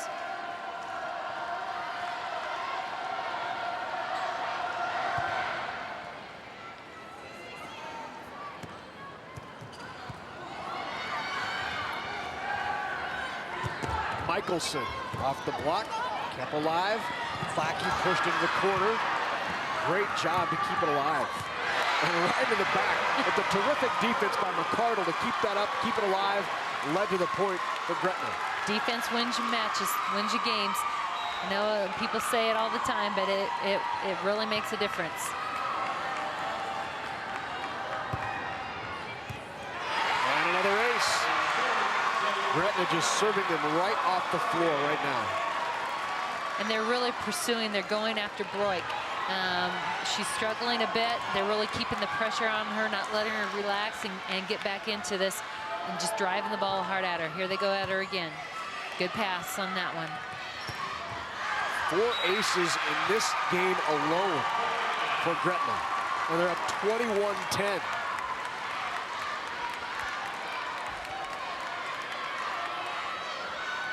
Michelson off the block, kept alive. Clacky pushed into the corner. Great job to keep it alive. And right in the back, with the terrific defense by McCardle to keep that up, keep it alive, led to the point for Gretna.
Defense wins you matches, wins you games. I know people say it all the time, but it really makes a difference.
And another ace. Gretna just serving them right off the floor right now.
And they're really pursuing, they're going after Broik. She's struggling a bit. They're really keeping the pressure on her, not letting her relax and get back into this and just driving the ball hard at her. Here they go at her again. Good pass on that one.
4 aces in this game alone for Gretna. And they're up 21-10.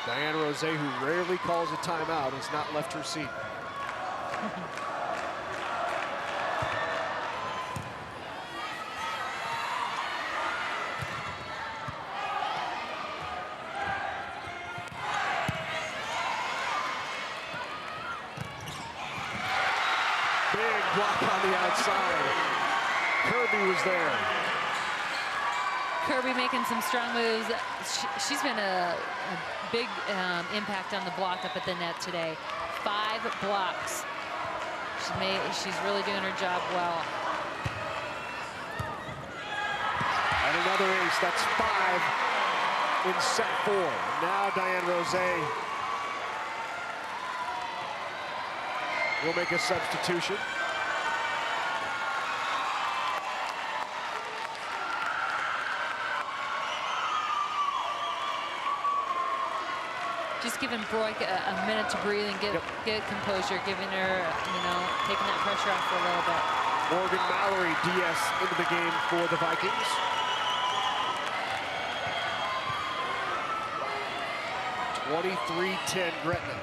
Diane Rose, who rarely calls a timeout, has not left her seat. Big block on the outside. Kirby was there.
Kirby making some strong moves. She's been a big impact on the block up at the net today. 5 blocks She's really doing her job well.
And another ace. That's 5 in set 4. Now Diane Rosé will make a substitution.
Just giving Broik a minute to breathe and get composure, giving her, taking that pressure off for a little bit.
Morgan Mallory, DS, into the game for the Vikings. (23-10) Gretna.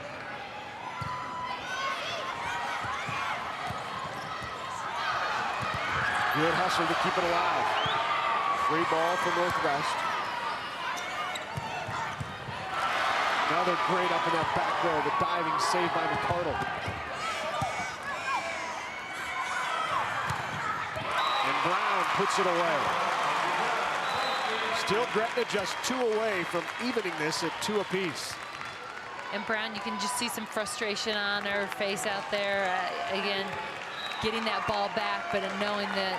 Good hustle to keep it alive. Free ball for Northwest. Another great up in that back row, the diving save by McCardle. And Brown puts it away. Still Gretna just 2 away from evening this at 2 apiece.
And Brown, you can just see some frustration on her face out there. Again, getting that ball back, but knowing that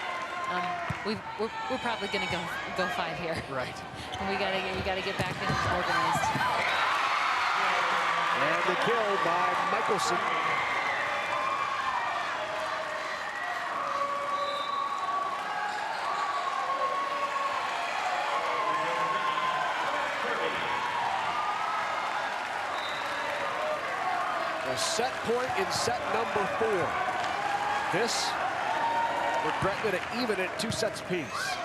we're probably going to go 5 here.
Right.
And we gotta get back and organized.
And the kill by Michelson. A set point in set number 4. This with Gretna to even it 2 sets apiece.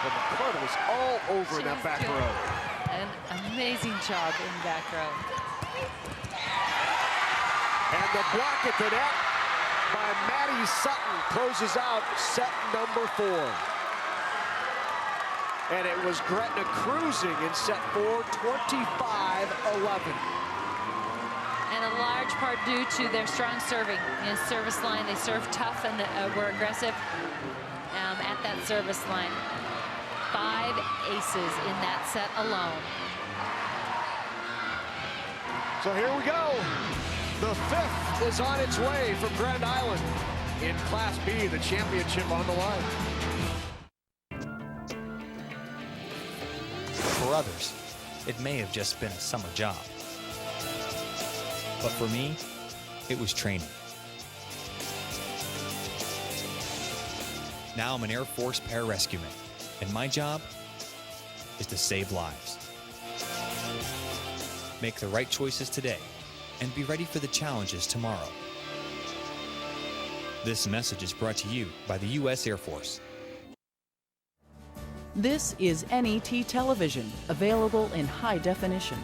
But McCardle was all over in that back row.
An amazing job in the back row.
And the block at the net by Maddie Sutton closes out set number 4. And it was Gretna cruising in set 4, 25-11.
And a large part due to their strong serving. In service line, they serve tough and were aggressive at that service line. 5 aces in that set alone.
So here we go. The 5th is on its way from Grand Island. In Class B, the championship on the line.
For others, it may have just been a summer job. But for me, it was training. Now I'm an Air Force pararescueman, and my job is to save lives. Make the right choices today and be ready for the challenges tomorrow. This message is brought to you by the U.S. Air Force.
This is NET Television, available in high definition.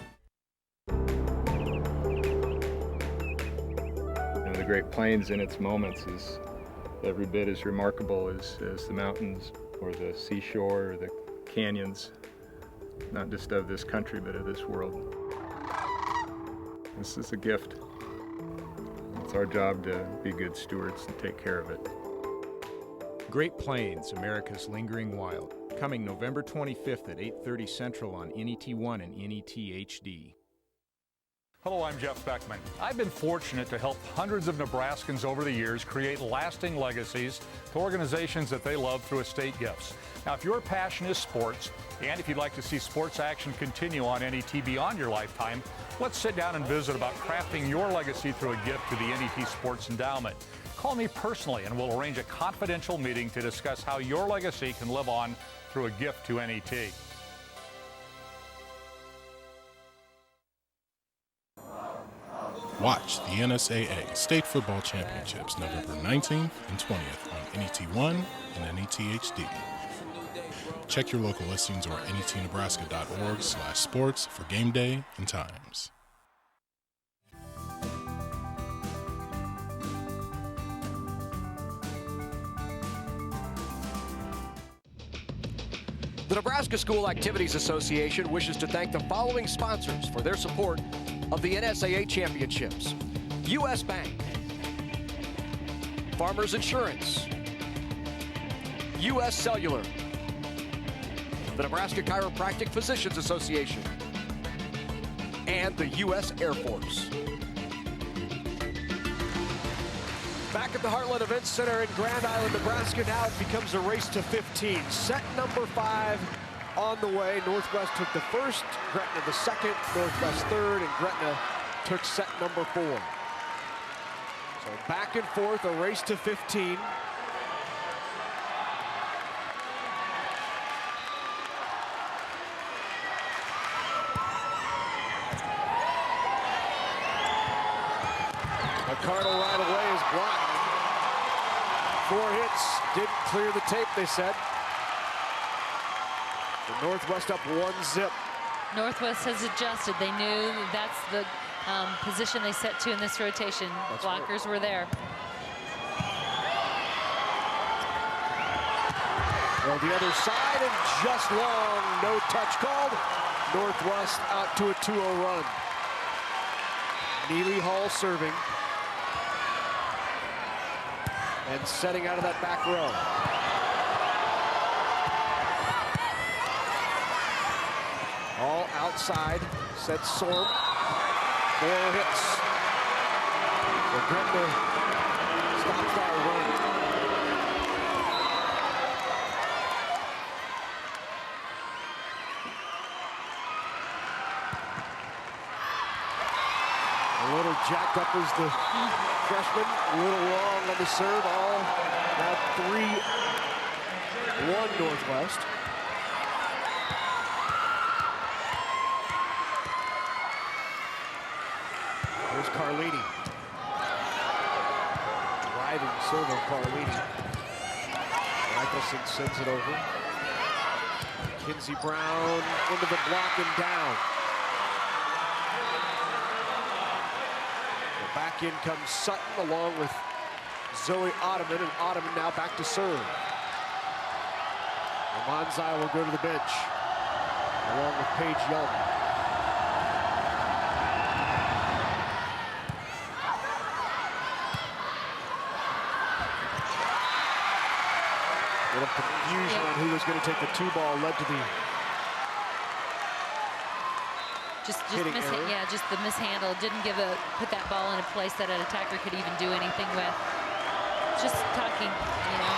The Great Plains in its moments is every bit as remarkable as the mountains or the seashore or the canyons, not just of this country, but of this world. This is a gift. It's our job to be good stewards and take care of it.
Great Plains, America's Lingering Wild, coming November 25th at 8:30 Central on NET1 and NET HD.
Hello, I'm Jeff Beckman. I've been fortunate to help hundreds of Nebraskans over the years create lasting legacies to organizations that they love through estate gifts. Now, if your passion is sports, and if you'd like to see sports action continue on NET beyond your lifetime, let's sit down and visit about crafting your legacy through a gift to the NET Sports Endowment. Call me personally and we'll arrange a confidential meeting to discuss how your legacy can live on through a gift to NET.
Watch the NSAA State Football Championships November 19th and 20th on NET1 and NET HD. Check your local listings or netnebraska.org/sports for game day and times.
The Nebraska School Activities Association wishes to thank the following sponsors for their support of the NSAA Championships: U.S. Bank, Farmers Insurance, U.S. Cellular, the Nebraska Chiropractic Physicians Association, and the U.S. Air Force. Back at the Heartland Events Center in Grand Island, Nebraska. Now it becomes a race to 15. Set number 5 on the way. Northwest took the first, Gretna the second, Northwest third, and Gretna took set number 4. So back and forth, a race to 15. McCardle right away is blocked. 4 hits, didn't clear the tape, they said. The Northwest up 1-0.
Northwest has adjusted. They knew that's the position they set to in this rotation.
That's
Blockers were there.
Well, the other side and just long, no touch called. Northwest out to a 2-0 run. Neely Hall serving. And setting out of that back row. All outside, set Sorm. 4 hits. So Gretna stops that run. A little jacked up as the freshman, a little long on the serve, all now 3-1 Northwest. Here's Carlini. Driving serve of Carlini. Michelson sends it over. Kinsey Brown into the block and down. Back in comes Sutton along with Zoe Ottoman, and Ottoman now back to serve. Romanzai will go to the bench along with Paige Young. A little confusion on who was going to take the 2-ball led to the
just the mishandle. Didn't put that ball in a place that an attacker could even do anything with. Just talking, you know.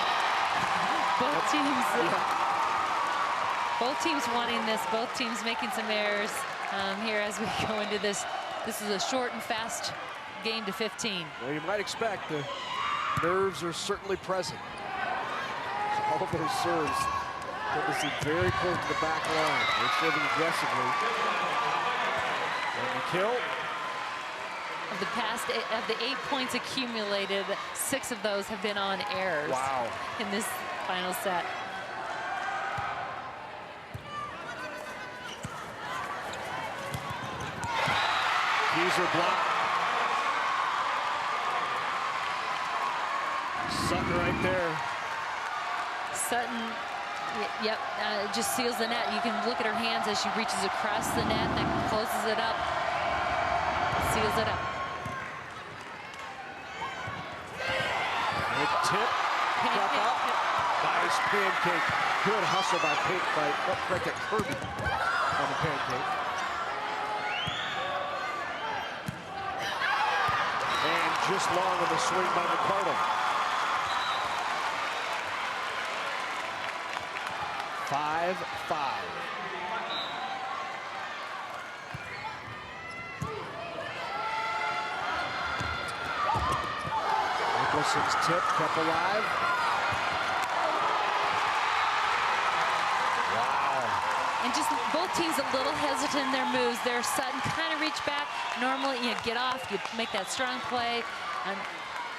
Both teams wanting this. Both teams making some errors here as we go into this. This is a short and fast game to 15.
Well, you might expect the nerves are certainly present. All of those serves tend to seem very close to the back line. They're serving aggressively. And the kill.
Of the 8 points accumulated, 6 of those have been on errors.
Wow.
In this final set.
User block. Sutton right there.
Sutton, yep, just seals the net. You can look at her hands as she reaches across the net and closes it up, seals it up.
Good tip, drop up. Nice pancake. Good hustle by Kirby on the pancake. And just long on the swing by McCardle. 5-5. Nicholson's tip kept alive. Wow.
And just both teams a little hesitant in their moves. Their Sutton kind of reach back. Normally, you get off, you make that strong play. And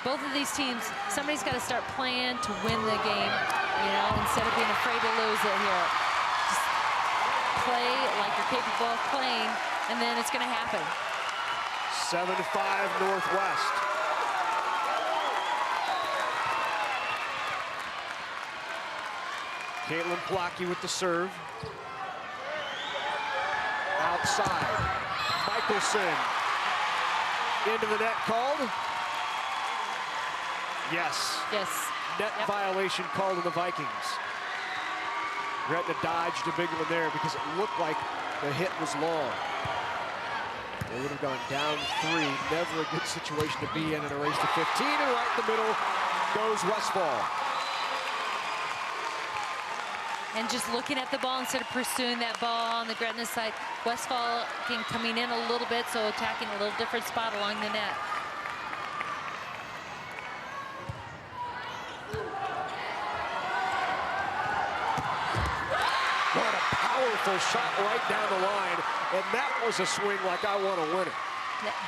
both of these teams, somebody's got to start playing to win the game, you know, instead of being afraid to lose it here. Just play like you're capable of playing, and then it's going to happen.
7-5 Northwest. Caitlin Plotke with the serve. Outside. Michelson. Into the net called. Yes.
Yes.
Net violation called on the Vikings. Gretna dodged a big one there because it looked like the hit was long. They would have gone down 3. Never a good situation to be in a race to 15. And right in the middle goes Westfall.
And just looking at the ball instead of pursuing that ball on the Gretna side, Westfall coming in a little bit, so attacking a little different spot along the net.
What a powerful shot right down the line. And that was a swing like I want to win it.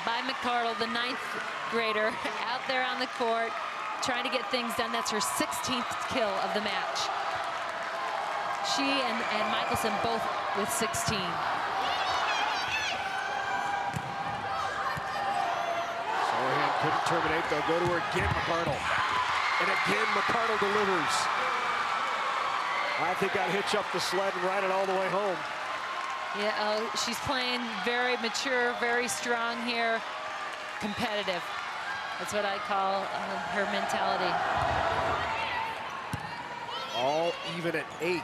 By McCardle, the 9th grader, out there on the court, trying to get things done. That's her 16th kill of the match. She and Michelson both with 16.
Sohan couldn't terminate. They'll go to her again, McCardle. And again, McCardle delivers. I think I'd hitch up the sled and ride it all the way home.
Yeah, she's playing very mature, very strong here, competitive. That's what I call her mentality.
All even at 8.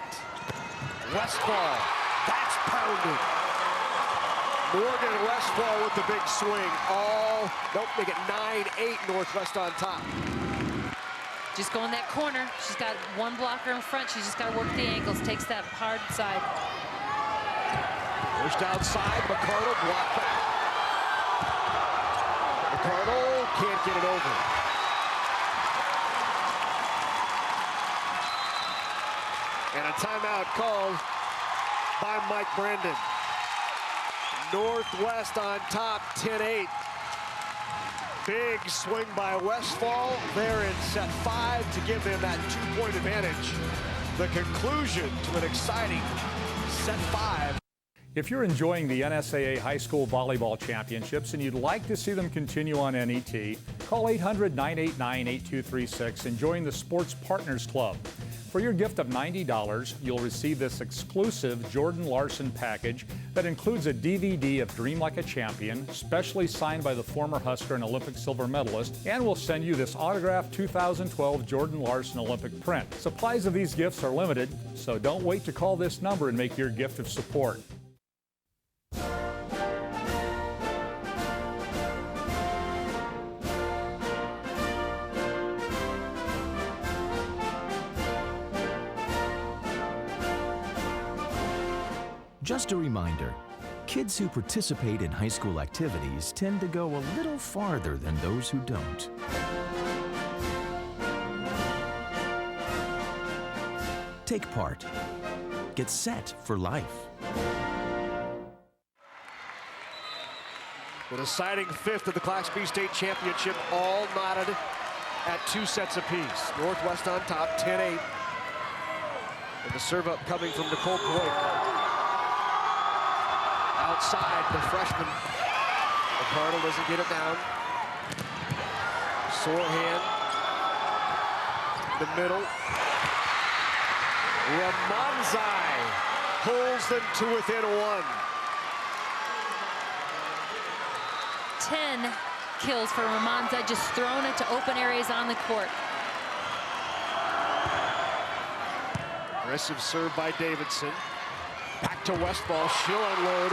Westfall, that's pounded. Morgan Westfall with the big swing. Don't make it 9-8, Northwest on top.
Just go in that corner. She's got one blocker in front. She's just got to work the ankles. Takes that hard side.
Pushed outside, McCardle blocked back. McCardle can't get it over. And a timeout called by Mike Brandon. Northwest on top, 10-8. Big swing by Westfall there in set 5 to give them that 2-point advantage. The conclusion to an exciting set 5.
If you're enjoying the NSAA High School Volleyball Championships and you'd like to see them continue on NET, call 800-989-8236 and join the Sports Partners Club. For your gift of $90, you'll receive this exclusive Jordan Larson package that includes a DVD of Dream Like a Champion, specially signed by the former Husker and Olympic silver medalist, and we'll send you this autographed 2012 Jordan Larson Olympic print. Supplies of these gifts are limited, so don't wait to call this number and make your gift of support.
Just a reminder, kids who participate in high school activities tend to go a little farther than those who don't. Take part. Get set for life.
The deciding 5th of the Class B State Championship, all knotted at 2 sets apiece. Northwest on top, 10-8. And the serve up coming from Nicole Boyd. Outside, the freshman. McCardle doesn't get it down. Sohan, the middle. Ramanzai pulls them to within 1.
10 kills for Ramanzai, just throwing it to open areas on the court.
Aggressive serve by Davidson. Back to Westfall, she'll unload.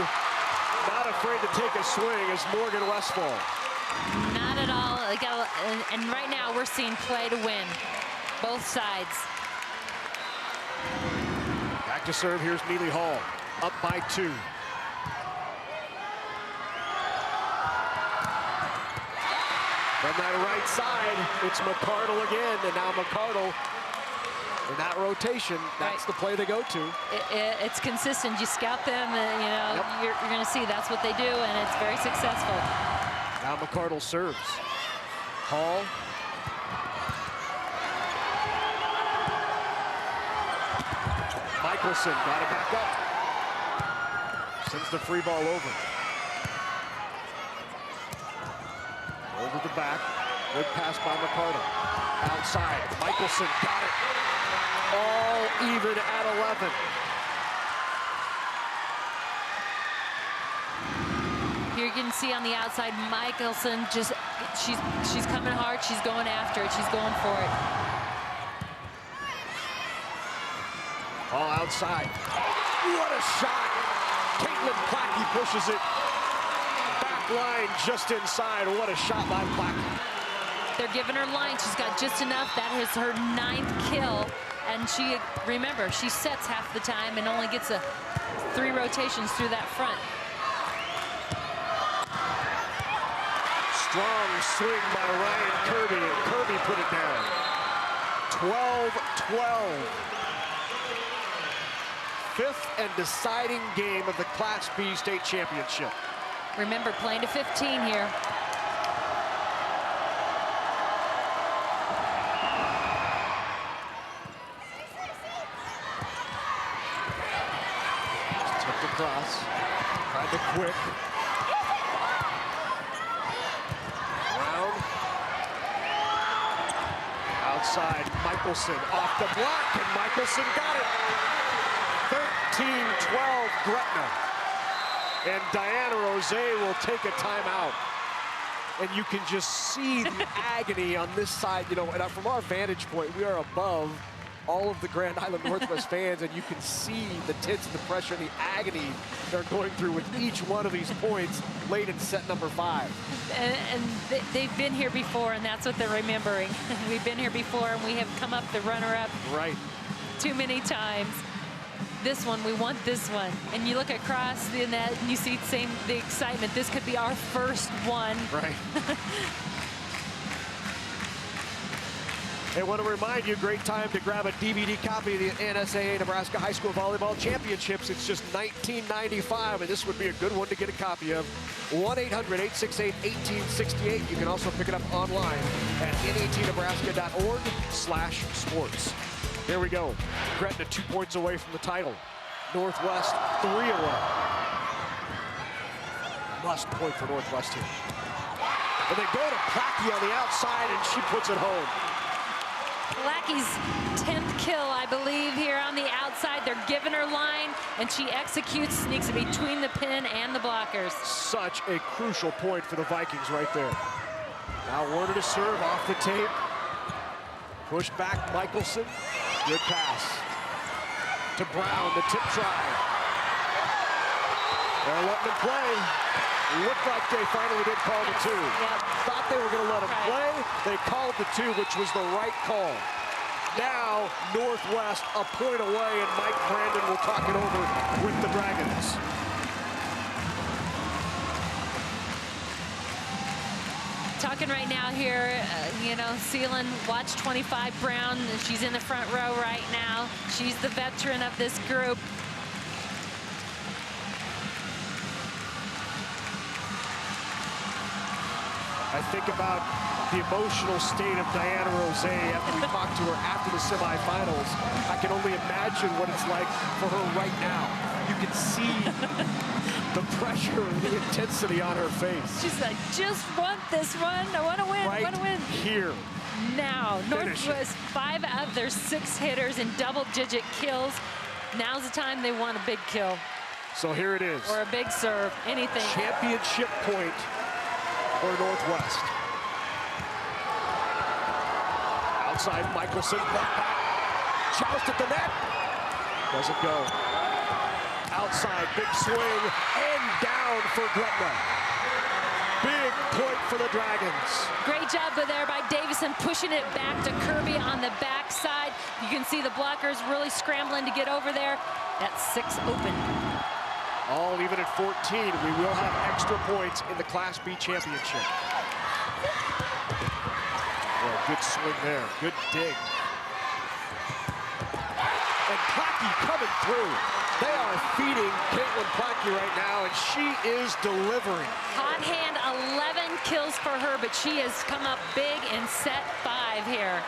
Not afraid to take a swing as Morgan Westfall.
Not at all. And right now we're seeing play to win. Both sides.
Back to serve, here's Neely Hall. Up by 2. From that right side, it's McCardle again, and now McCardle in that rotation, that's the play they go to.
It's consistent. You scout them, you're going to see that's what they do, and it's very successful.
Now McCardle serves. Hall. Michelson got it back up. Sends the free ball over. Over the back. Good pass by McCardle. Outside. Michelson got it. All even at 11.
Here you can see on the outside, Michelson just, she's coming hard. She's going after it. She's going for it.
All outside. What a shot. Caitlin Plackey pushes it back Line just inside. What a shot by Plackey.
They're giving her line. She's got just enough. That is her 9th kill. And she, remember, she sets half the time and only gets 3 rotations through that front.
Strong swing by Ryan Kirby, and Kirby put it down. 12-12. 5th and deciding game of the Class B state championship.
Remember, playing to 15 here.
Tipped across, kind of quick. Round. Outside, Michelson off the block, and Michelson got it. 13-12 Gretna. And Diana Rose will take a timeout. And you can just see the agony on this side. You know, and from our vantage point, we are above all of the Grand Island Northwest fans, and you can see the tense, the pressure, and the agony they're going through with each one of these points late in set number 5.
And they've been here before, and that's what they're remembering. We've been here before, and we have come up the runner-up too many times. This one, we want this one. And you look across the net, and you see the excitement. This could be our first one.
Right. I want to remind you, great time to grab a DVD copy of the NSAA Nebraska High School Volleyball Championships. It's just $19.95, and this would be a good one to get a copy of. 1-800-868-1868. You can also pick it up online at netnebraska.org/sports. Here we go. Gretna 2 points away from the title. Northwest 3 away. Must point for Northwest here. And they go to Plackey on the outside, and she puts it home.
Plackey's 10th kill, I believe, here on the outside. They're giving her line, and she executes, sneaks it between the pin and the blockers.
Such a crucial point for the Vikings right there. Now Warner to serve off the tape. Push back Michelson. Good pass. To Brown, the tip try. They're letting him play. Looked like they finally did call the 2. Thought they were going to let him play. They called the 2, which was the right call. Now, Northwest a point away, and Mike Brandon will talk it over with the Dragons.
Talking right now here, you know, Sealand, watch 25 Brown. She's in the front row right now. She's the veteran of this group.
I think about the emotional state of Diana Rose after we talked to her after the semifinals. I can only imagine what it's like for her right now. You can see the pressure and the intensity on her face.
She's like, just want this one. I want to win. I want to win.
Here.
Now, Northwest, 5 of their 6 hitters in double-digit kills. Now's the time they want a big kill.
So here it is.
Or a big serve, anything.
Championship point for Northwest. Outside Michelson, back. Joust at the net. Doesn't go. Outside, big swing, and down for Gretna. Big point for the Dragons.
Great job there by Davison, pushing it back to Kirby on the backside. You can see the blockers really scrambling to get over there. That's 6 open.
All even at 14, we will have extra points in the Class B championship. Well, good swing there, good dig. And Plackey coming through. They are feeding Caitlin Plackey right now, and she is delivering.
Hot hand, 11 kills for her, but she has come up big in set 5 here.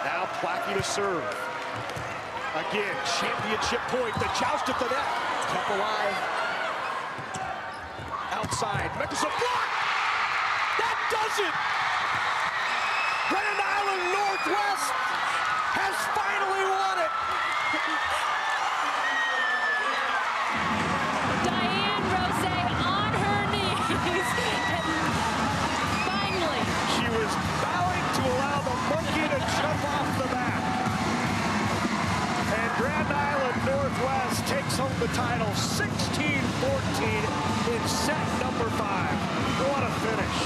Now Plackey to serve. Again, championship point, the joust at the net. Kept alive. Outside, Mickelson block! That does it! Grand Island Northwest has finally won it!
Diane Rose on her knees. And finally.
She was bowing to allow the monkey to jump off the mat. And Grand Island Northwest takes takes home the title 16-14 in set number 5. What a finish.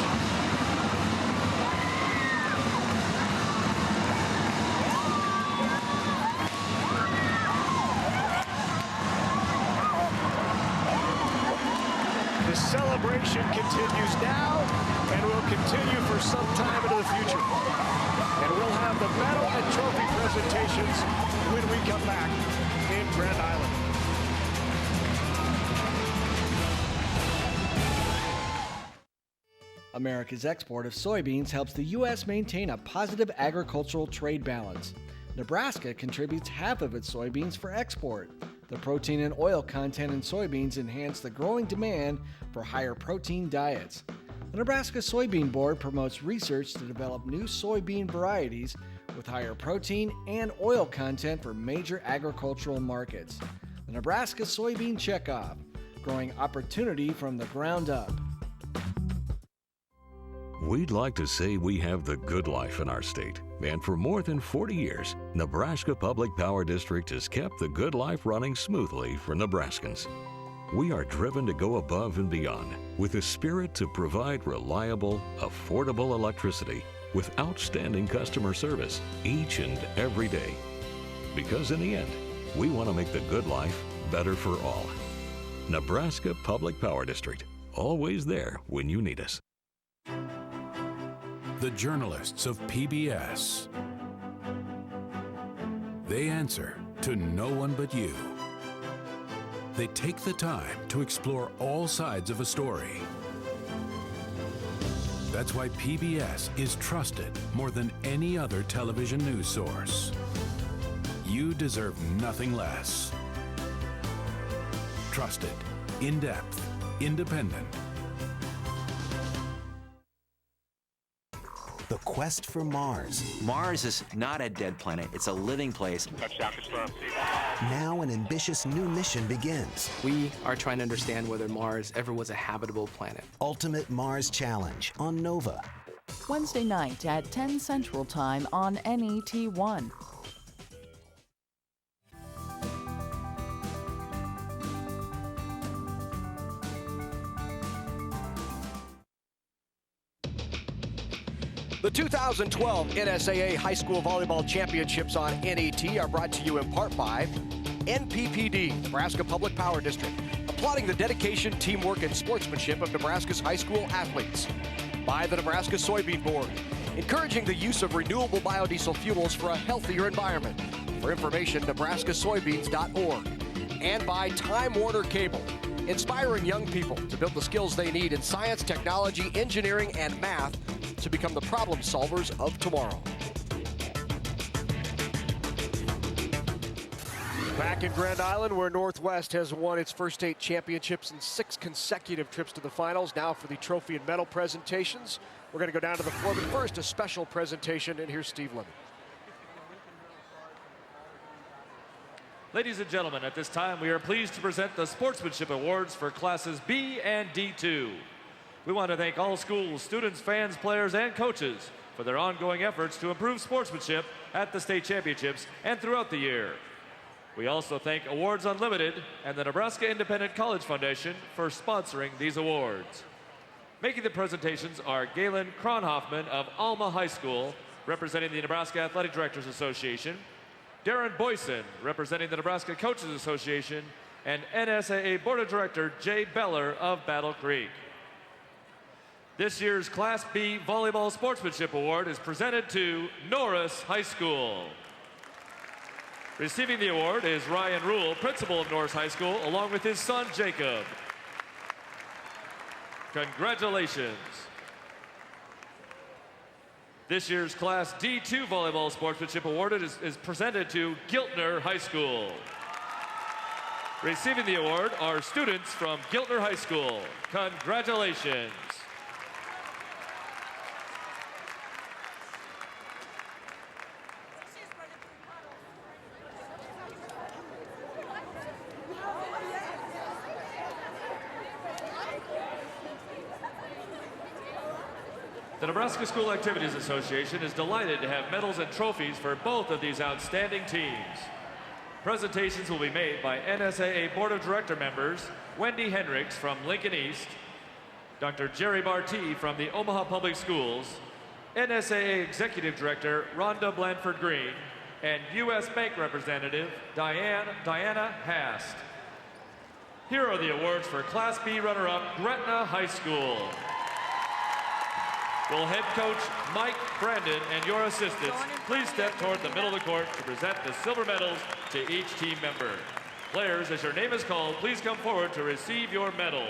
The celebration continues now and will continue for some time into the future. And we'll have the medal and trophy presentations when we come back in Grand Island.
America's export of soybeans helps the U.S. maintain a positive agricultural trade balance. Nebraska contributes half of its soybeans for export. The protein and oil content in soybeans enhance the growing demand for higher protein diets. The Nebraska Soybean Board promotes research to develop new soybean varieties with higher protein and oil content for major agricultural markets. The Nebraska Soybean Checkoff, growing opportunity from the ground up.
We'd like to say we have the good life in our state. And for more than 40 years, Nebraska Public Power District has kept the good life running smoothly for Nebraskans. We are driven to go above and beyond with a spirit to provide reliable, affordable electricity with outstanding customer service each and every day. Because in the end, we want to make the good life better for all. Nebraska Public Power District, always there when you need us.
The journalists of PBS. They answer to no one but you. They take the time to explore all sides of a story. That's why PBS is trusted more than any other television news source. You deserve nothing less. Trusted, in-depth, independent.
The quest for Mars.
Mars is not a dead planet, it's a living place.
Touchdown confirmed. Now an ambitious new mission begins.
We are trying to understand whether Mars ever was a habitable planet.
Ultimate Mars Challenge on Nova.
Wednesday night at 10 Central Time on NET1.
The 2012 NSAA High School Volleyball Championships on NET are brought to you in part by NPPD, Nebraska Public Power District, applauding the dedication, teamwork, and sportsmanship of Nebraska's high school athletes. By the Nebraska Soybean Board, encouraging the use of renewable biodiesel fuels for a healthier environment. For information, nebraskasoybeans.org. And by Time Warner Cable, inspiring young people to build the skills they need in science, technology, engineering, and math to become the problem solvers of tomorrow. Back in Grand Island, where Northwest has won its first state championships in 6 consecutive trips to the finals. Now for the trophy and medal presentations. We're going to go down to the floor, but first a special presentation, and here's Steve Lemon.
Ladies and gentlemen, at this time we are pleased to present the Sportsmanship Awards for classes B and D2. We want to thank all schools, students, fans, players, and coaches for their ongoing efforts to improve sportsmanship at the state championships and throughout the year. We also thank Awards Unlimited and the Nebraska Independent College Foundation for sponsoring these awards. Making the presentations are Galen Kronhoffman of Alma High School, representing the Nebraska Athletic Directors Association, Darren Boyson, representing the Nebraska Coaches Association, and NSAA Board of Director Jay Beller of Battle Creek. This year's Class B Volleyball Sportsmanship Award is presented to Norris High School. Receiving the award is Ryan Rule, principal of Norris High School, along with his son Jacob. Congratulations. This year's Class D2 Volleyball Sportsmanship Award is presented to Giltner High School. Receiving the award are students from Giltner High School. Congratulations. The Nebraska School Activities Association is delighted to have medals and trophies for both of these outstanding teams. Presentations will be made by NSAA Board of Director members Wendy Hendricks from Lincoln East, Dr. Jerry Bartee from the Omaha Public Schools, NSAA Executive Director Rhonda Blanford Green, and U.S. Bank Representative Diana Hast. Here are the awards for Class B runner-up Gretna High School. Will head coach Mike Brandon and your assistants please step toward the middle of the court to present the silver medals to each team member. Players, as your name is called, please come forward to receive your medal.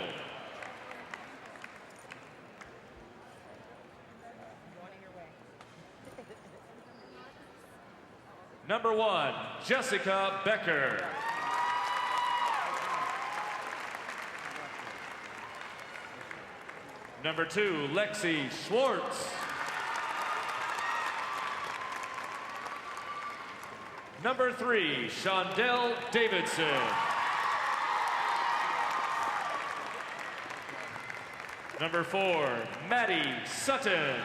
Number 1, Jessica Becker. Number 2, Lexi Schwartz. Number 3, Shondell Davidson. Number 4, Maddie Sutton.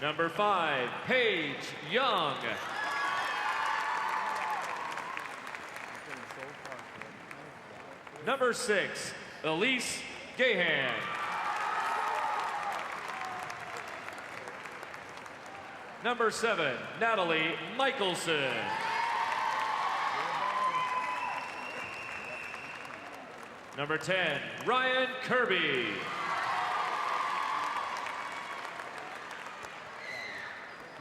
Number 5, Paige Young. Number 6, Elise Gahan. Number 7, Natalie Michelson. Number 10, Ryan Kirby.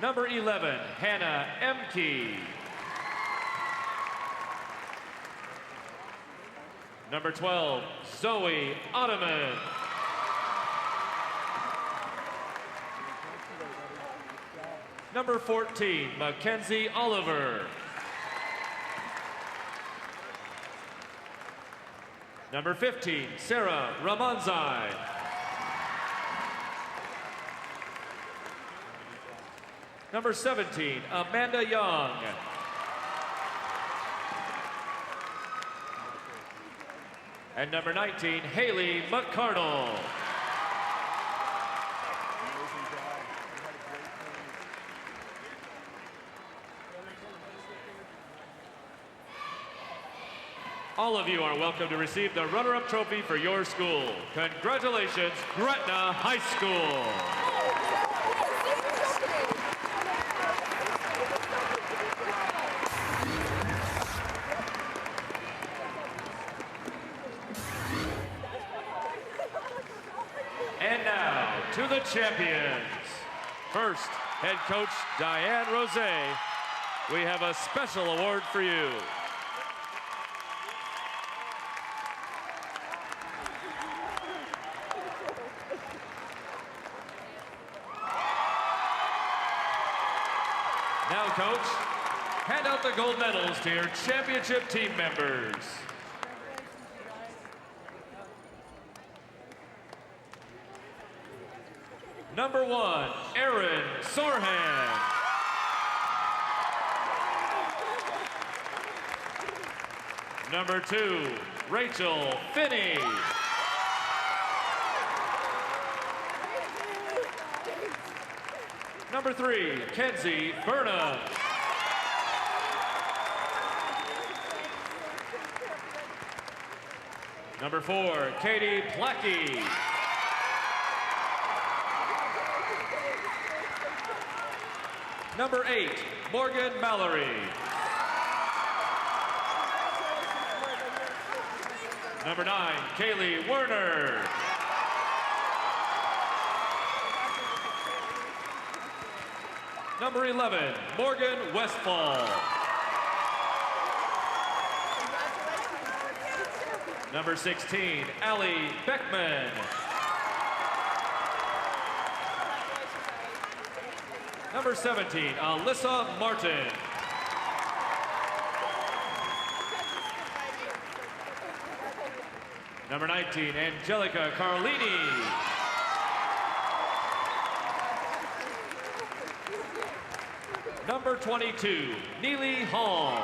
Number 11, Hannah Emke. Number 12, Zoe Ottoman. Number 14, Mackenzie Oliver. Number 15, Sarah Ramanzai. Number 17, Amanda Young. And number 19, Haley McCardle. All of you are welcome to receive the runner-up trophy for your school. Congratulations, Gretna High School. And now, to the champions. First, head coach Diane Rose, we have a special award for you. Now, coach, hand out the gold medals to your championship team members. Number 1, Erin Sorhan. Number 2, Rachel Finney. Number 3, Kenzie Burnham. Number 4, Katie Plackey. Number 8, Morgan Mallory. Number 9, Kaylee Werner. Number 11, Morgan Westfall. Number 16, Allie Beckman. Number 17, Alyssa Martin. Number 19, Angelica Carlini. Number 22, Neely Hall.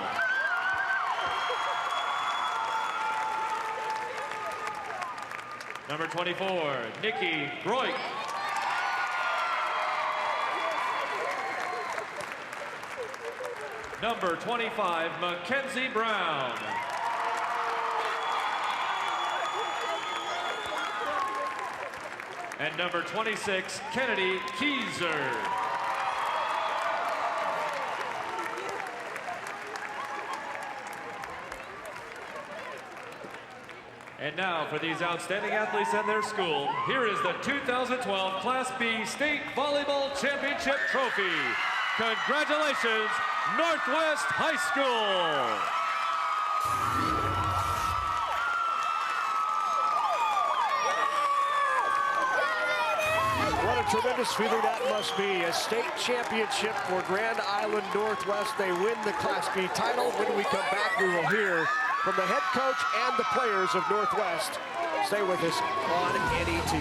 Number 24, Nikki Broik. number 25, Mackenzie Brown. And number 26, Kennedy Keyser. And now for these outstanding athletes and their school, here is the 2012 Class B State Volleyball Championship Trophy. Congratulations, Northwest High School.
What a tremendous feeling that must be. A state championship for Grand Island Northwest. They win the Class B title. When we come back, we will hear from the head coach and the players of Northwest. Stay with us on NET.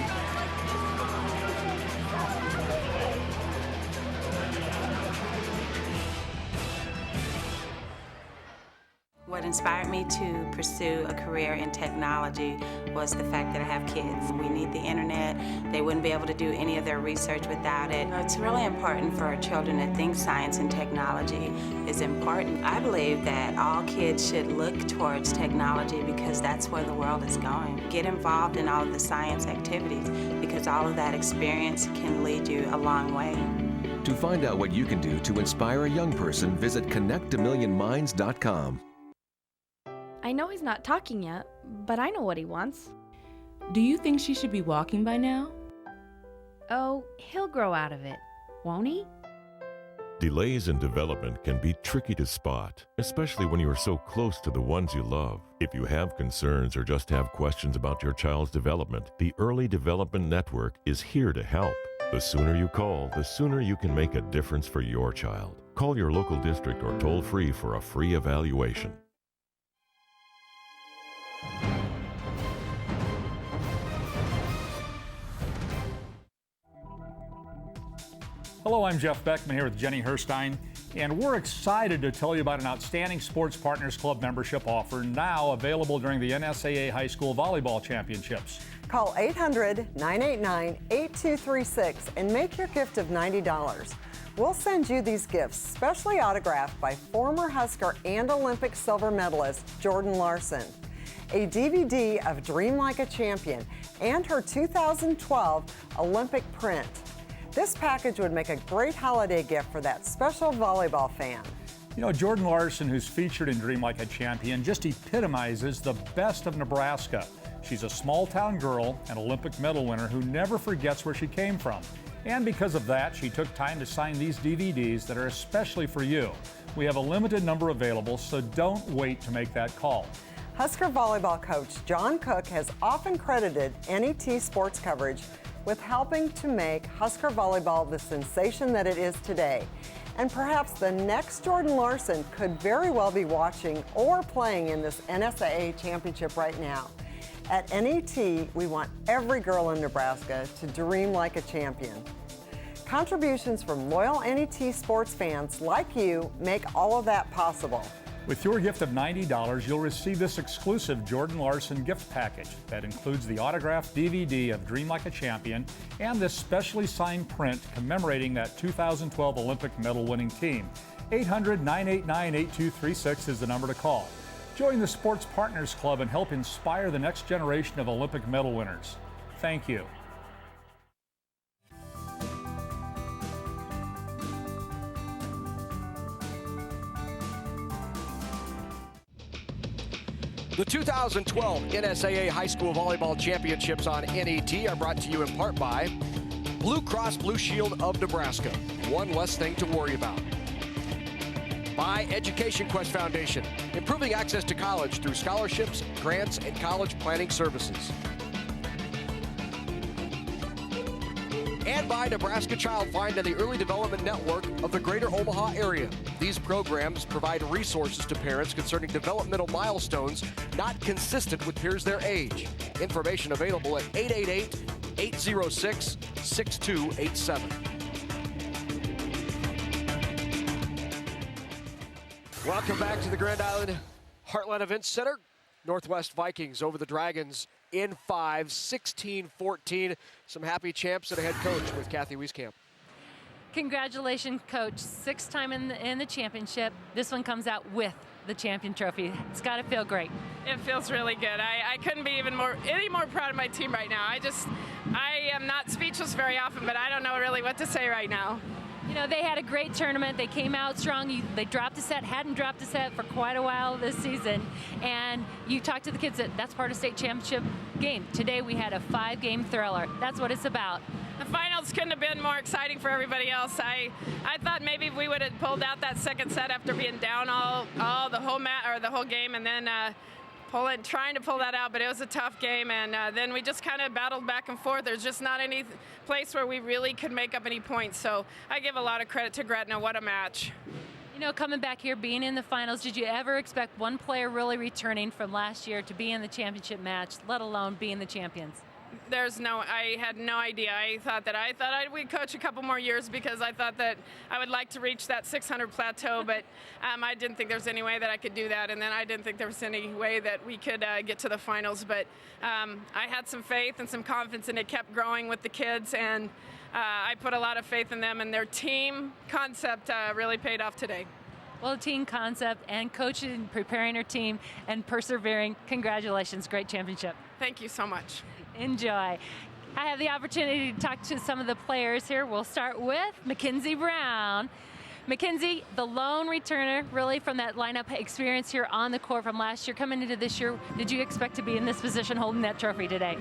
What inspired me to pursue a career in technology was the fact that I have kids. We need the internet. They wouldn't be able to do any of their research without it. It's really important for our children to think science and technology is important. I believe that all kids should look towards technology because that's where the world is going. Get involved in all of the science activities because all of that experience can lead you a long way.
To find out what you can do to inspire a young person, visit connectamillionminds.com.
I know he's not talking yet, but I know what he wants.
Do you think she should be walking by now?
Oh, he'll grow out of it, won't he?
Delays in development can be tricky to spot, especially when you are so close to the ones you love. If you have concerns or just have questions about your child's development, the Early Development Network is here to help. The sooner you call, the sooner you can make a difference for your child. Call your local district or toll free for a free evaluation.
Hello, I'm Jeff Beckman here with Jenny Herstein, and we're excited to tell you about an outstanding Sports Partners Club membership offer now available during the NSAA High School Volleyball Championships.
Call 800-989-8236 and make your gift of $90. We'll send you these gifts specially autographed by former Husker and Olympic silver medalist Jordan Larson, a DVD of Dream Like a Champion, and her 2012 Olympic print. This package would make a great holiday gift for that special volleyball fan.
You know, Jordan Larson, who's featured in Dream Like a Champion, just epitomizes the best of Nebraska. She's a small-town girl, an Olympic medal winner who never forgets where she came from. And because of that, she took time to sign these DVDs that are especially for you. We have a limited number available, so don't wait to make that call.
Husker volleyball coach John Cook has often credited NET sports coverage with helping to make Husker volleyball the sensation that it is today. And perhaps the next Jordan Larson could very well be watching or playing in this NSAA championship right now. At NET, we want every girl in Nebraska to dream like a champion. Contributions from loyal NET sports fans like you make all of that possible.
With your gift of $90, you'll receive this exclusive Jordan Larson gift package that includes the autographed DVD of Dream Like a Champion and this specially signed print commemorating that 2012 Olympic medal-winning team. 800-989-8236 is the number to call. Join the Sports Partners Club and help inspire the next generation of Olympic medal winners. Thank you.
The 2012 NSAA High School Volleyball Championships on NET are brought to you in part by Blue Cross Blue Shield of Nebraska. One less thing to worry about. By Education Quest Foundation, improving access to college through scholarships, grants, and college planning services. And by Nebraska Child Find and the Early Development Network of the Greater Omaha area. These programs provide resources to parents concerning developmental milestones not consistent with peers their age. Information available at 888-806-6287. Welcome back to the Grand Island Heartland Events Center. Northwest Vikings over the Dragons in 5, 16-14. Some happy champs and a head coach with Kathy Wieskamp.
Congratulations, Coach. 6th time in the championship. This one comes out with the champion trophy. It's got to feel great.
It feels really good. I couldn't be any more proud of my team right now. I am not speechless very often, but I don't know really what to say right now.
You know, they had a great tournament. They came out strong. They dropped a set, hadn't dropped a set for quite a while this season. And you talked to the kids that's part of state championship game. Today we had a 5-game thriller. That's what it's about.
The finals couldn't have been more exciting for everybody else. I thought maybe we would have pulled out that second set after being down the whole game, and then trying to pull that out, but it was a tough game, and then we just kind of battled back and forth. There's just not any place where we really could make up any points, so I give a lot of credit to Gretna. What a match.
You know, coming back here, being in the finals, did you ever expect one player really returning from last year to be in the championship match, let alone being the champions?
I had no idea. I thought we'd coach a couple more years because I thought that I would like to reach that 600 plateau, but I didn't think there was any way that I could do that, and then I didn't think there was any way that we could get to the finals, but I had some faith and some confidence, and it kept growing with the kids, and I put a lot of faith in them, and their team concept really paid off today.
Well, team concept and coaching, preparing her team, and persevering. Congratulations, great championship.
Thank you so much.
Enjoy. I have the opportunity to talk to some of the players here. We'll start with Mackenzie Brown. Mackenzie, the lone returner, really, from that lineup experience here on the court from last year. Coming into this year, did you expect to be in this position holding that trophy today?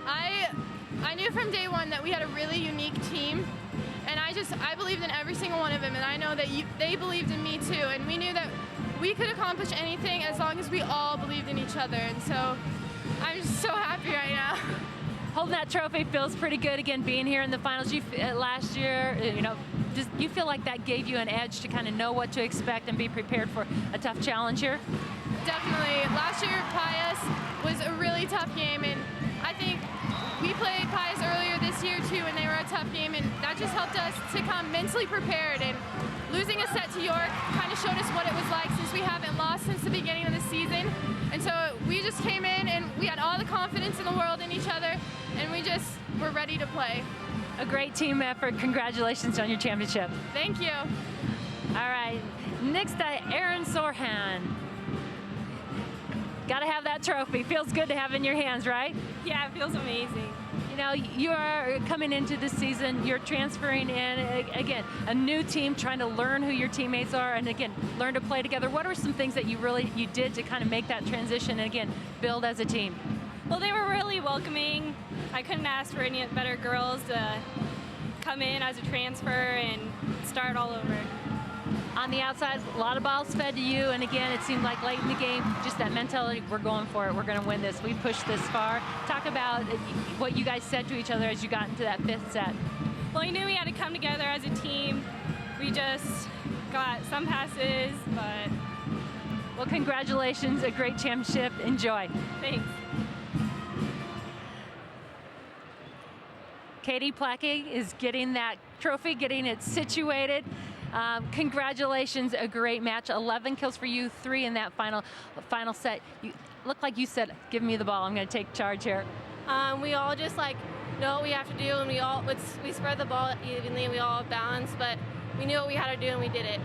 I knew from day one that we had a really unique team, and I believed in every single one of them, and I know that they believed in me too, and we knew that we could accomplish anything as long as we all believed in each other, and so I'm just so happy right now.
Holding that trophy feels pretty good again, being here in the finals. Last year, you feel like that gave you an edge to kind of know what to expect and be prepared for a tough challenge here?
Definitely. Last year, Pius was a really tough game, and I think we played Pius earlier this year too, and they were a tough game, and that just helped us to come mentally prepared. And losing a set to York kind of showed us what it was like, since we haven't lost since the beginning of the season. And so we just came in and we had all the confidence in the world in each other, and we just were ready to play.
A great team effort. Congratulations on your championship.
Thank you.
All right, next Erin Sorhan. Got to have that trophy. Feels good to have in your hands, right?
Yeah, it feels amazing.
You know, you are coming into this season, you're transferring in, again, a new team, trying to learn who your teammates are, and again, learn to play together. What are some things that you did to kind of make that transition and again, build as a team?
Well, they were really welcoming. I couldn't ask for any better girls to come in as a transfer and start all over.
On the outside, a lot of balls fed to you, and again, it seemed like late in the game, just that mentality, we're going for it, we're going to win this, we pushed this far. Talk about what you guys said to each other as you got into that 5th set.
Well, we knew we had to come together as a team. We just got some passes, but...
Well, congratulations, a great championship. Enjoy.
Thanks.
Katie Plackey is getting that trophy, getting it situated. Congratulations, a great match. 11 kills for you, 3 in that final set. You look like you said, give me the ball, I'm going to take charge here.
We all just know what we have to do, and we spread the ball evenly, and we all balanced, but we knew what we had to do, and we did it.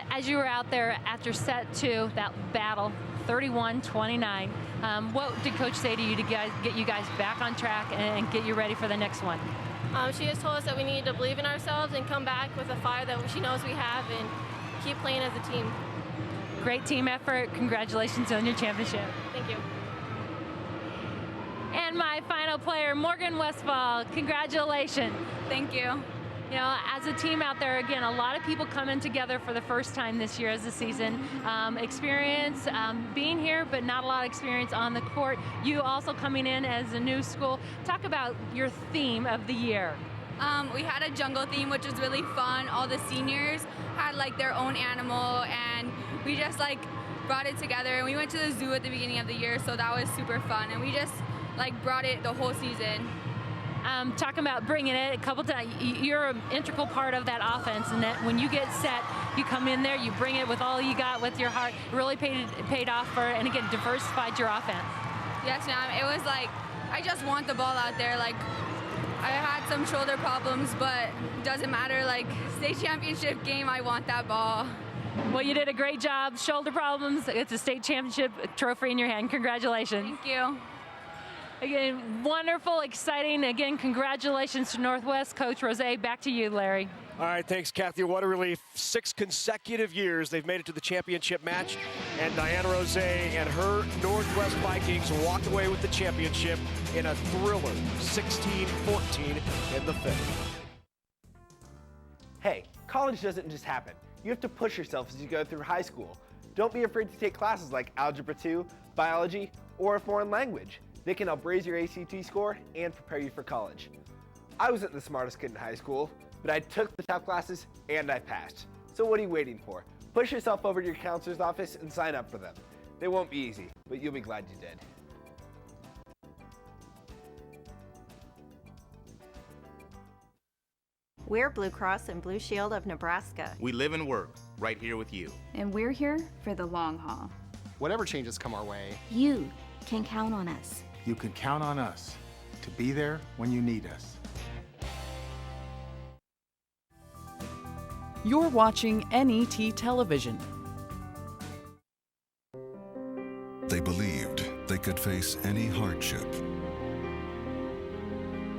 As you were out there after set 2, that battle, 31-29, what did Coach say to you to get you guys back on track and get you ready for the next one?
She just told us that we needed to believe in ourselves and come back with a fire that she knows we have and keep playing as a team.
Great team effort. Congratulations on your championship.
Thank you.
And my final player, Morgan Westfall. Congratulations.
Thank you.
You know, as a team out there, again, a lot of people coming together for the first time this year as a season. Experience being here, but not a lot of experience on the court. You also coming in as a new school. Talk about your theme of the year.
We had a jungle theme, which was really fun. All the seniors had their own animal, and we just brought it together. And we went to the zoo at the beginning of the year, so that was super fun. And we just brought it the whole season.
Talking about bringing it a couple times, you're an integral part of that offense, and that when you get set, you come in there, you bring it with all you got, with your heart. It really paid off for, and again, diversified your offense.
Yes, ma'am. It was I just want the ball out there. I had some shoulder problems, but doesn't matter. Like, state championship game, I want that ball.
Well, you did a great job. Shoulder problems. It's a state championship trophy in your hand. Congratulations.
Thank you.
Again, wonderful, exciting. Again, congratulations to Northwest. Coach Rose, back to you, Larry.
All right, thanks, Kathy. What a relief. 6 consecutive years they've made it to the championship match, and Diana Rose and her Northwest Vikings walked away with the championship in a thriller, 16-14 in the 5th.
Hey, college doesn't just happen. You have to push yourself as you go through high school. Don't be afraid to take classes like Algebra 2, Biology, or a foreign language. They can help raise your ACT score and prepare you for college. I wasn't the smartest kid in high school, but I took the tough classes and I passed. So what are you waiting for? Push yourself over to your counselor's office and sign up for them. They won't be easy, but you'll be glad you did.
We're Blue Cross and Blue Shield of Nebraska.
We live and work right here with you.
And we're here for the long haul.
Whatever changes come our way,
You can count on us.
you can count on us to be there when you need us.
You're watching NET Television.
They believed they could face any hardship,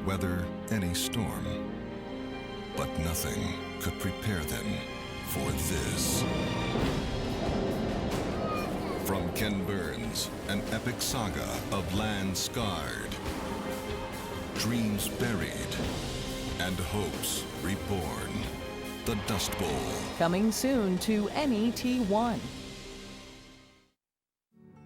weather any storm, but nothing could prepare them for this. From Ken Burns, an epic saga of land scarred, dreams buried, and hopes reborn. The Dust Bowl.
Coming soon to NET1.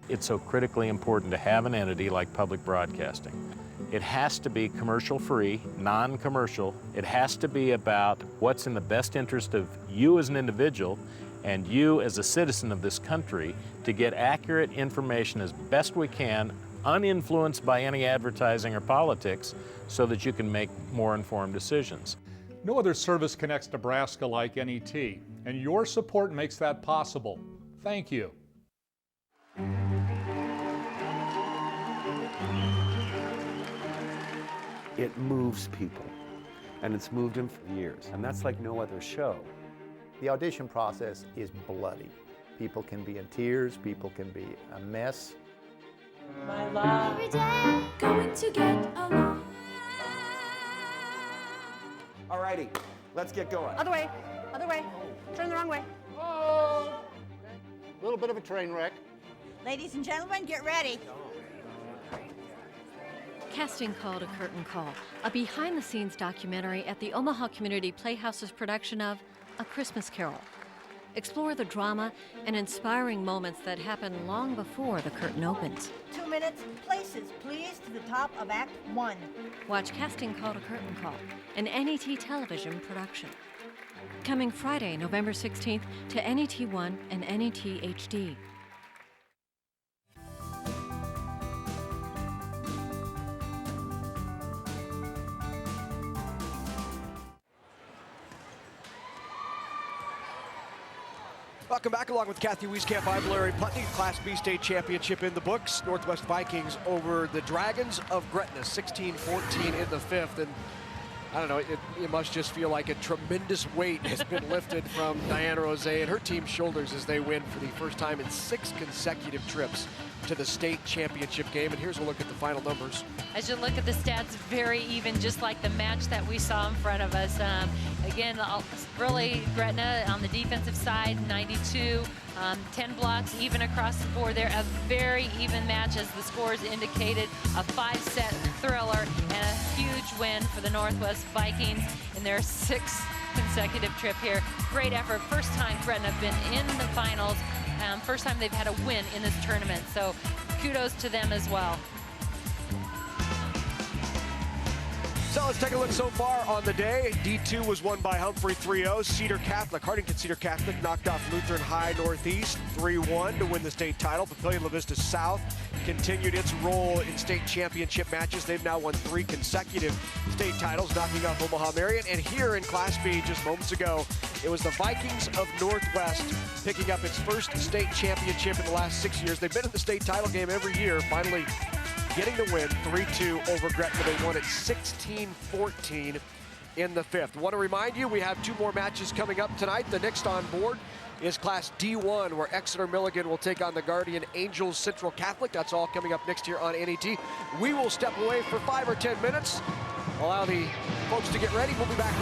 It's so critically important to have an entity like public broadcasting. It has to be commercial-free, non-commercial. It has to be about what's in the best interest of you as an individual and you as a citizen of this country to get accurate information as best we can, uninfluenced by any advertising or politics, so that you can make more informed decisions.
No other service connects Nebraska like NET, and your support makes that possible. Thank you.
It moves people, and it's moved them for years, and that's like no other show.
The audition process is bloody. People can be in tears, people can be a mess.
My love. Every day, going to get along.
Alrighty, let's get going.
Other way, turn the wrong way.
Oh, a little bit of a train wreck.
Ladies and gentlemen, get ready.
Casting Call to Curtain Call, a behind-the-scenes documentary at the Omaha Community Playhouse's production of A Christmas Carol. Explore the drama and inspiring moments that happen long before the curtain opens.
2 minutes, places, please, to the top of Act 1.
Watch Casting Call to Curtain Call, an NET television production. Coming Friday, November 16th to NET1 and NET HD.
Welcome back. Along with Kathy Wieskamp, I'm Larry Putney. Class B state championship in the books. Northwest Vikings over the Dragons of Gretna, 16-14 in the 5th. And I don't know, it must just feel like a tremendous weight has been lifted from Diana Rose and her team's shoulders as they win for the first time in 6 consecutive trips to the state championship game. And here's a look at the final numbers.
As you look at the stats, very even, just like the match that we saw in front of us. Again, really Gretna on the defensive side, 92, 10 blocks even across the board there. A very even match, as the scores indicated, a 5-set thriller and a huge win for the Northwest Vikings in their 6th consecutive trip here. Great effort. First time Gretna have been in the finals. First time they've had a win in this tournament. So kudos to them as well.
So let's take a look so far on the day. D2 was won by Humphrey 3-0. Cedar Catholic, Hardington Cedar Catholic knocked off Lutheran High Northeast 3-1 to win the state title. Papillion La Vista South continued its role in state championship matches. They've now won 3 consecutive state titles, knocking off Omaha Marion. And here in Class B just moments ago, it was the Vikings of Northwest picking up its first state championship in the last 6 years. They've been in the state title game every year. Finally getting the win 3-2 over Gretna. They won it 16-14 in the 5th. Want to remind you, we have 2 more matches coming up tonight. The next on board is Class D1, where Exeter Milligan will take on the Guardian Angels Central Catholic. That's all coming up next year on NET. We will step away for 5 or 10 minutes, allow the folks to get ready. We'll be back with